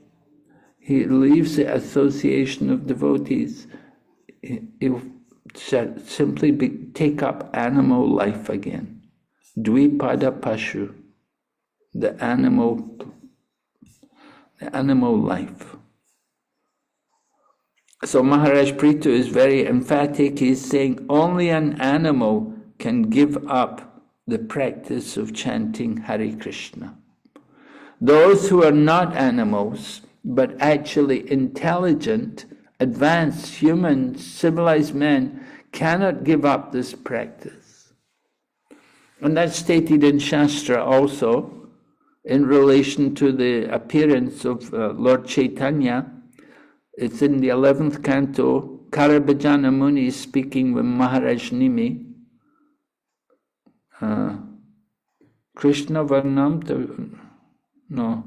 He leaves the association of devotees. He'll simply take up animal life again. Dvipada Pashu, the animal life. So Maharaj Prithu is very emphatic. He's saying only an animal can give up the practice of chanting Hare Krishna. Those who are not animals, but actually intelligent, advanced humans, civilized men, cannot give up this practice. And that's stated in Shastra also. in relation to the appearance of Lord Chaitanya. It's in the 11th canto. Karabhajana Muni is speaking with Maharaj Nimi. Krishna Varnam, no.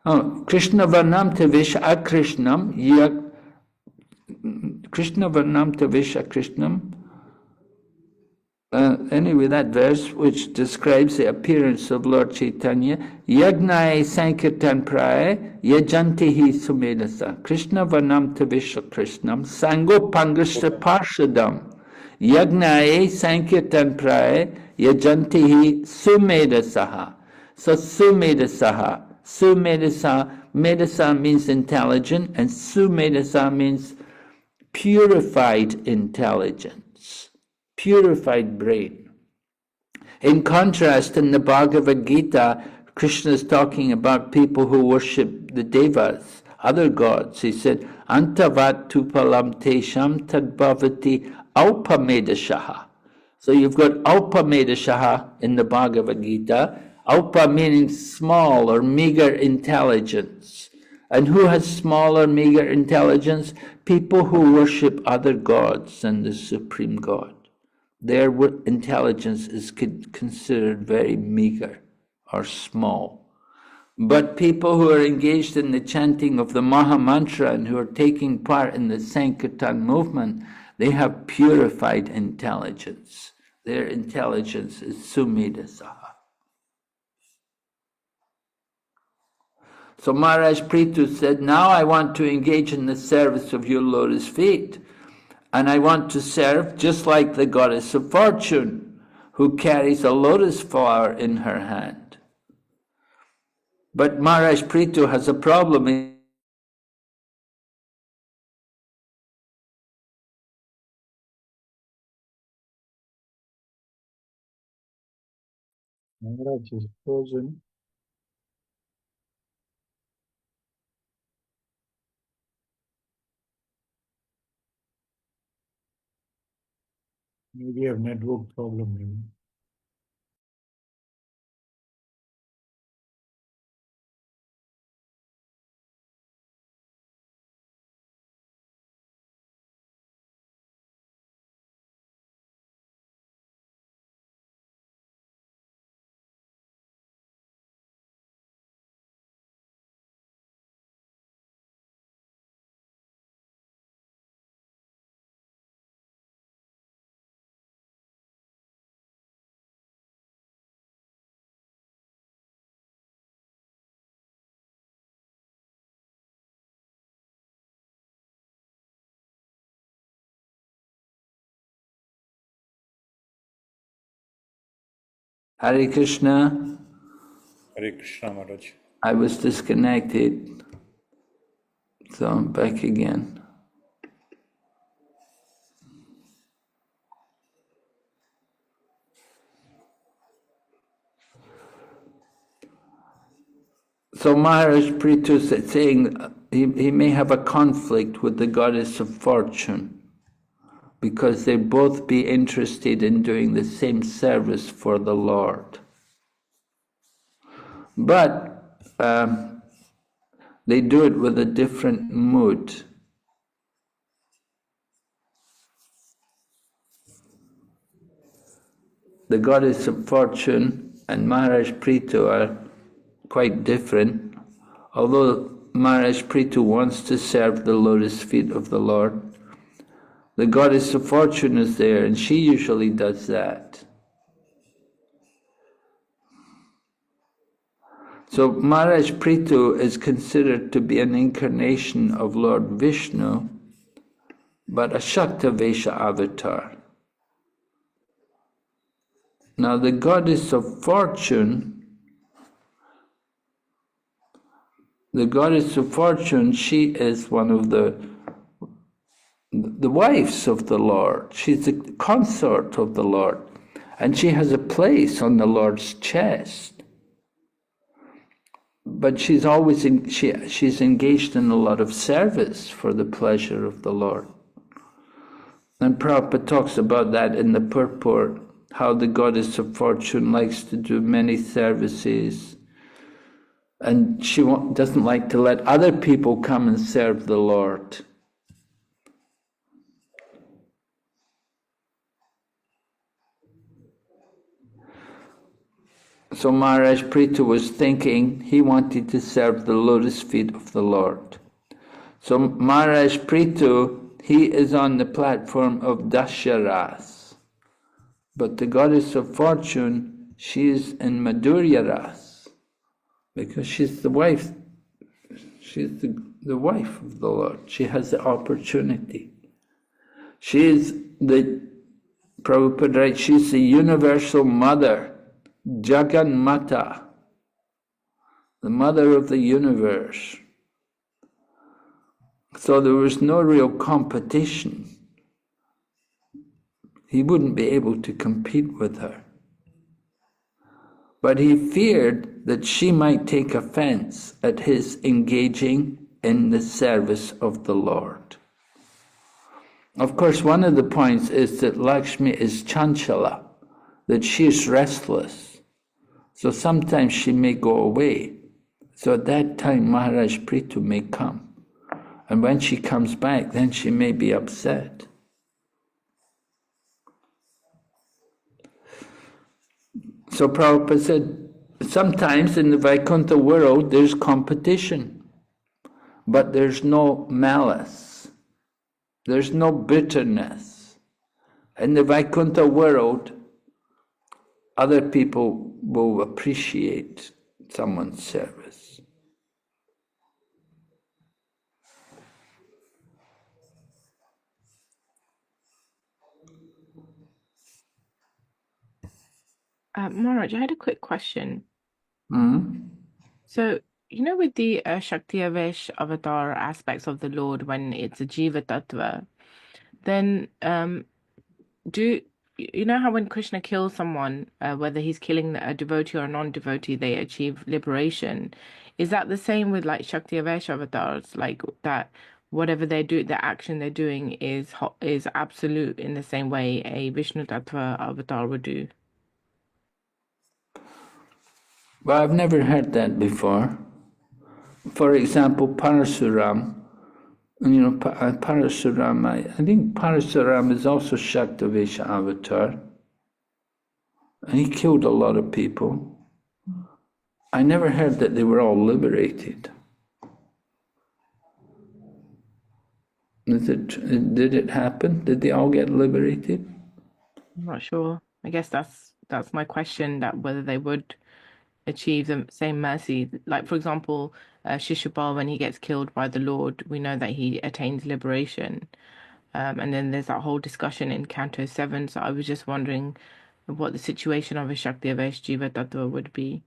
Oh, Krishna Varnam Tavish Akrishnam, Krishna Varnam Tavish Akrishnam. Anyway, that verse which describes the appearance of Lord Chaitanya, Yagnai Sankirtan Praya, Yajantihi Sumedasa, Krishna Varnam Tavisha Krishnam, Sango Pangrishta Parshadam, Yagnai Sankirtan Praya, Yajantihi Sumedasaha. So Sumedasaha, Medasa means intelligent, and Sumedasa means purified intelligence. Purified brain. In contrast, in the Bhagavad Gita, Krishna is talking about people who worship the devas, other gods. He said, Antavat tupalam tesham tadbhavati aupamedashaha. So you've got aupamedashaha in the Bhagavad Gita, aupa meaning small or meager intelligence. And who has small or meager intelligence? People who worship other gods than the Supreme God. Their intelligence is considered very meager or small. But people who are engaged in the chanting of the Maha Mantra and who are taking part in the Sankirtan movement, they have purified intelligence. Their intelligence is Sumedasaha. So Maharaj Prithu said, now I want to engage in the service of your lotus feet. And I want to serve just like the goddess of fortune, who carries a lotus flower in her hand. But Maharaj Prithu has a problem. Maharaj is frozen. Maybe a network problem. Maybe. Hare Krishna. Hare Krishna, Maharaj. I was disconnected, so I'm back again. So Maharaj Prithu is saying he may have a conflict with the goddess of fortune because they both be interested in doing the same service for the Lord. But they do it with a different mood. The goddess of fortune and Maharaj Prithu are quite different. Although Maharaj Prithu wants to serve the lotus feet of the Lord, the goddess of fortune is there and she usually does that. So Maharaj Prithu is considered to be an incarnation of Lord Vishnu, but a Shaktavesha avatar. Now the goddess of fortune, she is one of the wives of the Lord. She's the consort of the Lord, and she has a place on the Lord's chest. But she's always she's engaged in a lot of service for the pleasure of the Lord. And Prabhupada talks about that in the purport. how the goddess of fortune likes to do many services, and she doesn't like to let other people come and serve the Lord. So Maharaj Prithu was thinking he wanted to serve the lotus feet of the Lord. So Maharaj Prithu, he is on the platform of Dasharas. But the goddess of fortune, she is in Madhurya Ras, because she's the wife. She's the wife of the Lord. She has the opportunity. She is the, Prabhupada writes, she's the universal mother, Jagan Mata, the mother of the universe. So there was no real competition. He wouldn't be able to compete with her. But he feared that she might take offense at his engaging in the service of the Lord. Of course, one of the points is that Lakshmi is chanchala, that she is restless. So sometimes she may go away. So at that time, Maharaj Prithu may come. And when she comes back, then she may be upset. So Prabhupada said, sometimes in the Vaikuntha world, there's competition. But there's no malice. There's no bitterness. In the Vaikuntha world, other people will appreciate someone's service. Maharaj, I had a quick question. Mm-hmm. So, with the Shakti Avesh avatar aspects of the Lord, when it's a Jiva Tattva, then do you know how when Krishna kills someone, whether he's killing a devotee or a non-devotee, they achieve liberation? Is that the same with like Shakti Avesh avatars, like that? Whatever they do, the action they're doing is absolute in the same way a Vishnu Tattva avatar would do. Well, I've never heard that before. For example, Parasuram, Parasuram, I think Parasuram is also Shaktavesha avatar. And he killed a lot of people. I never heard that they were all liberated. Did it happen? Did they all get liberated? I'm not sure. I guess that's my question, that whether they would achieve the same mercy. Like, for example, Shishupal, when he gets killed by the Lord, we know that he attains liberation. And then there's that whole discussion in Canto 7. So I was just wondering what the situation of a Shakti Avesh Jiva Tattva would be.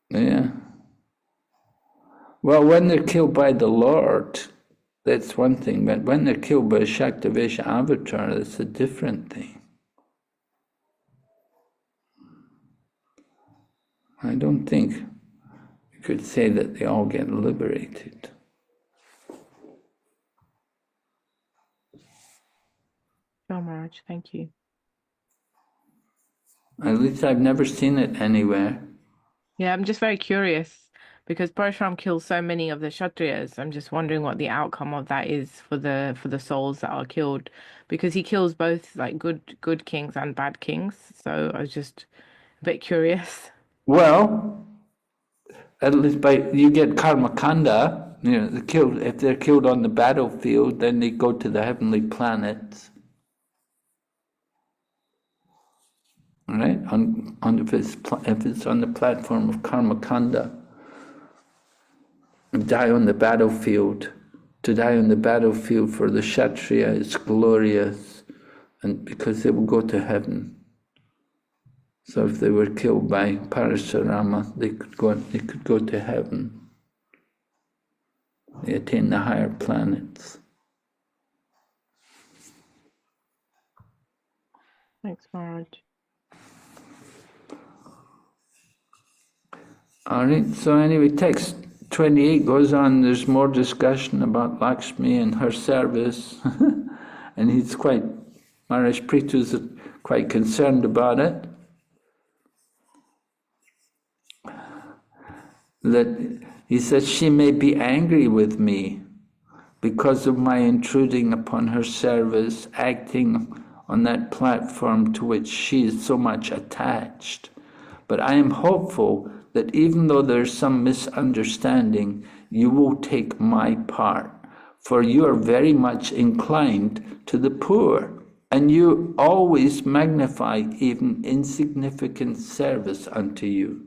Yeah. Well, when they're killed by the Lord, that's one thing. But when they're killed by a Shaktavesha avatar, that's a different thing. I don't think you could say that they all get liberated. Oh, Maharaj, thank you. At least I've never seen it anywhere. Yeah, I'm just very curious because Parashuram kills so many of the Kshatriyas. I'm just wondering what the outcome of that is for the souls that are killed, because he kills both like good kings and bad kings. So I was just a bit curious. Well, at least you get karma kanda. If they're killed on the battlefield, then they go to the heavenly planets. Right? If it's on the platform of karma kanda, die on the battlefield. To die on the battlefield for the Kshatriya is glorious, and because they will go to heaven. So if they were killed by Parasurama, they could go to heaven. They attain the higher planets. Thanks, Maharaj. All right. So anyway, text 28 goes on, there's more discussion about Lakshmi and her service. And Maharaj Prithu's quite concerned about it. That he says she may be angry with me because of my intruding upon her service, acting on that platform to which she is so much attached. But I am hopeful that even though there's some misunderstanding, you will take my part, for you are very much inclined to the poor, and you always magnify even insignificant service unto you.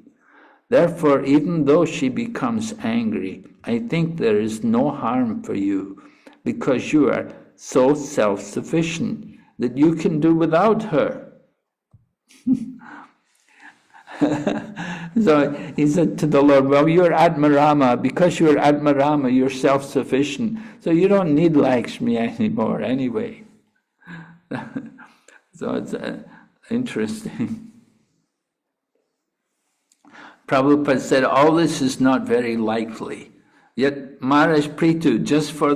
Therefore, even though she becomes angry, I think there is no harm for you, because you are so self-sufficient that you can do without her. So he said to the Lord, well, you're Atmarama. Because you're Atmarama, you're self-sufficient. So you don't need Lakshmi anymore anyway. So it's interesting. Prabhupada said, all this is not very likely. Yet Maharaj Prithu, just for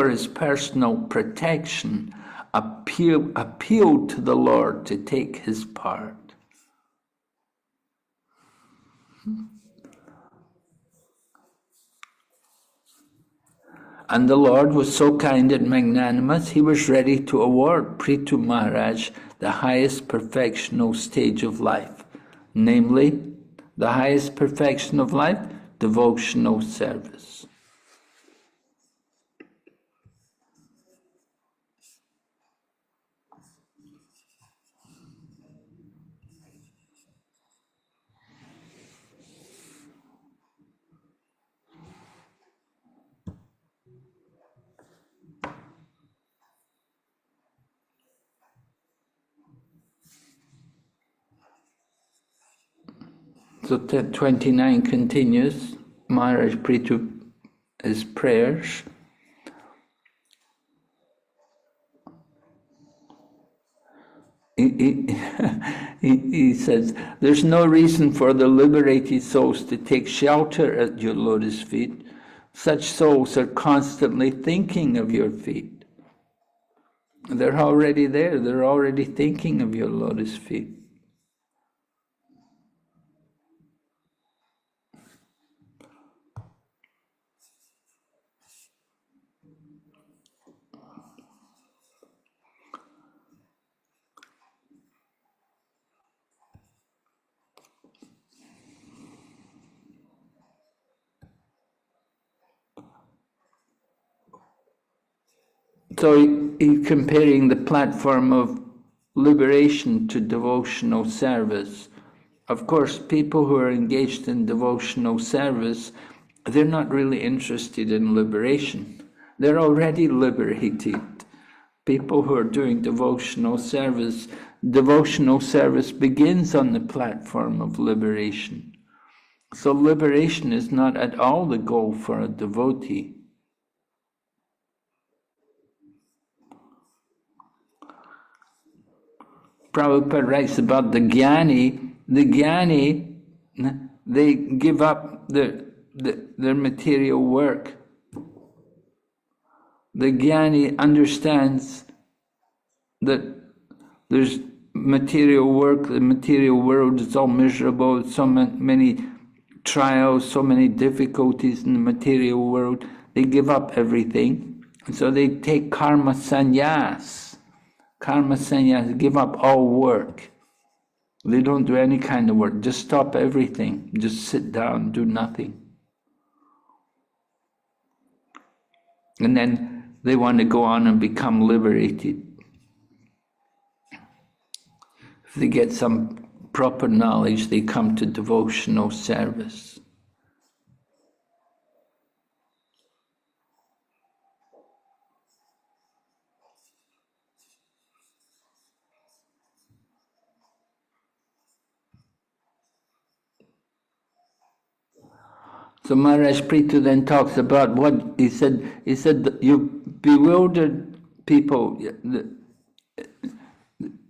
his personal protection, appealed to the Lord to take his part. And the Lord was so kind and magnanimous, he was ready to award Prithu Maharaj the highest perfectional stage of life, namely, the highest perfection of life, devotional service. So 29 continues, Maharaj Prithu, his prayers. He says, there's no reason for the liberated souls to take shelter at your lotus feet. Such souls are constantly thinking of your feet. They're already there, they're already thinking of your lotus feet. So he's comparing the platform of liberation to devotional service. Of course, people who are engaged in devotional service, they're not really interested in liberation. They're already liberated. People who are doing devotional service begins on the platform of liberation. So liberation is not at all the goal for a devotee. Prabhupada writes about the jnani. The jnani, they give up their material work. The jnani understands that there's material work, the material world is all miserable, so many trials, so many difficulties in the material world. They give up everything. And so they take karma sannyas. Karma sannyas, give up all work. They don't do any kind of work, just stop everything, just sit down, do nothing. And then they want to go on and become liberated. If they get some proper knowledge, they come to devotional service. So Maharaj Prithu then talks about what he said. He said that you bewildered people.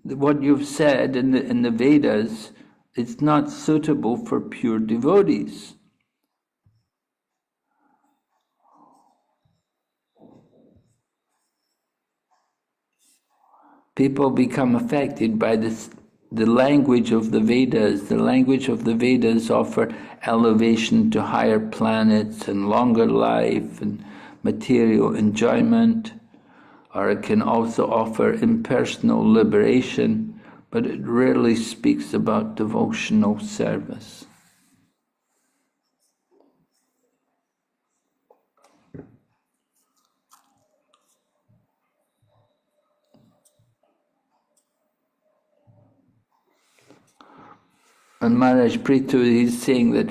What you've said in the Vedas, it's not suitable for pure devotees. people become affected by this, the language of the Vedas. The language of the Vedas offer elevation to higher planets and longer life and material enjoyment, or it can also offer impersonal liberation, but it rarely speaks about devotional service. And Maharaj Prithu, he's saying that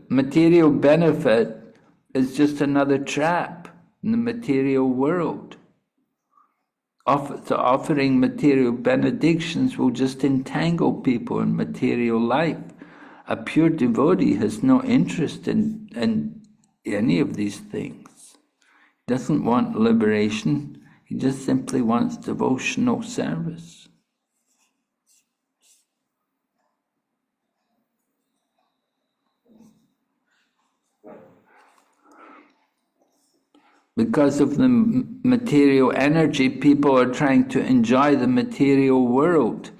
material benefit is just another trap in the material world. So offering material benedictions will just entangle people in material life. A pure devotee has no interest in any of these things. He doesn't want liberation, he just simply wants devotional service. Because of the material energy, people are trying to enjoy the material world.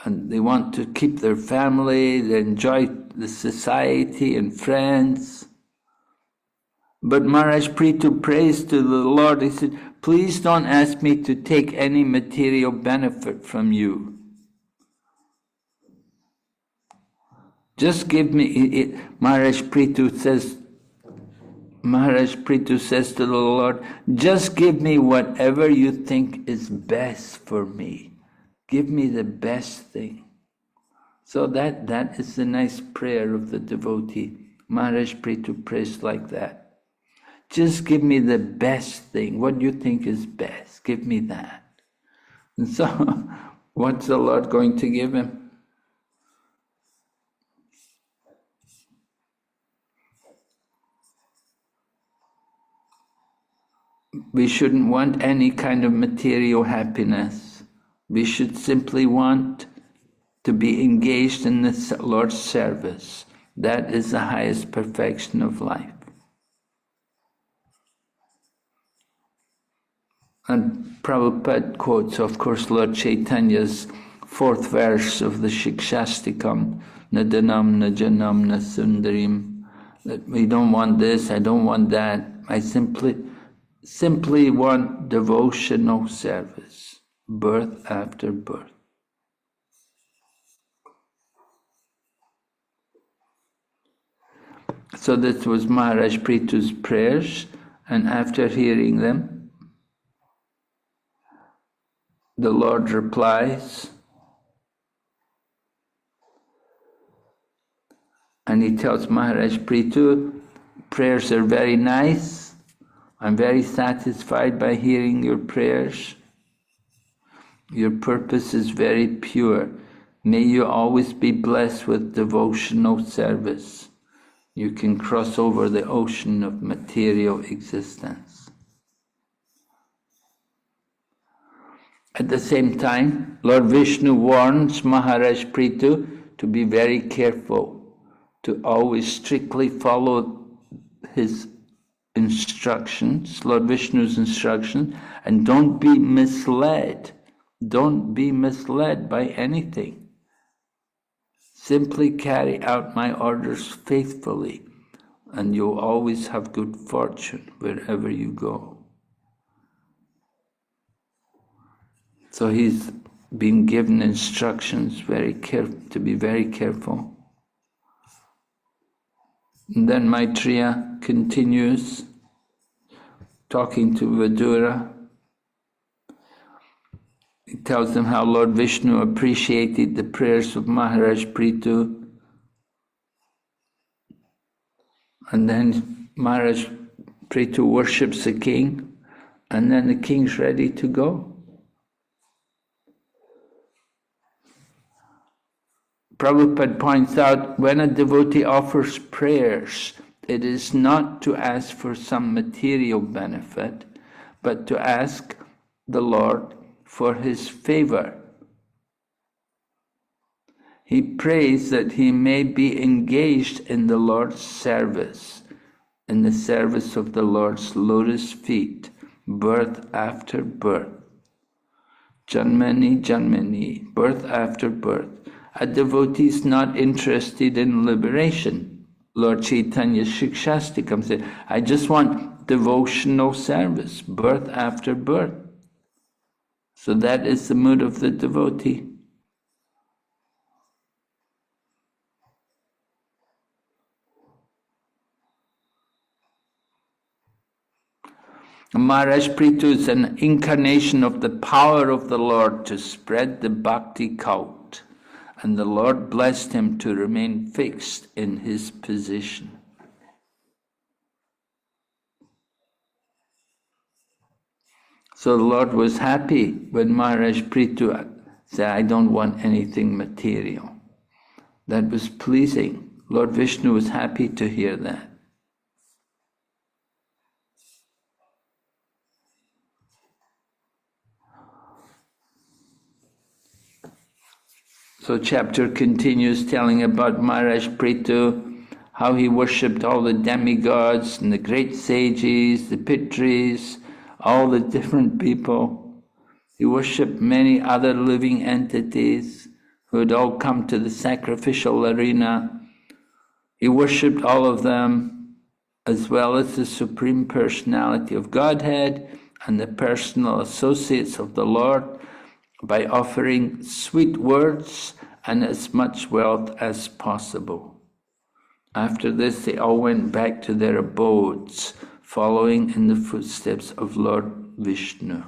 And they want to keep their family, they enjoy the society and friends. But Maharaj Prithu prays to the Lord, he said, please don't ask me to take any material benefit from you. Just give me, Maharaj Prithu says to the Lord, just give me whatever you think is best for me. Give me the best thing. So that is the nice prayer of the devotee. Maharaj Prithu prays like that. Just give me the best thing. What you think is best, give me that. And so, what's the Lord going to give him? We shouldn't want any kind of material happiness. We should simply want to be engaged in the Lord's service. That is the highest perfection of life. And Prabhupada quotes, of course, Lord Chaitanya's 4th verse of the Shikshastikam, Nadanam Najanam Nasundarim, that we don't want this, I don't want that, I simply want devotional service, birth after birth. So this was Maharaj Prithu's prayers, and after hearing them, the Lord replies, and he tells Maharaj Prithu, prayers are very nice, I'm very satisfied by hearing your prayers. Your purpose is very pure. May you always be blessed with devotional service. You can cross over the ocean of material existence. At the same time, Lord Vishnu warns Maharaj Prithu to be very careful, to always strictly follow his instructions, Lord Vishnu's instructions, and don't be misled. Don't be misled by anything. Simply carry out my orders faithfully, and you'll always have good fortune wherever you go. So he's been given instructions to be very careful. And then Maitreya continues talking to Vidura. He tells them how Lord Vishnu appreciated the prayers of Maharaj Prithu. And then Maharaj Prithu worships the king, and then the king's ready to go. Prabhupada points out, when a devotee offers prayers, it is not to ask for some material benefit, but to ask the Lord for his favor. He prays that he may be engaged in the Lord's service, in the service of the Lord's lotus feet, birth after birth. Janmani, Janmani, birth after birth. A devotee is not interested in liberation. Lord Chaitanya Shikshastikam said, I just want devotional service, birth after birth. So that is the mood of the devotee. Maharaj Prithu is an incarnation of the power of the Lord to spread the Bhakti cult, and the Lord blessed him to remain fixed in his position. So the Lord was happy when Maharaj Prithu said, I don't want anything material. That was pleasing. Lord Vishnu was happy to hear that. So chapter continues telling about Maharaj Prithu, how he worshipped all the demigods and the great sages, the Pitris, all the different people. He worshipped many other living entities who had all come to the sacrificial arena. He worshipped all of them, as well as the Supreme Personality of Godhead and the personal associates of the Lord, by offering sweet words and as much wealth as possible. After this, they all went back to their abodes, following in the footsteps of Lord Vishnu.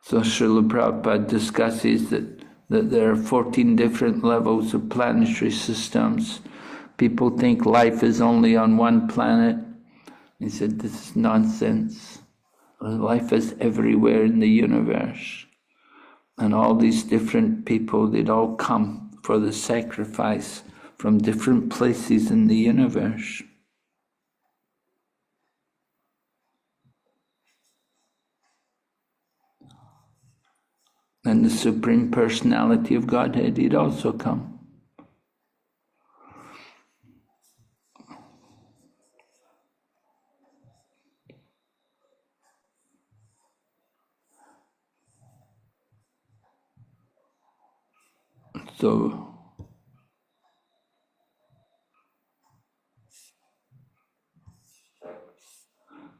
So Srila Prabhupada discusses that there are 14 different levels of planetary systems. People think life is only on one planet. He said, this is nonsense. Life is everywhere in the universe. And all these different people, they'd all come for the sacrifice from different places in the universe. And the Supreme Personality of Godhead, he'd also come.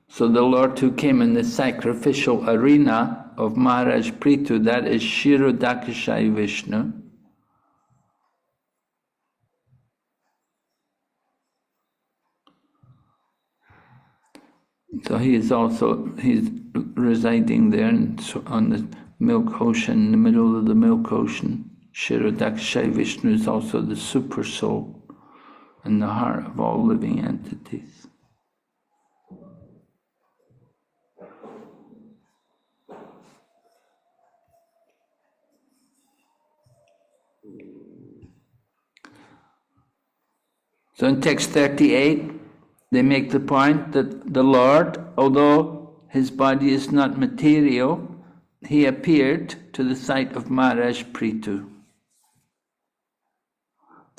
So the Lord who came in the sacrificial arena of Maharaj Prithu, that is Kshirodakashayi Vishnu. So he's residing there on the milk ocean, in the middle of the milk ocean. Kshirodakashayi Vishnu is also the super soul in the heart of all living entities. So in text 38, they make the point that the Lord, although his body is not material, he appeared to the sight of Maharaj Prithu.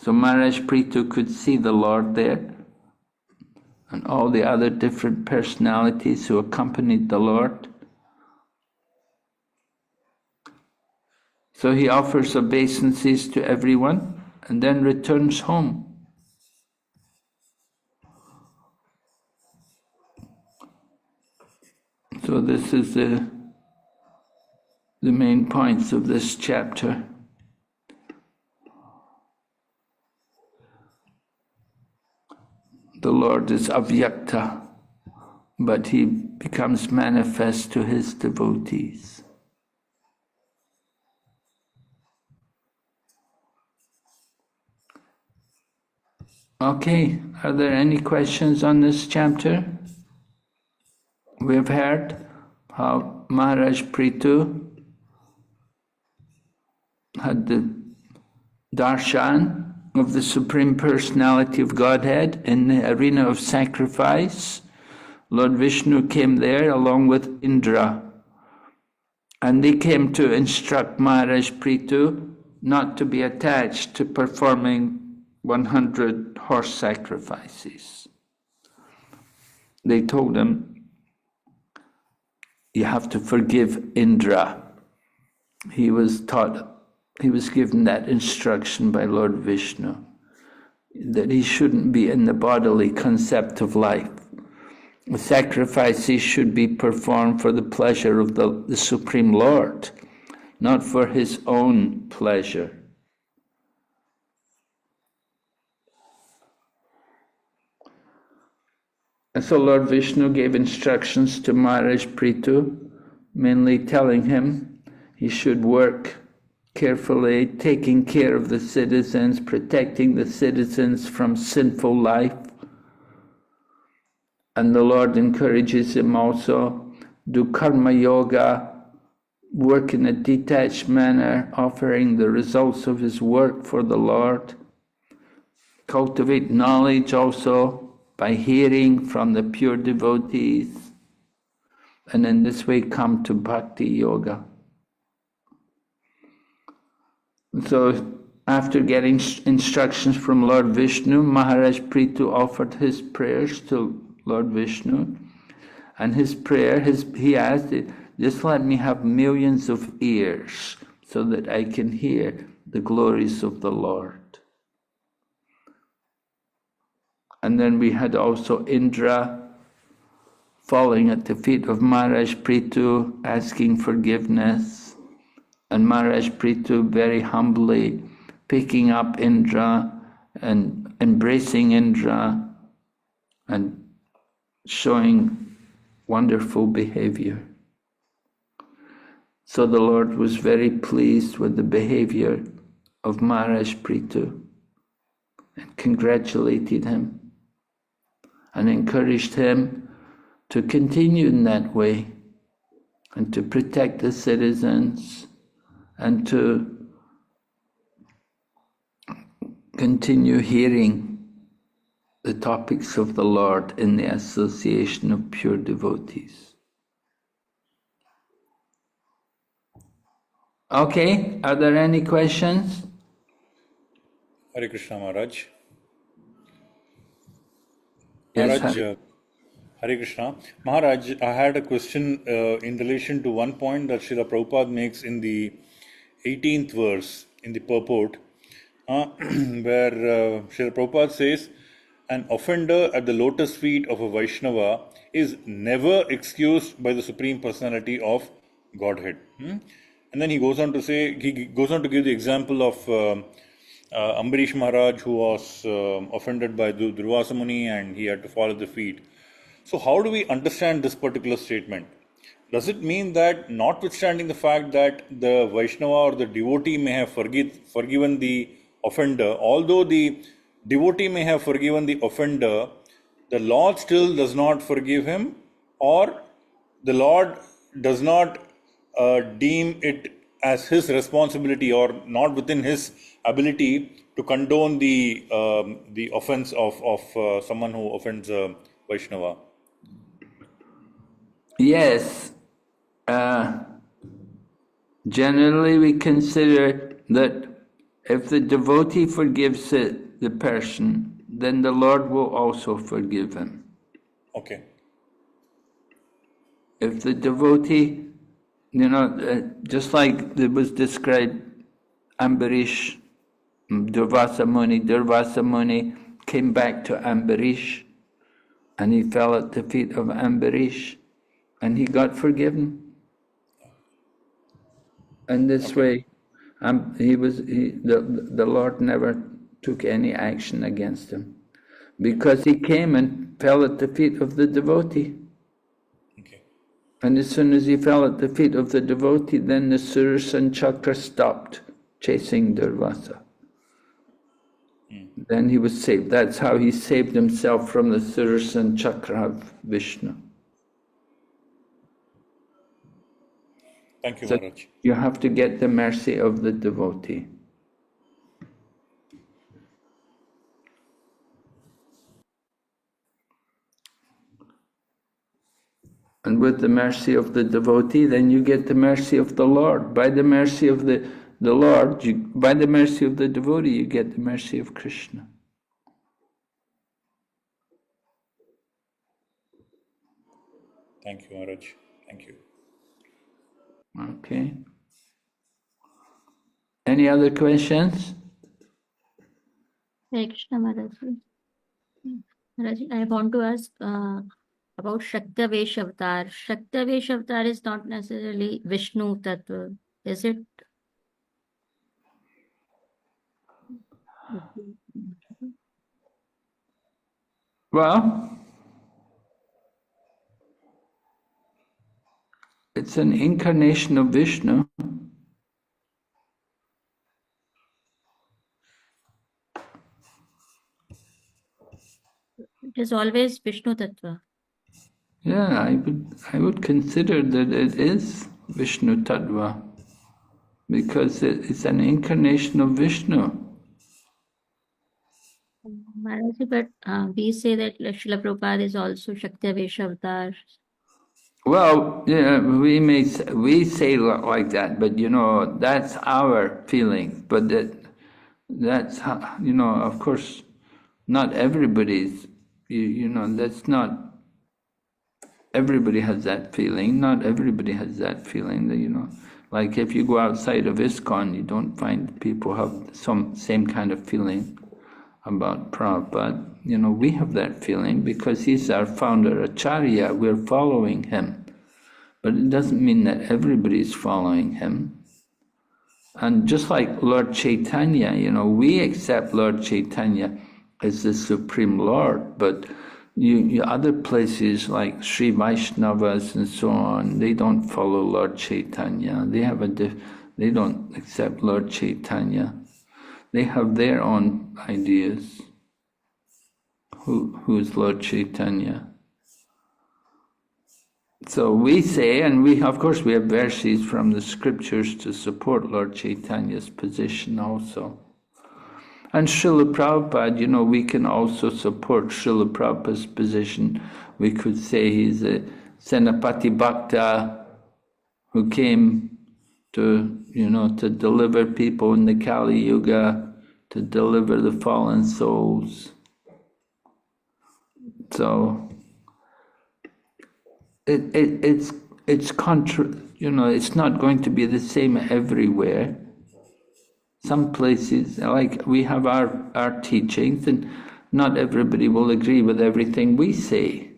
So Maharaj Prithu could see the Lord there, and all the other different personalities who accompanied the Lord. So he offers obeisances to everyone and then returns home. So this is the main points of this chapter. The Lord is avyakta, but he becomes manifest to his devotees. Okay, are there any questions on this chapter? We've heard how Maharaj Prithu had the darshan of the Supreme Personality of Godhead in the arena of sacrifice. Lord Vishnu came there along with Indra, and they came to instruct Maharaj Prithu not to be attached to performing 100 horse sacrifices. they told him, you have to forgive Indra. He was given that instruction by Lord Vishnu, that he shouldn't be in the bodily concept of life. The sacrifices should be performed for the pleasure of the Supreme Lord, not for his own pleasure. And so Lord Vishnu gave instructions to Maharaj Prithu, mainly telling him he should work carefully, taking care of the citizens, protecting the citizens from sinful life. And the Lord encourages him also, do karma yoga, work in a detached manner, offering the results of his work for the Lord. Cultivate knowledge also by hearing from the pure devotees, and in this way come to Bhakti Yoga. So after getting instructions from Lord Vishnu, Maharaj Prithu offered his prayers to Lord Vishnu, and his prayer, he asked, just let me have millions of ears so that I can hear the glories of the Lord. And then we had also Indra falling at the feet of Maharaj Prithu, asking forgiveness, and Maharaj Prithu very humbly picking up Indra and embracing Indra and showing wonderful behavior. So the Lord was very pleased with the behavior of Maharaj Prithu and congratulated him and encouraged him to continue in that way and to protect the citizens and to continue hearing the topics of the Lord in the association of pure devotees. Okay, are there any questions? Hare Krishna Maharaj. Yes, Maharaj, Hare Krishna. Maharaj, I had a question in relation to one point that Srila Prabhupada makes in the 18th verse in the purport, where Srila Prabhupada says, an offender at the lotus feet of a Vaishnava is never excused by the Supreme Personality of Godhead. And then he goes on to give the example of Ambarish Maharaj, who was offended by Durvasa Muni and he had to fall at the feet. So how do we understand this particular statement? Does it mean that notwithstanding the fact that the Vaishnava or the devotee may have forgiven the offender, although the devotee may have forgiven the offender, the Lord still does not forgive him, or the Lord does not deem it as his responsibility or not within his ability to condone the offense of someone who offends Vaishnava? Yes. Generally, we consider that if the devotee forgives the person, then the Lord will also forgive him. Okay. If the devotee, just like it was described, Ambarish, Durvasa Muni came back to Ambarish and he fell at the feet of Ambarish and he got forgiven. And this way, the Lord never took any action against him because he came and fell at the feet of the devotee. Okay. And as soon as he fell at the feet of the devotee, then the Sudarshan Chakra stopped chasing Durvasa. Then he was saved. That's how he saved himself from the Sudarshan Chakra of Vishnu. Thank you, So Maharaj. you have to get the mercy of the devotee. And with the mercy of the devotee, then you get the mercy of the Lord. By the mercy of the Lord, by the mercy of the devotee, you get the mercy of Krishna. Thank you, Maharaj. Thank you. Okay. Any other questions? Hare Krishna Maharaj. Maharaj, I want to ask about Shaktavesh avatar. Shaktavesh avatar is not necessarily Vishnu Tattva, is it? Well, it's an incarnation of Vishnu. It is always Vishnu Tattva. Yeah, I would consider that it is Vishnu Tattva because it's an incarnation of Vishnu. Maharaj, but we say that Srila Prabhupada is also Shaktavesh avatar. Well, yeah, we say like that, but you know that's our feeling. But that's how, you know, of course, not everybody's. You know, that's not. Everybody has that feeling. Not everybody has that feeling. That, you know, like if you go outside of ISKCON, you don't find people have some same kind of feeling about Prabhupada. You know, we have that feeling because he's our founder, Acharya. We're following him. But it doesn't mean that everybody's following him. And just like Lord Chaitanya, you know, we accept Lord Chaitanya as the Supreme Lord, but other places like Sri Vaishnavas and so on, they don't follow Lord Chaitanya. They don't accept Lord Chaitanya. They have their own ideas. Who's Lord Chaitanya? So we say, and we of course we have verses from the scriptures to support Lord Chaitanya's position also. And Srila Prabhupada, you know, we can also support Srila Prabhupada's position. We could say he's a Senapati Bhakta who came to, you know, to deliver people in the Kali Yuga, to deliver the fallen souls. So it's you know, it's not going to be the same everywhere. Some places, like we have our teachings, and not everybody will agree with everything we say.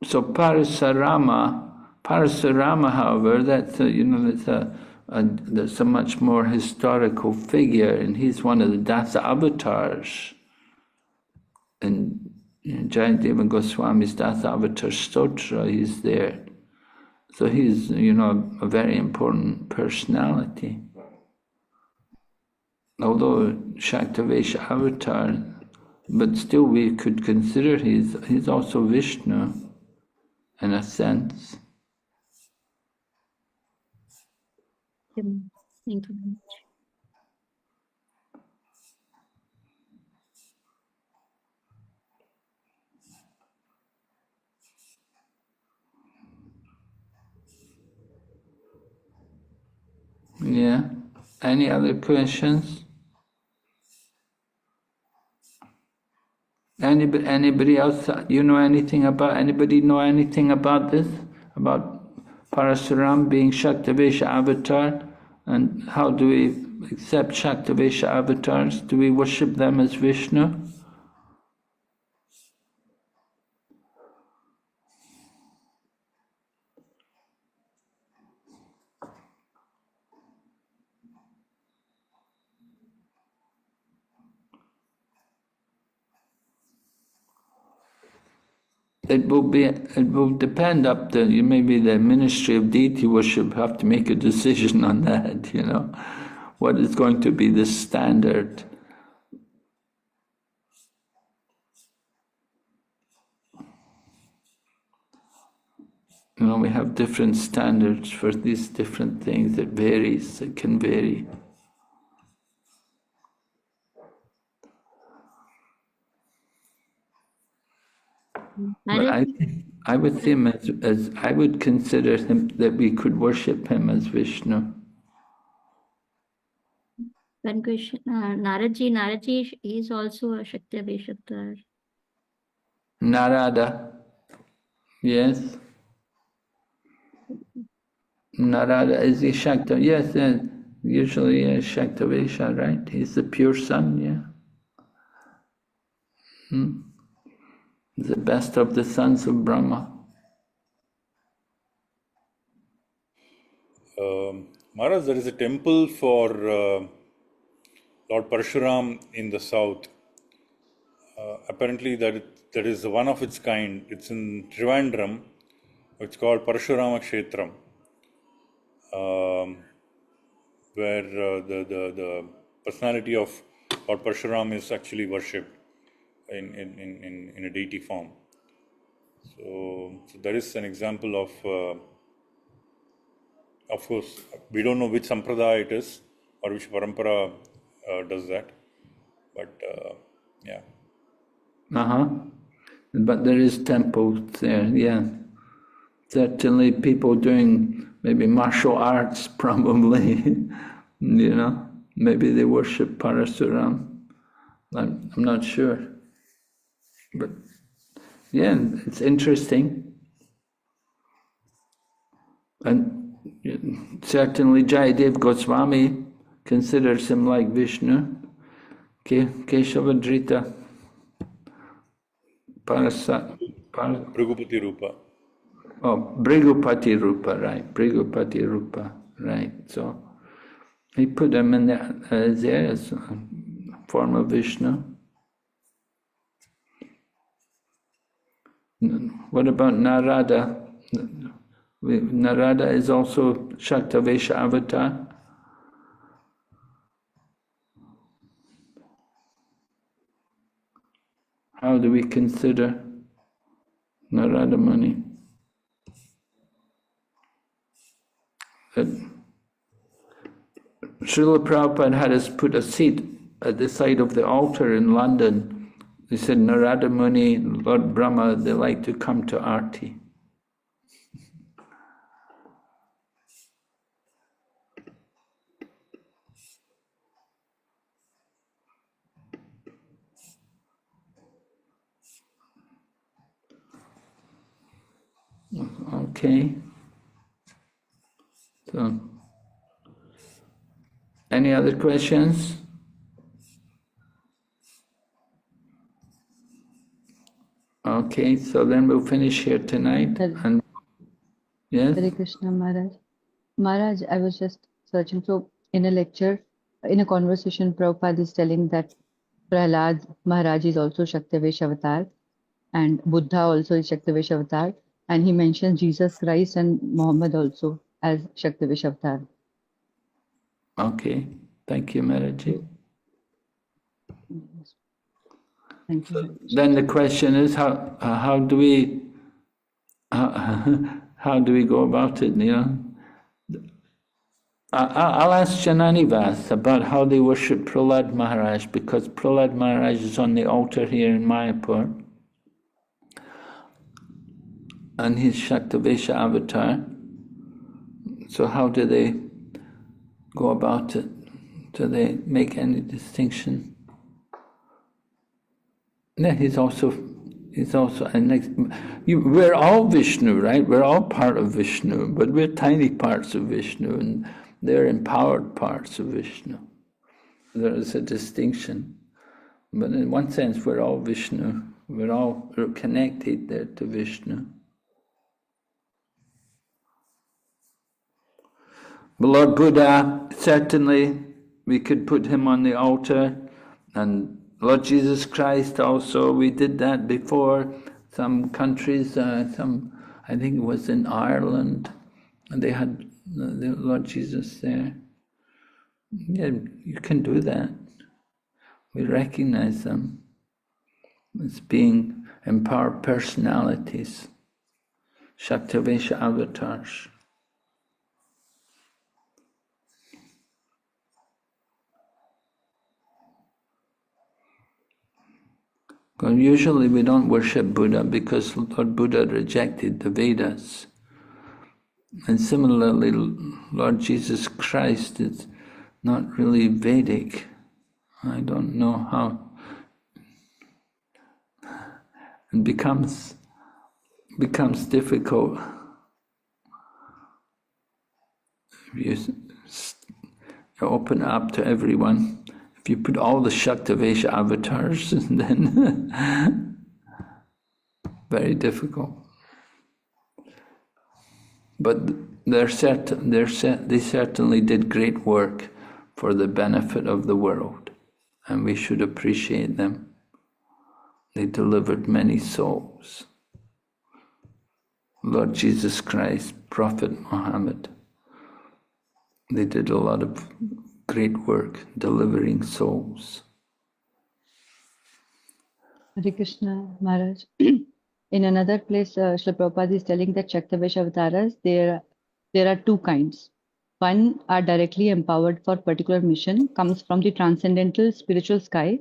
So Parasarama, however, that's you know, that's a much more historical figure, and he's one of the Dasa avatars. And Jayadeva Goswami's Dasa Avatar Stotra, he's there. So he's, you know, a very important personality. Although Shaktavesha Avatar, but still we could consider he's also Vishnu, in a sense. Thank you. Yeah. Any other questions? Anybody else? You know anything about? Anybody know anything about this? About Parasuram being Shaktavesha avatar, and how do we accept Shaktavesha avatars? Do we worship them as Vishnu? It will depend up to, maybe the Ministry of Deity Worship have to make a decision on that, you know. What is going to be the standard? You know, we have different standards for these different things. It varies, it can vary. But I would see him as I would consider him that we could worship him as Vishnu. One question, Naradji is also a Shaktavesh avatar. Narada. Yes. Narada, is he Shakta? Yes, usually Shaktavesha, right? He's the pure son, yeah. He's the best of the sons of Brahma. Maharaj, there is a temple for Lord Parshuram in the south. Apparently that is one of its kind. It's in Trivandrum. It's called Parshurama Kshetram, where the personality of Lord Parshuram is actually worshipped in a deity form. So there is an example of course, we don't know which sampradaya it is or which parampara does that, but yeah. But there is temples there, yeah. Certainly people doing maybe martial arts, probably, maybe they worship Parasuram. I'm not sure. But yeah, it's interesting. And certainly Jayadev Goswami considers him like Vishnu. Keshavadrita Bhrigupati Rupa. Oh, Bhrigupati Rupa, right. Bhrigupati Rupa, right. So he put him in there as a form of Vishnu. What about Narada? Narada is also Shaktavesha avatar. How do we consider Narada Muni? Srila Prabhupada had us put a seat at the side of the altar in London. They said Narada Muni, Lord Brahma, they like to come to Aarti. Okay. So, any other questions? Okay, so then we'll finish here tonight. And yes? Hare Krishna Maharaj. Maharaj, I was just searching. So in a lecture, in a conversation, Prabhupada is telling that Prahlad Maharaj is also Shaktavesh avatar and Buddha also is Shaktavesh avatar. And he mentions Jesus Christ and Muhammad also as Shaktavesh avatar. Okay, thank you, Maharaji. Thank you. Then the question is, how do we go about it? I'll ask Jananivas about how they worship Prahlad Maharaj, because Prahlad Maharaj is on the altar here in Mayapur, and he's Shaktavesha avatar. So how do they go about it? Do they make any distinction? Yeah, he's also we're all Vishnu, right? We're all part of Vishnu, but we're tiny parts of Vishnu, and they're empowered parts of Vishnu. There is a distinction, but in one sense, we're all Vishnu. We're connected there to Vishnu. But Lord Buddha, certainly we could put him on the altar, and Lord Jesus Christ also, we did that before. Some countries, I think it was in Ireland, and they had the Lord Jesus there. Yeah, you can do that. We recognize them as being empowered personalities, Shaktavesha avatars. Well, usually we don't worship Buddha because Lord Buddha rejected the Vedas. And similarly, Lord Jesus Christ is not really Vedic. I don't know how it becomes becomes difficult if you open up to everyone. If you put all the Shaktavesha avatars, then very difficult. But they certainly did great work for the benefit of the world, and we should appreciate them. They delivered many souls. Lord Jesus Christ, Prophet Muhammad, they did a lot of great work delivering souls. Hare Krishna, Maharaj. In another place, Srila Prabhupada is telling that Shaktavesha avatars, there are two kinds. One are directly empowered for particular mission, comes from the transcendental spiritual sky,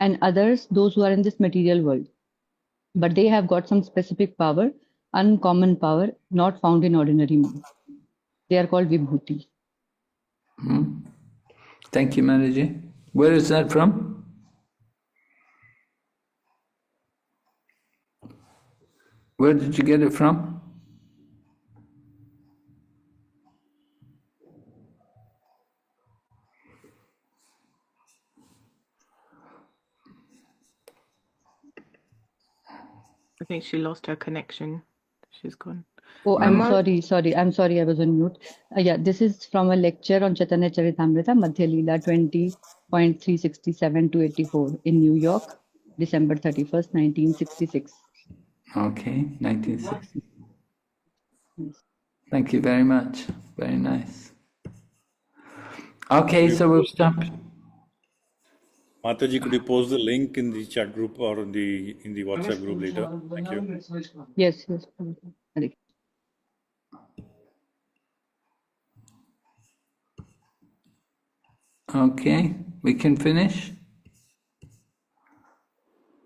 and others, those who are in this material world. But they have got some specific power, uncommon power, not found in ordinary man. They are called Vibhuti. Thank you, Manaji. Where is that from? Where did you get it from? I think she lost her connection. She's gone. Oh, I'm Mar- sorry. I'm sorry, I was on mute. Yeah, this is from a lecture on Chaitanya Charitamrita, Madhya Leela 20.367 to 84 in New York, December 31st, 1966. Okay, 1960. Yes. Thank you very much. Very nice. Okay, so we'll stop. Mataji, could you post the link in the chat group or in the WhatsApp group later? Thank you. Yes. Hare Okay, we can finish?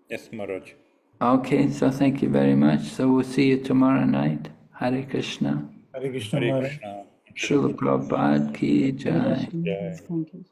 Yes, Maharaj. Okay, so thank you very much. So we'll see you tomorrow night. Hare Krishna. Hare Krishna, Hare Maharaj. Krishna. Srila Prabhupada ki jai. Jai. Thank you.